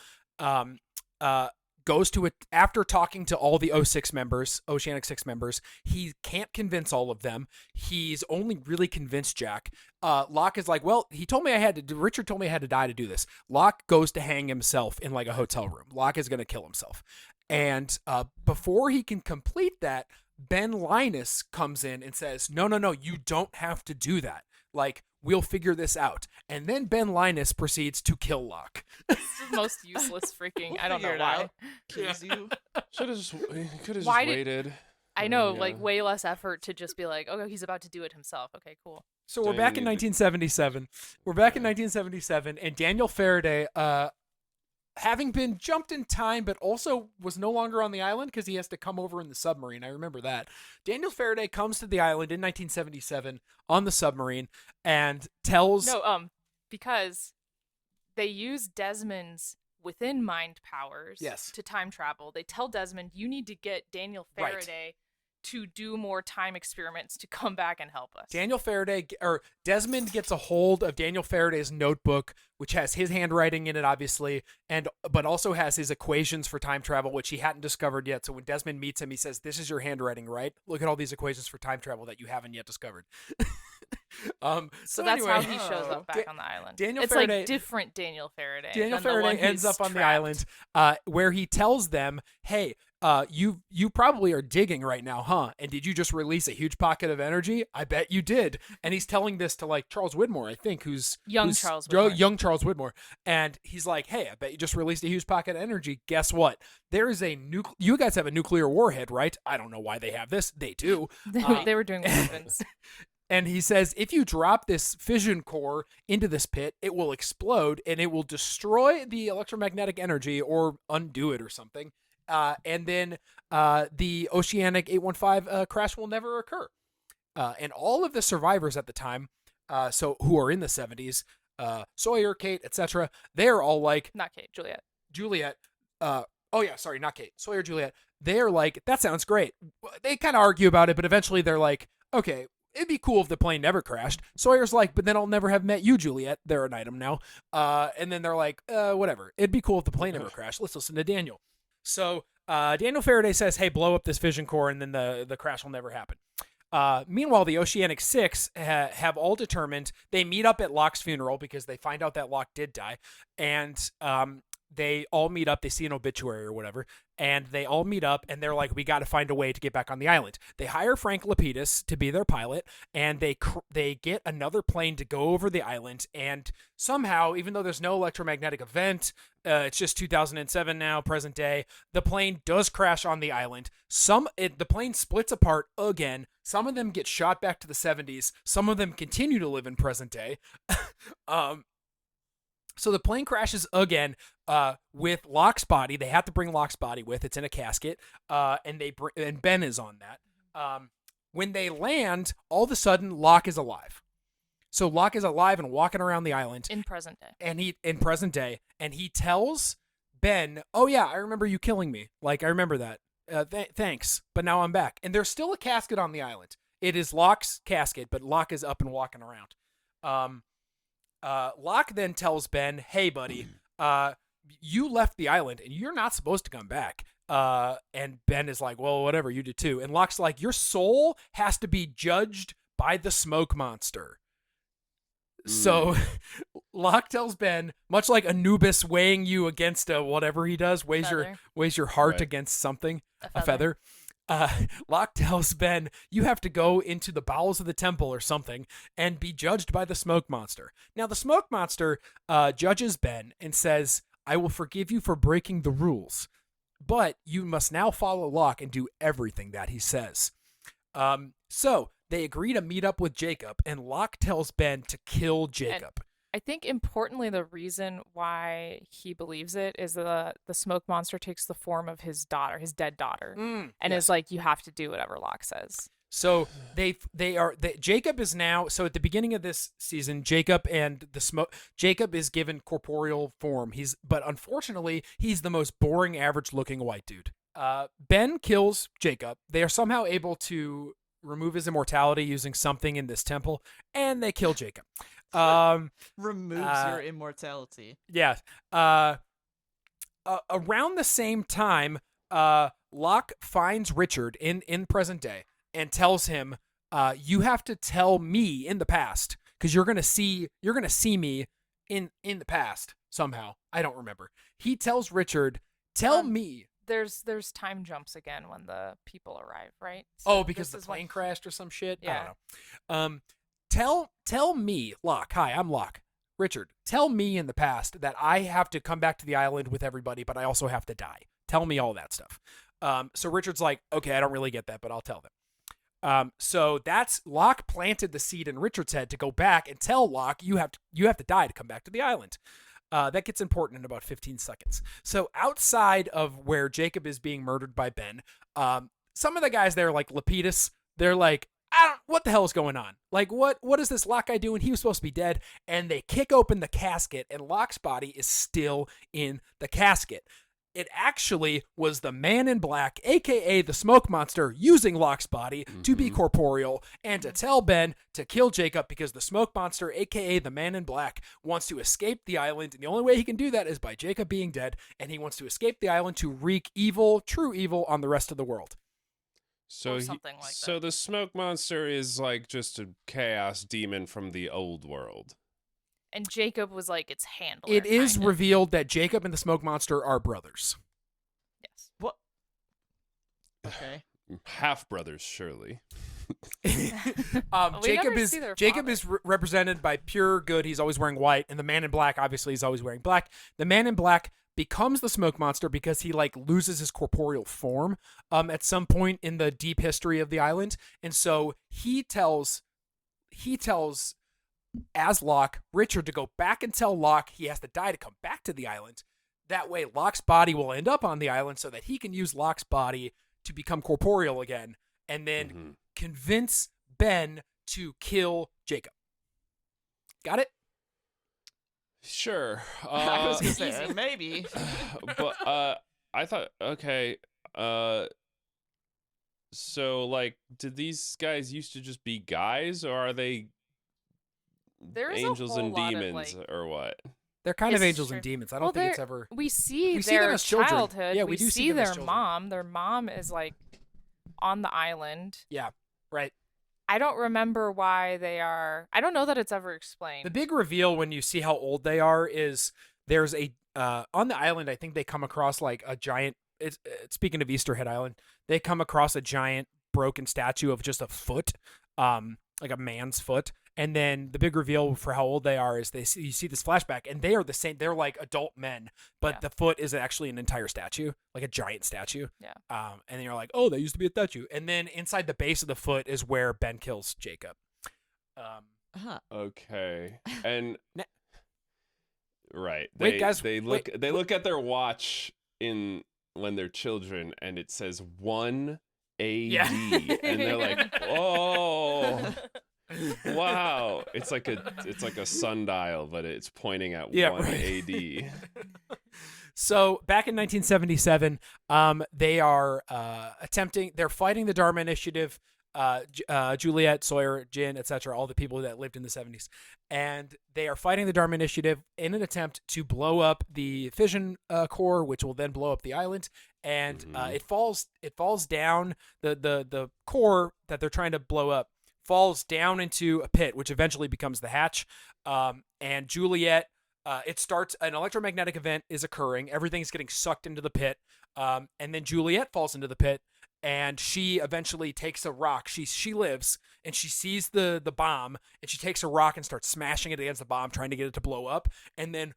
goes to it after talking to all the Oceanic Six members. He can't convince all of them. He's only really convinced Jack. Locke is like, well, Richard told me I had to die to do this. Locke goes to hang himself in like a hotel room. Locke is going to kill himself. And before he can complete that, Ben Linus comes in and says, no, you don't have to do that. Like, we'll figure this out. And then Ben Linus proceeds to kill Locke. This is the most useless freaking. I don't know why. Kills you. Could have just Why waited. I know, Yeah. like, way less effort to just be like, okay, he's about to do it himself. Okay, cool. So we're back in 1977. And Daniel Faraday, having been jumped in time, but also was no longer on the island because he has to come over in the submarine. I remember that. Daniel Faraday comes to the island in 1977 on the submarine and tells... No, because they use Desmond's within mind powers Yes. to time travel. They tell Desmond, you need to get Daniel Right. Faraday to do more time experiments to come back and help us. Desmond gets a hold of Daniel Faraday's notebook, which has his handwriting in it, obviously, but also has his equations for time travel, which he hadn't discovered yet. So when Desmond meets him, he says, "This is your handwriting, right? Look at all these equations for time travel that you haven't yet discovered." So that's anyway, how he shows up back on the island. Daniel it's Faraday- like different Daniel Faraday. Daniel than the one Faraday ends who's up on the trapped. island, where he tells them, "Hey, you probably are digging right now, huh? And did you just release a huge pocket of energy? I bet you did." And he's telling this to like Charles Whitmore, I think, who's Young Charles Whitmore. young Charles Whitmore, and he's like, "Hey, I bet you just released a huge pocket of energy. Guess what? There is a you guys have a nuclear warhead, right? I don't know why they have this. They do. They were doing weapons. And he says, if you drop this fission core into this pit, it will explode and it will destroy the electromagnetic energy or undo it or something. And then the Oceanic 815 crash will never occur." And all of the survivors at the time, who are in the 70s, Sawyer, Kate, etc., they're all like, Not Kate, Juliet. Not Kate. Sawyer, Juliet. They're like, that sounds great. They kind of argue about it, but eventually they're like, okay, it'd be cool if the plane never crashed. Sawyer's like, but then I'll never have met you, Juliet. They're an item now. And then they're like, whatever. It'd be cool if the plane never crashed. Let's listen to Daniel. So Daniel Faraday says, hey, blow up this fission core, and then the crash will never happen. Meanwhile, the Oceanic Six have all determined, they meet up at Locke's funeral because they find out that Locke did die, and they all meet up. They see an obituary or whatever, and they all meet up, and they're like, we got to find a way to get back on the island. They hire Frank Lapidus to be their pilot, and they get another plane to go over the island, and somehow, even though there's no electromagnetic event, it's just 2007 now, present day, the plane does crash on the island. The plane splits apart again. Some of them get shot back to the 70s. Some of them continue to live in present day. So the plane crashes again with Locke's body. They have to bring Locke's body with. It's in a casket, and Ben is on that. When they land, all of a sudden Locke is alive. So Locke is alive and walking around the island in present day. And he tells Ben, "Oh yeah, I remember you killing me. Like I remember that. Thanks, but now I'm back." And there's still a casket on the island. It is Locke's casket, but Locke is up and walking around. Locke then tells Ben, "Hey, buddy, you left the island and you're not supposed to come back." And Ben is like, "Well, whatever, you did too." And Locke's like, "Your soul has to be judged by the smoke monster." So Locke tells Ben, much like Anubis weighing you against whatever he does, weighs your heart against something, a feather. Locke tells Ben, you have to go into the bowels of the temple or something and be judged by the smoke monster. Now, the smoke monster judges Ben and says, "I will forgive you for breaking the rules, but you must now follow Locke and do everything that he says." So they agree to meet up with Jacob, and Locke tells Ben to kill Jacob. And I think importantly, the reason wwhy he believes it is the smoke monster takes the form of his daughter, his dead daughter, and is like, you have to do whatever Locke says. So Jacob is now, so at the beginning of this season, Jacob is given corporeal form. But unfortunately, he's the most boring, average looking white dude. Ben kills Jacob. They are somehow able to remove his immortality using something in this temple, and they kill Jacob. Removes your immortality. Yeah. Around the same time, Locke finds Richard in present day and tells him, "You have to tell me in the past, because you're gonna see me in the past somehow." I don't remember. He tells Richard, "Tell me." There's time jumps again when the people arrive, right? So because the plane crashed or some shit. Yeah. I don't know. Tell me, Locke. Hi, I'm Locke. Richard, tell me in the past that I have to come back to the island with everybody, but I also have to die. Tell me all that stuff. So Richard's like, okay, I don't really get that, but I'll tell them. So that's Locke planted the seed in Richard's head to go back and tell Locke, you have to die to come back to the island. That gets important in about 15 seconds. So outside of where Jacob is being murdered by Ben, some of the guys there, like Lapidus, they're like, what the hell is going on? Like, what is this Locke guy doing? He was supposed to be dead. And they kick open the casket, and Locke's body is still in the casket. It actually was the Man in Black, a.k.a. the smoke monster, using Locke's body to be corporeal and to tell Ben to kill Jacob because the smoke monster, a.k.a. the Man in Black, wants to escape the island. And the only way he can do that is by Jacob being dead. And he wants to escape the island to wreak evil, true evil, on the rest of the world. So Or something like so that. the smoke monster is like just a chaos demon from the old world. And Jacob was like its handler. It is kind of. revealed that Jacob and the smoke monster are brothers. Yes. What? Okay. Half brothers, surely. We Jacob never is see their Jacob father. is represented by pure good. He's always wearing white, and the Man in Black obviously is always wearing black. The Man in Black becomes the smoke monster because he like loses his corporeal form at some point in the deep history of the island, and so he tells as Locke Richard to go back and tell Locke he has to die to come back to the island. That way, Locke's body will end up on the island so that he can use Locke's body to become corporeal again, and then convince Ben to kill Jacob. Got it? Sure. I was gonna say maybe. But I thought, okay, so like, did these guys used to just be guys, or are they There's angels a whole and lot of, demons, like, or what? They're kind of It's angels true. and demons. I Well, don't think it's they're- ever. We see We see them their as children. childhood. Yeah, we we do see see them as their children. mom. Their mom is like on the island. Yeah, right. I don't remember why they are. I don't know that it's ever explained. The big reveal when you see how old they are is there's a on the island. I think they come across like a giant. Speaking of Easterhead Island, they come across a giant broken statue of just a foot, like a man's foot. And then the big reveal for how old they are is you see this flashback, and they are the same. They're like adult men, but Yeah. the foot is actually an entire statue, like a giant statue. Yeah. And then you're like, oh, they used to be a statue. And then inside the base of the foot is where Ben kills Jacob. Huh. Okay, and Ne- right. Wait, guys, They wait. look at their watch when they're children, and it says 1 AD, Yeah. and they're like, oh. Wow, it's like a sundial, but it's pointing at 1 AD. So back in 1977, they are they're fighting the Dharma Initiative, Juliet, Sawyer, Jin, etc., all the people that lived in the 70s. And they are fighting the Dharma Initiative in an attempt to blow up the fission core, which will then blow up the island. And it falls down, the core that they're trying to blow up falls down into a pit, which eventually becomes the hatch. And Juliet, it starts, an electromagnetic event is occurring. Everything's getting sucked into the pit. And then Juliet falls into the pit, and she eventually takes a rock. She lives, and she sees the bomb, and she takes a rock and starts smashing it against the bomb, trying to get it to blow up. And then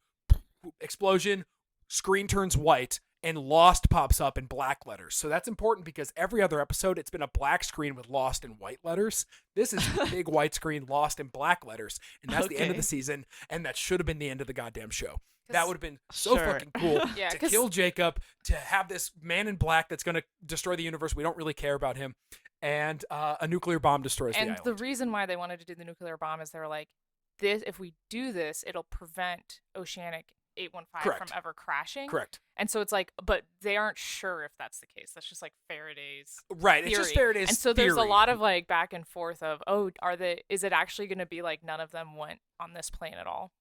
explosion, screen turns white, and Lost pops up in black letters. So that's important because every other episode, it's been a black screen with Lost in white letters. This is big white screen, Lost in black letters. And that's the end of Okay. the season, and that should have been the end of the goddamn show. 'Cause- That would have been so Sure. fucking cool Yeah, to 'cause- kill Jacob, to have this Man in Black that's going to destroy the universe. We don't really care about him. And a nuclear bomb destroys the And island. the reason why they wanted to do the nuclear bomb is they were like, this, if we do this, it'll prevent Oceanic 815 Correct. from ever crashing. Correct. And so it's like, but they aren't sure if that's the case. That's just like Faraday's Right. theory. It's just Faraday's And so there's a theory. lot of like back and forth of, is it actually going to be like none of them went on this plane at all?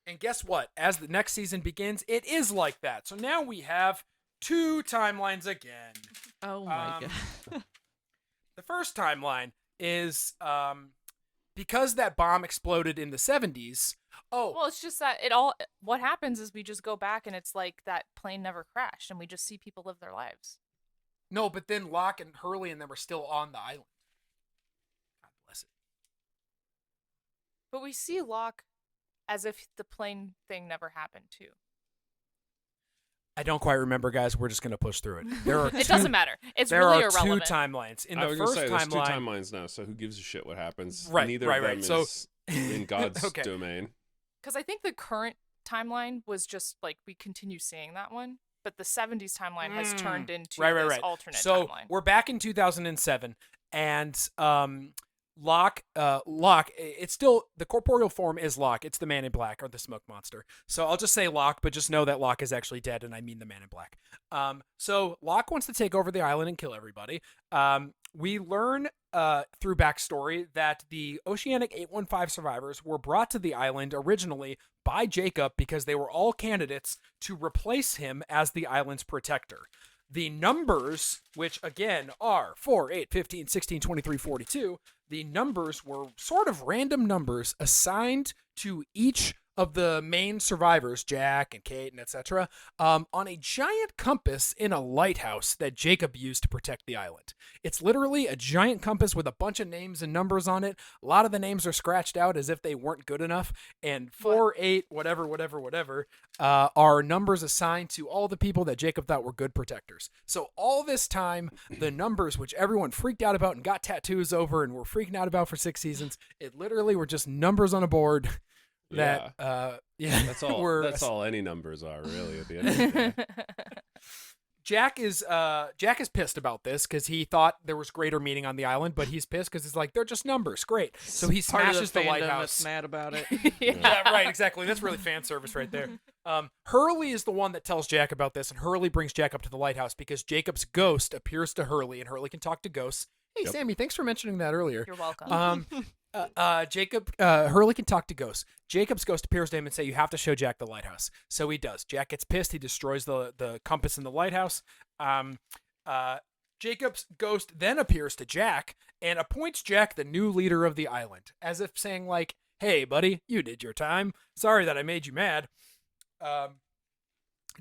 And guess what? As the next season begins, it is like that. So now we have two timelines again. Oh my Um, god. The first timeline is because that bomb exploded in the 70s. Oh, Well, it's just that what happens is we just go back and it's like that plane never crashed and we just see people live their lives. no, but then Locke and Hurley and them are still on the island. God bless it. But we see Locke as if the plane thing never happened too. I don't quite remember, guys. We're just going to push through it. There are It doesn't matter. It's There really are irrelevant. two timelines. In I the was gonna first say, there's two timeline, timelines now, so who gives a shit what happens? Right, Neither right, of them right. So- is in God's Okay. domain. Because I think the current timeline was just like we continue seeing that one, but the 70s timeline has turned into Right. this alternate So timeline. we're back in 2007, and Locke, it's still, the corporeal form is Locke. It's the Man in Black, or the smoke monster. So I'll just say Locke, but just know that Locke is actually dead, and I mean the Man in Black. So Locke wants to take over the island and kill everybody. We learn through backstory that the Oceanic 815 survivors were brought to the island originally by Jacob because they were all candidates to replace him as the island's protector. The numbers, which again are 4, 8, 15, 16, 23, 42, the numbers were sort of random numbers assigned to each of the main survivors, Jack and Kate and etc., on a giant compass in a lighthouse that Jacob used to protect the island. It's literally a giant compass with a bunch of names and numbers on it. A lot of the names are scratched out as if they weren't good enough. And 4, 8, whatever, are numbers assigned to all the people that Jacob thought were good protectors. So all this time, the numbers, which everyone freaked out about and got tattoos over and were freaking out about for 6 seasons, it literally were just numbers on a board. That that's all any numbers are, really, at the end of the day. Jack is pissed about this because he thought there was greater meaning on the island, but he's pissed because it's like, they're just numbers. Great. So he smashes the lighthouse. That's mad about it. Yeah, right, exactly. That's really fan service right there. Hurley is the one that tells Jack about this, and Hurley brings Jack up to the lighthouse because Jacob's ghost appears to Hurley, and Hurley can talk to ghosts. Hey, Yep. Sammy, thanks for mentioning that earlier. You're welcome. Hurley can talk to ghosts. Jacob's ghost appears to him and say, you have to show Jack the lighthouse. So he does. Jack gets pissed. He destroys the compass in the lighthouse. Jacob's ghost then appears to Jack and appoints Jack the new leader of the island, as if saying like, hey, buddy, you did your time. Sorry that I made you mad.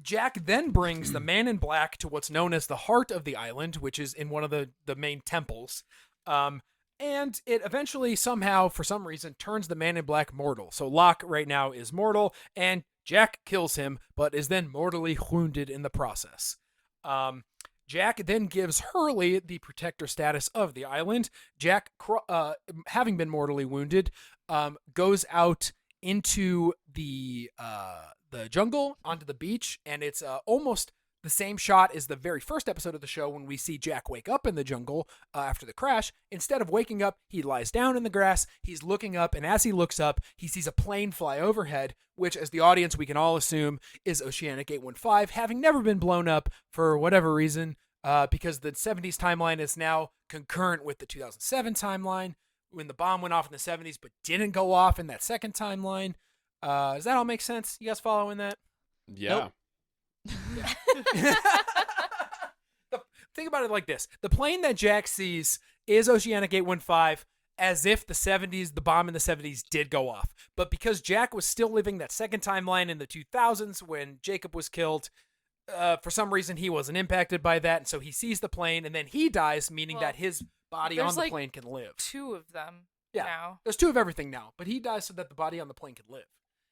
Jack then brings the Man in Black to what's known as the heart of the island, which is in one of the main temples. And it eventually somehow, for some reason, turns the Man in Black mortal. So Locke right now is mortal, and Jack kills him, but is then mortally wounded in the process. Jack then gives Hurley the protector status of the island. Jack, having been mortally wounded, goes out into the jungle onto the beach, and it's almost the same shot as the very first episode of the show when we see Jack wake up in the jungle after the crash. Instead of waking up, he lies down in the grass. He's looking up, and as he looks up, he sees a plane fly overhead, which, as the audience, we can all assume is Oceanic 815, having never been blown up for whatever reason, because the 70s timeline is now concurrent with the 2007 timeline, when the bomb went off in the 70s but didn't go off in that second timeline. Does that all make sense? You guys following that? Yeah. Nope. Think about it like this. The plane that Jack sees is Oceanic 815, as if the bomb in the 70s did go off. But because Jack was still living that second timeline in the 2000s when Jacob was killed, for some reason he wasn't impacted by that, and so he sees the plane, and then he dies, meaning that his body on the plane can live. 2 of them Yeah, now. there's 2 of everything now, but he dies so that the body on the plane can live.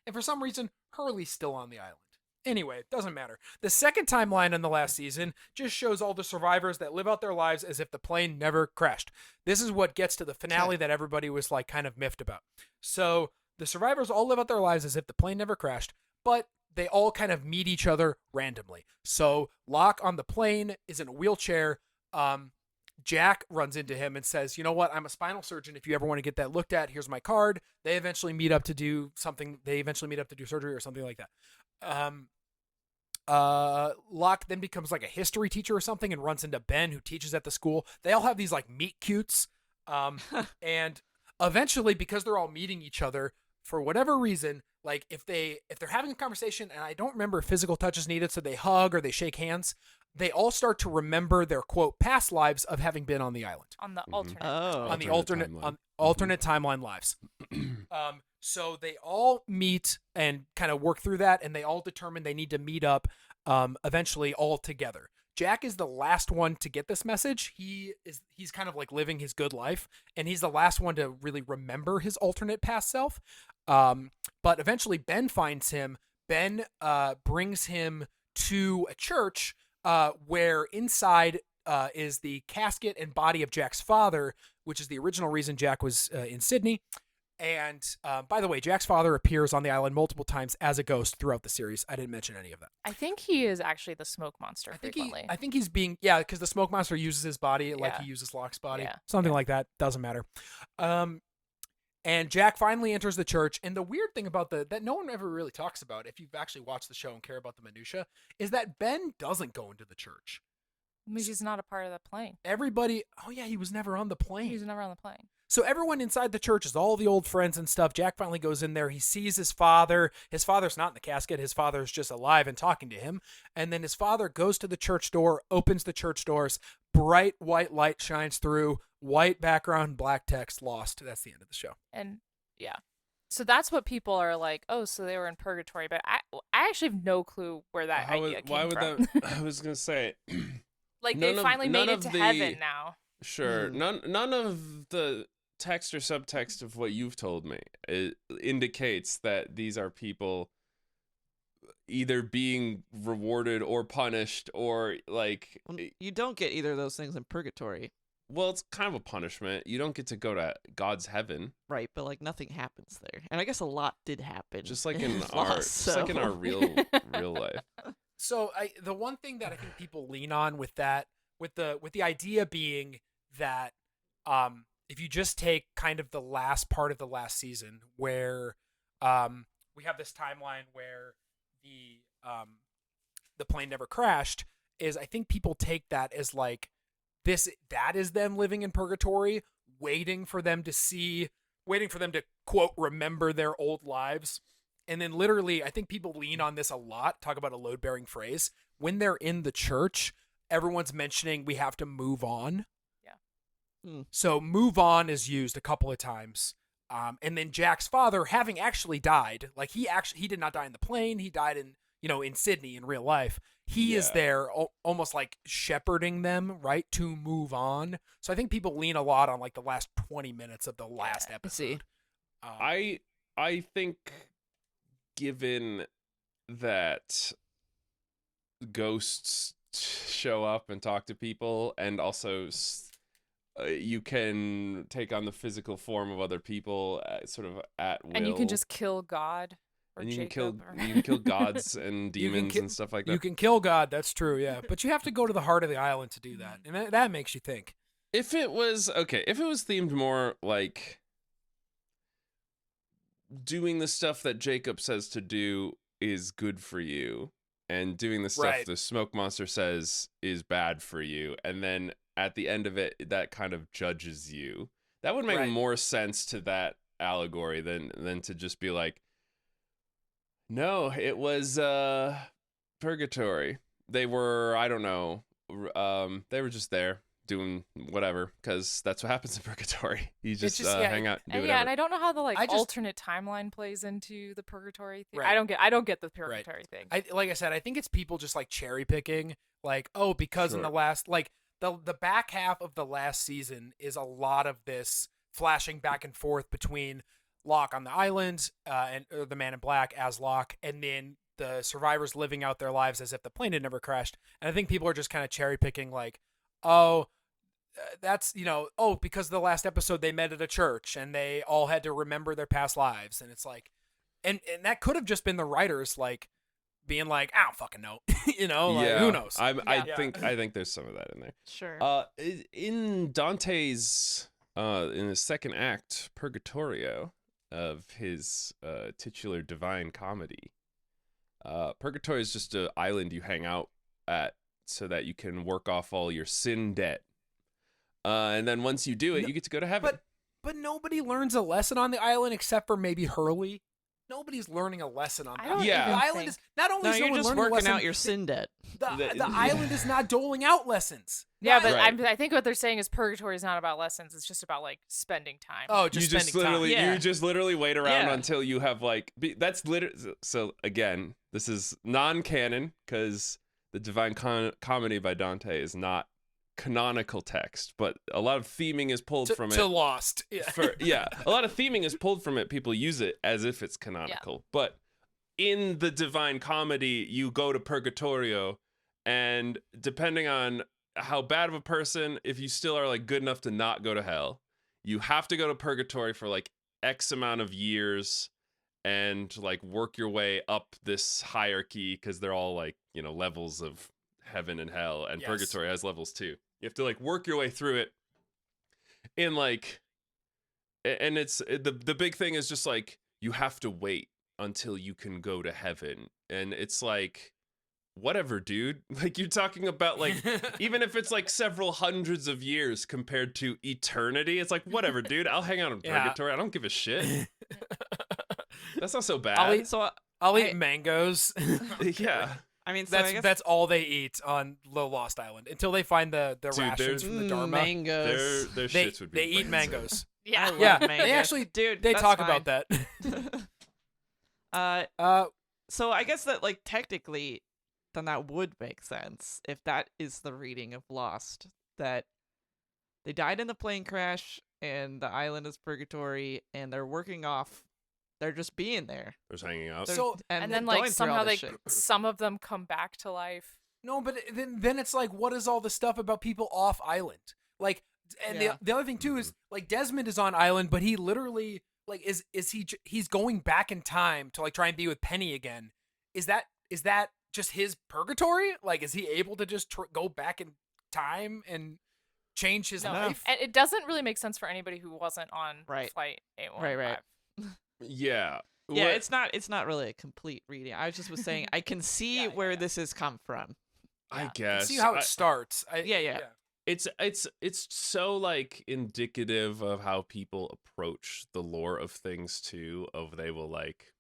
And for some reason, Hurley's still on the island. Anyway, it doesn't matter. The second timeline in the last season just shows all the survivors that live out their lives as if the plane never crashed. This is what gets to the finale that everybody was like kind of miffed about. So the survivors all live out their lives as if the plane never crashed, but they all kind of meet each other randomly. So Locke on the plane is in a wheelchair. Jack runs into him and says, you know what, I'm a spinal surgeon. If you ever want to get that looked at, here's my card. They eventually meet up to do something. They eventually meet up to do surgery or something like that. Locke then becomes like a history teacher or something and runs into Ben, who teaches at the school. They all have these like meet cutes. And eventually, because they're all meeting each other for whatever reason, like if they're having a conversation, and I don't remember if physical touch is needed, so they hug or they shake hands, they all start to remember their quote past lives of having been on the island. On the alternate. On the alternate timeline lives. So they all meet and kind of work through that, and they all determine they need to meet up eventually all together. Jack is the last one to get this message. He's kind of like living his good life, and he's the last one to really remember his alternate past self. But eventually Ben finds him. Ben brings him to a church where inside is the casket and body of Jack's father, which is the original reason Jack was in Sydney. And by the way, Jack's father appears on the island multiple times as a ghost throughout the series. I didn't mention any of that. I think he is actually the smoke monster frequently. I think he's being, because the smoke monster uses his body like Yeah. he uses Locke's body. Yeah. Something like that. Doesn't matter. And Jack finally enters the church. And the weird thing about that no one ever really talks about, if you've actually watched the show and care about the minutia, is that Ben doesn't go into the church. He's not a part of the plane. Everybody, he was never on the plane. He was never on the plane. So everyone inside the church is all the old friends and stuff. Jack finally goes in there. He sees his father. His father's not in the casket. His father's just alive and talking to him. And then his father goes to the church door, opens the church doors. Bright white light shines through. White background, black text, lost. That's the end of the show. And yeah. So that's what people are like, oh, so they were in purgatory. But I actually have no clue where that idea came from. I was going to say... Like, they finally made it to heaven now. Sure. None of the text or subtext of what you've told me indicates that these are people either being rewarded or punished or like... You don't get either of those things in purgatory. Well, it's kind of a punishment. You don't get to go to God's heaven. Right, but like nothing happens there. And I guess a lot did happen. Just like in Lost, just like in our real life. So the one thing that I think people lean on with that, with the idea being that if you just take kind of the last part of the last season where we have this timeline where the plane never crashed, is I think people take that as like that is them living in purgatory, waiting for them to quote remember their old lives. And then literally, I think people lean on this a lot, talk about a load-bearing phrase. When they're in the church, everyone's mentioning we have to move on. Yeah. So move on is used a couple of times. And then Jack's father, having actually died, like he did not die in the plane. He died in Sydney in real life. He is there almost like shepherding them, right, to move on. So I think people lean a lot on like the last 20 minutes of the last episode. I think... Given that ghosts show up and talk to people, and also you can take on the physical form of other people sort of at will. And you can just kill God. And you can kill gods and demons and stuff like that. You can kill God, that's true, yeah. But you have to go to the heart of the island to do that. And that makes you think. If it was themed more like doing the stuff that Jacob says to do is good for you, and doing the stuff the smoke monster says is bad for you, and then at the end of it that kind of judges you, that would make more sense to that allegory than to just be like, no, it was purgatory. They were, I don't know, they were just there doing whatever, because that's what happens in purgatory. You just hang out and do whatever. Yeah, and I don't know how the alternate timeline plays into the purgatory thing. Right. I don't get the purgatory thing. Like I said, I think it's people just like cherry picking, like, oh, because in the last, like the back half of the last season is a lot of this flashing back and forth between Locke on the island and the Man in Black as Locke, and then the survivors living out their lives as if the plane had never crashed. And I think people are just kind of cherry picking, like, oh, that's, because the last episode they met at a church and they all had to remember their past lives. And it's like, and that could have just been the writers, like, being like, I don't fucking know, who knows? I think there's some of that in there. Sure. In Dante's, in his second act, Purgatorio, of his titular Divine Comedy, Purgatorio is just an island you hang out at so that you can work off all your sin debt. And then once you do it, you get to go to heaven. But nobody learns a lesson on the island except for maybe Hurley. Nobody's learning a lesson on the island. Yeah. The island is not only is no one just learning working a lesson, out your sin debt. The island is not doling out lessons. Yeah, but I think what they're saying is purgatory is not about lessons. It's just about like spending time. Oh, you just literally wait around until you have like that's literally. So again, this is non-canon because the Divine Comedy by Dante is not canonical text, but a lot of theming is pulled from it. To Lost. Yeah. A lot of theming is pulled from it. People use it as if it's canonical. Yeah. But in the Divine Comedy, you go to Purgatorio, and depending on how bad of a person, if you still are like good enough to not go to hell, you have to go to Purgatory for like X amount of years and like work your way up this hierarchy, because they're all like, you know, levels of heaven and hell, and Yes. purgatory has levels too. You have to like work your way through it in like, and the big thing is just like you have to wait until you can go to heaven, and it's like, whatever, dude. Like, you're talking about like, even if it's like several hundreds of years compared to eternity, it's like, whatever, dude. I'll hang out in Yeah. purgatory. I don't give a shit. That's not so bad. I'll eat mangoes. Yeah. I mean, so I guess That's all they eat on the Lost Island until they find the Dude, rations from the Dharma. mangoes. Their They shits would be they eat amazing. mangoes. Yeah. I love Yeah, mangoes. they actually dude, they that's talk fine. about that. So I guess that like technically, then that would make sense if that is the reading of Lost, that they died in the plane crash and the island is purgatory and they're working off. They're just being there. Just hanging out. They're- So- And they're then like going through all somehow this they shit. some of them come back to life. No, but then it's like, what is all the stuff about people off island? Like, and Yeah. the other thing too is like Desmond is on island, but he literally like he's going back in time to like try and be with Penny again. Is that just his purgatory? Like, is he able to just go back in time and change his No. life? And it doesn't really make sense for anybody who wasn't on Right. flight 815. Right. Yeah. Yeah, What- it's not really a complete reading. I was saying I can see Yeah, where yeah. this has come from. I Yeah. guess. See how it I- starts. Yeah. it's so like indicative of how people approach the lore of things too. Of they will like,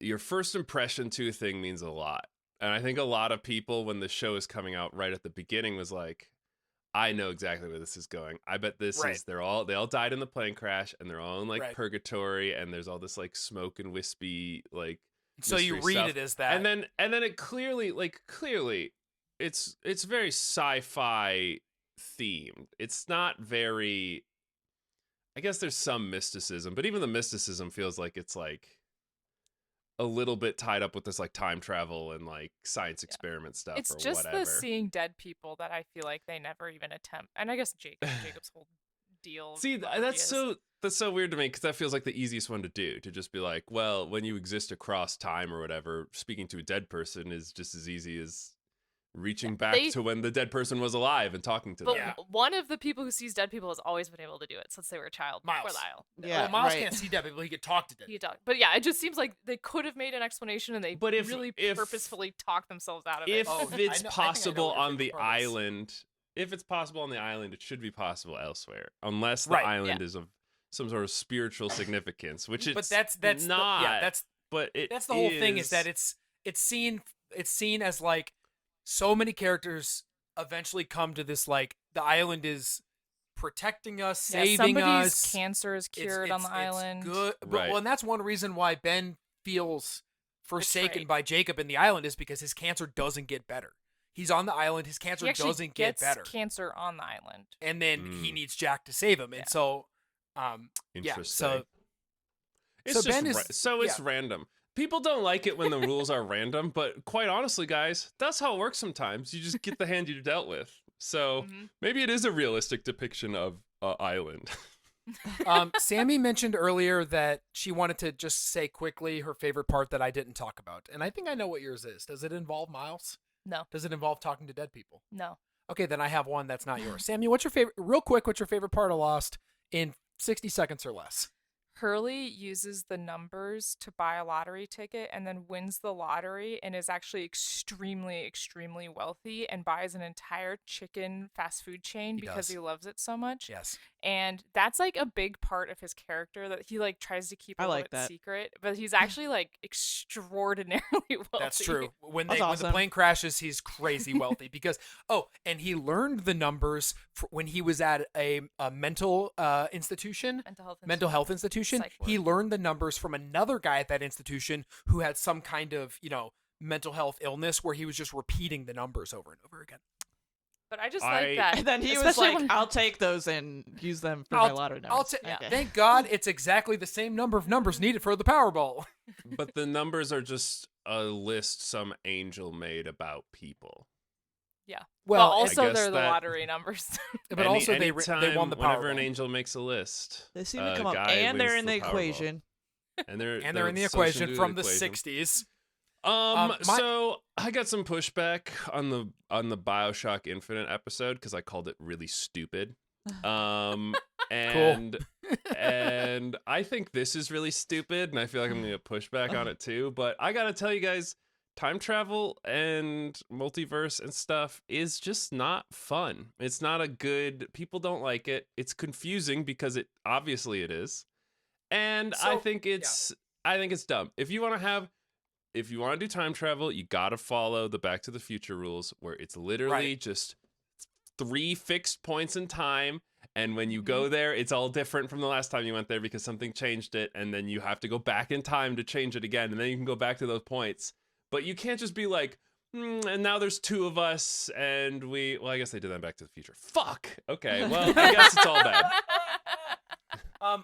your first impression to a thing means a lot, and I think a lot of people, when the show is coming out right at the beginning, was like, I know exactly where this is going. I bet this Right. is they all died in the plane crash, and they're all in like Right. purgatory, and there's all this like smoke and wispy like. So you mystery read stuff. it as that, And then it clearly it's very sci-fi themed. It's not very, I guess there's some mysticism, but even the mysticism feels like it's like a little bit tied up with this like time travel and like science experiment stuff It's or just whatever. the seeing dead people that I feel like they never even attempt. And I guess Jacob's whole deal. See, whatever that's he is. so weird to me, because that feels like the easiest one to do, to just be like, well, when you exist across time or whatever, speaking to a dead person is just as easy as reaching back they- to when the dead person was alive and talking to But them. one of the people who sees dead people has always been able to do it since they were a child. Miles. Before the isle. Yeah, well, Miles right. can't see dead people. He could talk to dead. He talked. But yeah, it just seems like they could have made an explanation and they But if- really if- purposefully talked themselves out of If it. Oh, I it's know- I think I know possible what your on the favorite part is. island, if it's possible on the island, it should be possible elsewhere, unless the Right, island is of some sort of spiritual significance, which it's But that's not. but it that's the whole thing, is that it's seen as like so many characters eventually come to this, like, the island is protecting us, Yeah, saving somebody's us. cancer is cured on the island. Good, but, Right. well, and that's one reason why Ben feels forsaken Betrayed. by Jacob in the island, is because his cancer doesn't get better. He's on the island, his cancer He actually doesn't get gets better, cancer on the island. and then he Mm. needs Jack to save him, and Yeah. so yeah, interesting. so It's just Ben is it's random. People don't like it when the rules are random, but quite honestly, guys, that's how it works sometimes. You just get the hand you're dealt with. So Mhm. maybe it is a realistic depiction of island. Sammy mentioned earlier that she wanted to just say quickly her favorite part that I didn't talk about. And I think I know what yours is. Does it involve Miles? No, Does it involve talking to dead people? no. Okay, then I have one that's not yours. Sammy, what's your favorite, real quick, what's your favorite part of Lost in 60 seconds or less? Hurley uses the numbers to buy a lottery ticket and then wins the lottery and is actually extremely, extremely wealthy and buys an entire chicken fast food chain He because does. he loves it so much. Yes. And that's like a big part of his character that he like tries to keep a I little like bit that. secret, but he's actually like extraordinarily wealthy. That's true. When That's the awesome. plane crashes, he's crazy wealthy because and he learned the numbers when he was at a mental institution. Mental health institution. Psych He ward. learned the numbers from another guy at that institution who had some kind of, mental health illness where he was just repeating the numbers over and over again. But I just I- like that. And then he was especially like, when- "I'll take those and use them for my lottery numbers." Yeah. Okay. Thank God it's exactly the same number of numbers needed for the Powerball. But the numbers are just a list some angel made about people. Yeah. Well, but also guess they're the that- lottery numbers. but also they anytime, won the whenever an Powerball. angel makes a list, They seem to a come up, guy and they're wins in the Powerball. equation. And they're in the social equation into from the equation. 60s. So I got some pushback on the BioShock Infinite episode because I called it really stupid. And and I think this is really stupid, and I feel like I'm gonna get pushback on it too. But I gotta tell you guys, time travel and multiverse and stuff is just not fun. It's not a good. People don't like it. It's confusing because it obviously it is, and I So, think it's dumb. If you want to do time travel, you gotta follow the Back to the Future rules, where it's literally just 3 fixed points in time. And when you go there, it's all different from the last time you went there because something changed it. And then you have to go back in time to change it again. And then you can go back to those points. But you can't just be like, and now there's 2 of us. And I guess they did that in Back to the Future. Fuck. Okay. Well, I guess it's all bad.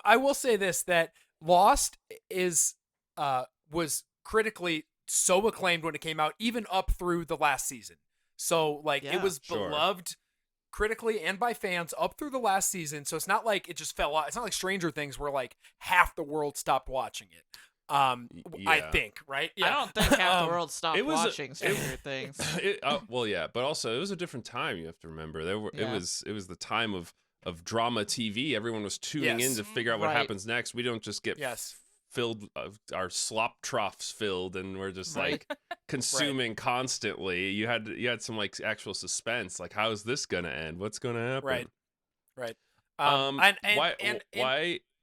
I will say this, that Lost was critically so acclaimed when it came out, even up through the last season. So, like, Yeah, it was sure. beloved critically and by fans up through the last season. So it's not like it just fell out. It's not like Stranger Things where like half the world stopped watching it. I Yeah. think, right? I don't think half the world stopped it was a- watching Stranger Things. Well, yeah, but also it was a different time. You have to remember it was the time of drama TV. Everyone was tuning in Yes. to figure out what Right. happens next. We don't just get Yes. filled our slop troughs filled, and we're just like consuming constantly. You had some like actual suspense. Like, how is this gonna end? What's gonna happen? Right.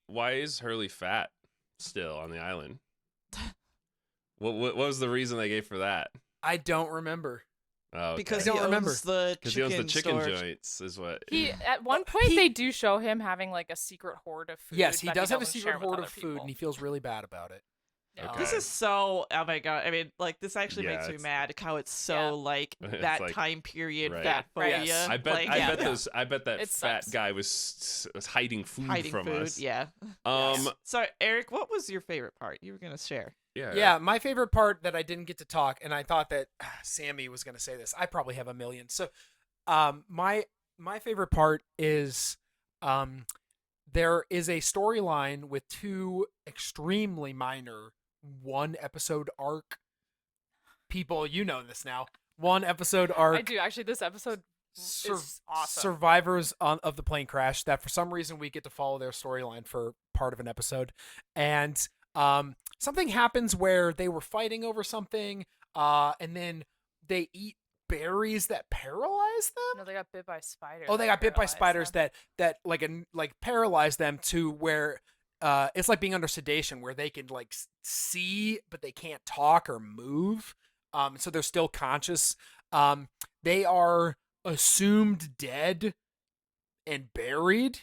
Why is Hurley fat still on the island? What was the reason they gave for that? I don't remember. Oh, okay. Because I he don't remember. owns the Because he owns the chicken storage. joints, is what. He at one point they do show him having like a secret hoard of food. Yes, he that does have a doesn't secret share with hoard other of food, people. and he feels really bad about it. Yeah. Okay. This is so, oh my god, I mean, like, this actually Yeah, makes me it's- mad how it's so, Yeah. like, It's that like- time period, right. fat Right. phobia. Yes. I bet like, I bet that It fat sucks. guy was hiding food hiding from food, us. yeah. Um So, Eric, what was your favorite part you were going to share? Yeah, my favorite part that I didn't get to talk, and I thought that Sammy was going to say this. I probably have a million. So, my favorite part is, there is a storyline with 2 extremely minor 1-episode arc. People, you know this now. 1-episode arc. I do actually. This episode is awesome. Survivors of the plane crash, that for some reason we get to follow their storyline for part of an episode, and something happens where they were fighting over something, and then they eat berries that paralyze them. No, they got bit by spiders. Oh, they got bit by spiders that paralyze them to where it's like being under sedation, where they can like see but they can't talk or move. So they're still conscious. They are assumed dead and buried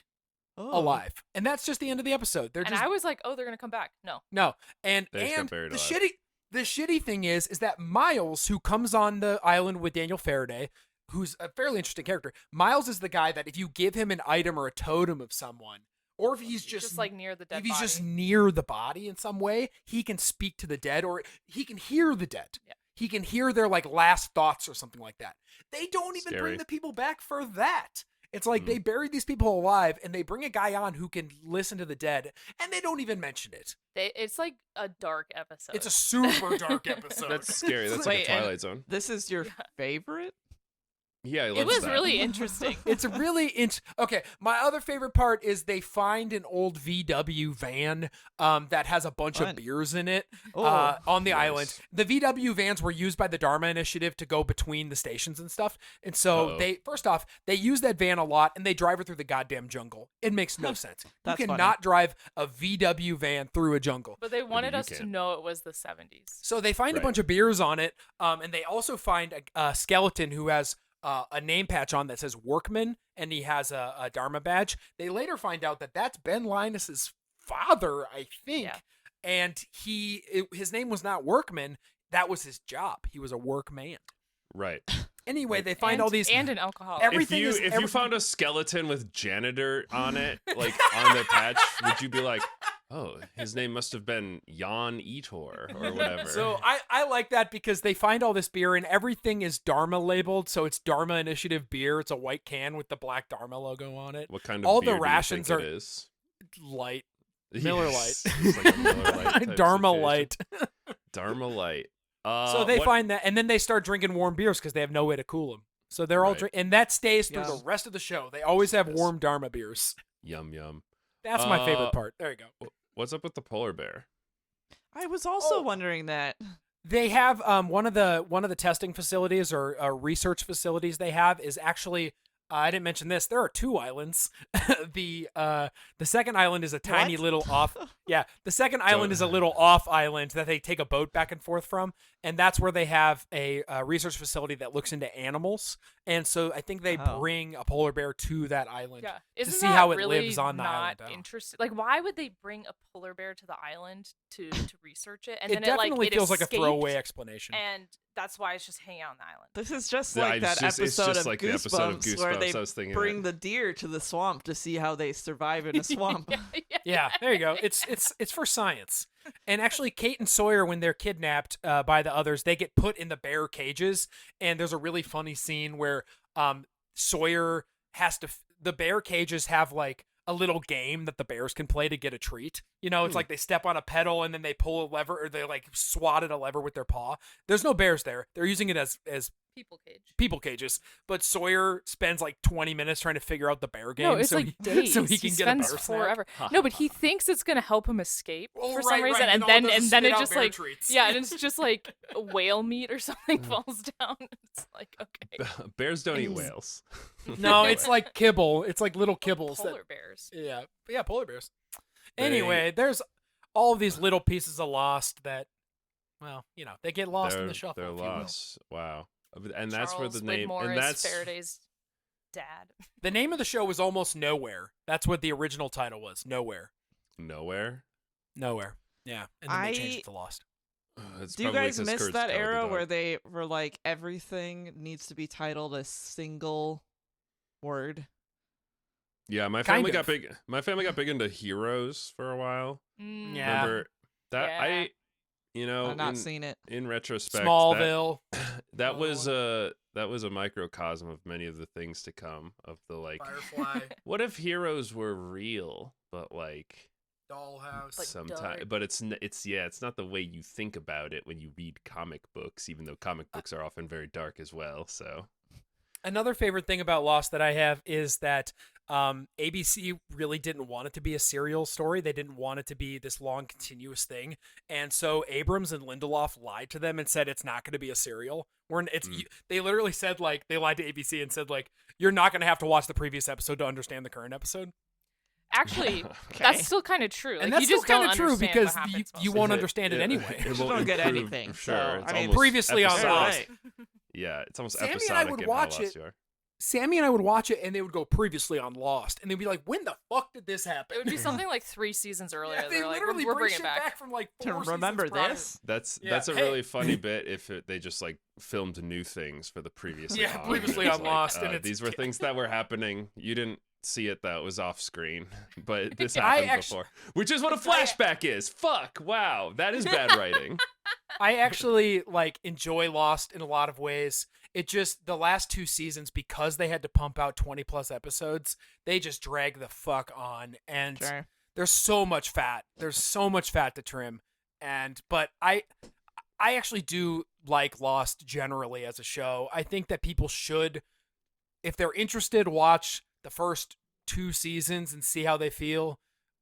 Oh. alive, and that's just the end of the episode. They're And just I was like, oh, they're gonna come back. No. no, and They just got buried the alive. shitty thing is that Miles, who comes on the island with Daniel Faraday, who's a fairly interesting character. Miles is the guy that if you give him an item or a totem of someone, or if he's just like near the dead if he's body. just near the body in some way, he can speak to the dead, or he can hear the dead. Yeah. He can hear their like last thoughts or something like that. They don't even Scary. bring the people back for that. It's like they buried these people alive, and they bring a guy on who can listen to the dead, and they don't even mention it. It's like a dark episode. It's a super dark episode. That's scary. That's Wait, like a and- Twilight Zone. This is your favorite? Yeah, I It love was that. really interesting. It's a really okay. My other favorite part is they find an old VW van that has a bunch Fun. of beers in it Oh, on the nice. island. The VW vans were used by the Dharma Initiative to go between the stations and stuff. And so Uh-oh. they first off, they use that van a lot, and they drive it through the goddamn jungle. It makes no sense. You That's cannot drive a VW van through a jungle. But they wanted you us to can. know it was the 70s. So they find a Right. bunch of beers on it, and they also find a skeleton who has a name patch on that says Workman, and he has a Dharma badge. They later find out that that's Ben Linus's father, I think, Yeah. and his name was not Workman. That was his job. He was a workman. Right. Anyway, they find and, all these. and an alcoholic. Everything if is- you every- found a skeleton with janitor on it, like on the patch, would you be like, Oh, his name must have been Jan Etor or whatever. So I like that because they find all this beer and everything is Dharma labeled. So it's Dharma Initiative beer. It's a white can with the black Dharma logo on it. What kind of all beer the rations do you are think it is? light. Miller Yes, Lite. it's like a Miller Lite type Dharma situation. Light. Dharma Light. So they what- find that, and then they start drinking warm beers because they have no way to cool them. So they're all Right. drinking, and that stays through Yeah. the rest of the show. They always have Yes. warm Dharma beers. Yum yum. That's my favorite part. There you go. What's up with the polar bear? I was also Oh. wondering that. They have one of the testing facilities or research facilities they have is actually I didn't mention this. There are 2 islands. The second island is a tiny What? little off. Yeah, the second island is a little off island that they take a boat back and forth from, and that's where they have a research facility that looks into animals. And so I think they Oh. bring a polar bear to that island Yeah. to Isn't see that how it really lives on the not island. now. interesting? Like, why would they bring a polar bear to the island to research it? And It then definitely it feels like a escaped, throwaway explanation. and that's why it's just hanging out on the island. This is just Yeah, like it's that just- it's episode just of like the episode of Goosebumps where Goosebumps. they I was thinking bring that. the deer to the swamp to see how they survive in a swamp. yeah. Yeah, there you go. It's for science. And actually, Kate and Sawyer, when they're kidnapped by the others, they get put in the bear cages. And there's a really funny scene where Sawyer has to. The bear cages have like a little game that the bears can play to get a treat. You know, it's like they step on a pedal and then they pull a lever, or they like swat at a lever with their paw. There's no bears there. They're using it as People cage. people cages. But Sawyer spends like 20 minutes trying to figure out the bear game. No, it's so like he, days. so he can get a spends bear snack. forever. No, but he thinks it's gonna help him escape Oh, for right, some reason, right. and all it then does is and then spit it out just bear like treats. yeah, and it's just like whale meat or something falls down. It's like okay, Bears don't eat And- whales. No, it's like kibble. It's like little kibbles. polar bears. Yeah, polar bears. They- Anyway, there's all of these little pieces of Lost that, well, you know, they get lost in the shuffle. They're if you will. lost. Wow. And that's where the Charles name. Widmore And is that's Faraday's dad. The name of the show was Almost Nowhere. That's what the original title was. Nowhere. nowhere. Nowhere. Yeah, and then they changed it to Lost. It's Do you probably guys 'cause miss Kurt's that probably era dog. where they were like everything needs to be titled a single word? Yeah, my Kind family got of. big. My family got big into Heroes for a while. Yeah. Remember that? Yeah. You know, I've not seen it. in retrospect, Smallville. that was a microcosm of many of the things to come. Of the like, Firefly. what if heroes were real, but like Dollhouse. Like sometimes, dark. but it's not the way you think about it when you read comic books. Even though comic books are often very dark as well. So Another favorite thing about Lost that I have is that ABC really didn't want it to be a serial story. They didn't want it to be this long, continuous thing. And so Abrams and Lindelof lied to them and said it's not going to be a serial. They literally said, like, they lied to ABC and said, like, you're not going to have to watch the previous episode to understand the current episode. Actually, Okay. that's still kind of true. And like, that's you still just don't kind of true understand because what happens you most won't of understand it anyway. It You won't don't get improve, anything, Sure, so, it's I mean, almost previously on episodic. Lost. Yeah, it's almost Sammy and I episodic would in watch how lost it. you are. Sammy and I would watch it, and they would go previously on Lost, and they'd be like, "When the fuck did this happen?" It would be something like 3 seasons earlier. Yeah, they They're like, literally we're bring bringing shit it back. from like To 4 remember seasons prior. this? That's Yeah, a hey. really funny bit if they just like filmed new things for the previous. Yeah, previously on Lost, and it's- these were things that were happening. You didn't see it that was off screen, but this I happened actu- before. Which is what a flashback is. Fuck! Wow, that is bad writing. I actually like enjoy Lost in a lot of ways. It just the last 2 seasons, because they had to pump out 20+ episodes, they just drag the fuck on, and Sure. there's so much fat. There's so much fat to trim, but I actually do like Lost generally as a show. I think that people should, if they're interested, watch the first 2 seasons and see how they feel.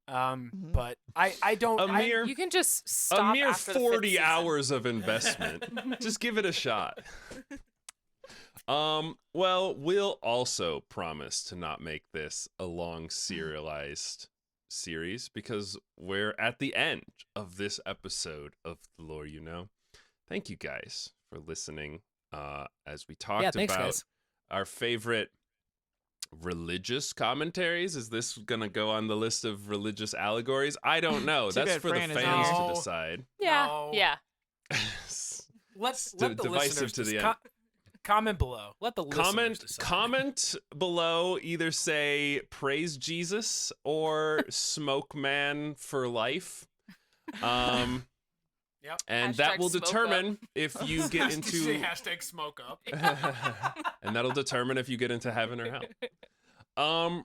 But I don't. A mere You can just stop a mere after the 40 fifth season. hours of investment. Just give it a shot. Well, we'll also promise to not make this a long serialized series because we're at the end of this episode of The Lore You Know. Thank you guys for listening as we talked thanks, about guys. our favorite religious commentaries. Is this gonna go on the list of religious allegories? I don't know. Too That's bad for the Fran isn't fans here. to decide. Yeah, No. yeah. Let's D- let the divisive listeners to the just end. Comment below. Let the listeners decide. Comment below. Either say praise Jesus or smoke man for life. Yep. And Hashtag that will smoke determine if you get Say into hashtag smoke up. and that'll determine if you get into heaven or hell.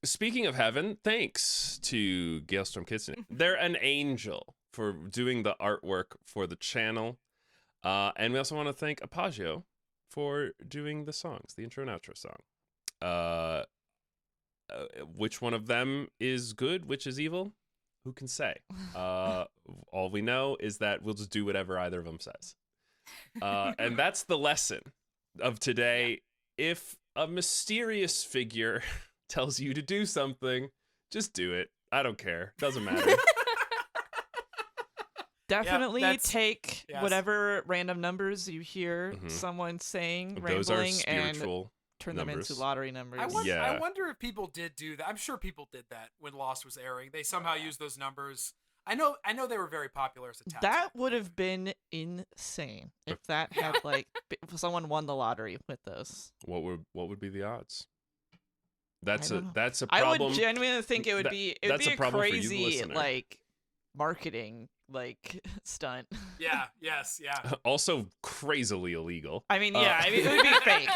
Speaking of heaven, thanks to Galestorm Kitchen. They're an angel for doing the artwork for the channel. And we also want to thank Apagio for doing the songs, the intro and outro song. Which one of them is good, which is evil? Who can say? All we know is that we'll just do whatever either of them says. And that's the lesson of today. Yeah. If a mysterious figure tells you to do something, just do it. I don't care. Doesn't matter. Definitely take yes. whatever random numbers you hear someone saying, Those are rambling, spiritual and turn numbers. them into lottery numbers. I wonder if people did do that. I'm sure people did that when Lost was airing. They somehow used those numbers. I know they were very popular as a tattoo. That would have been insane if that had if someone won the lottery with those. What would be the odds? That's a problem. I would genuinely think it would be that's a a problem for you, the crazy listener. marketing stunt. Yeah. Yes. Yeah. Also crazily illegal. I mean, it would be fake.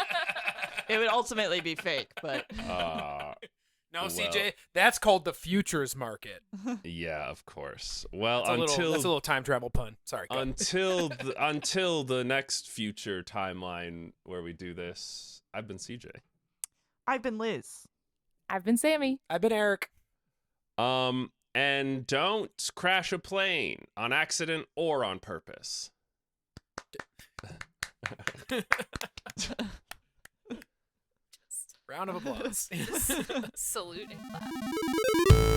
It would ultimately be fake, but no, CJ, that's called the futures market. Yeah, of course. Well, that's a little time travel pun. Sorry. Until the next future timeline where we do this, I've been CJ. I've been Liz. I've been Sammy. I've been Eric. And don't crash a plane on accident or on purpose. Round of applause. Salute and clap.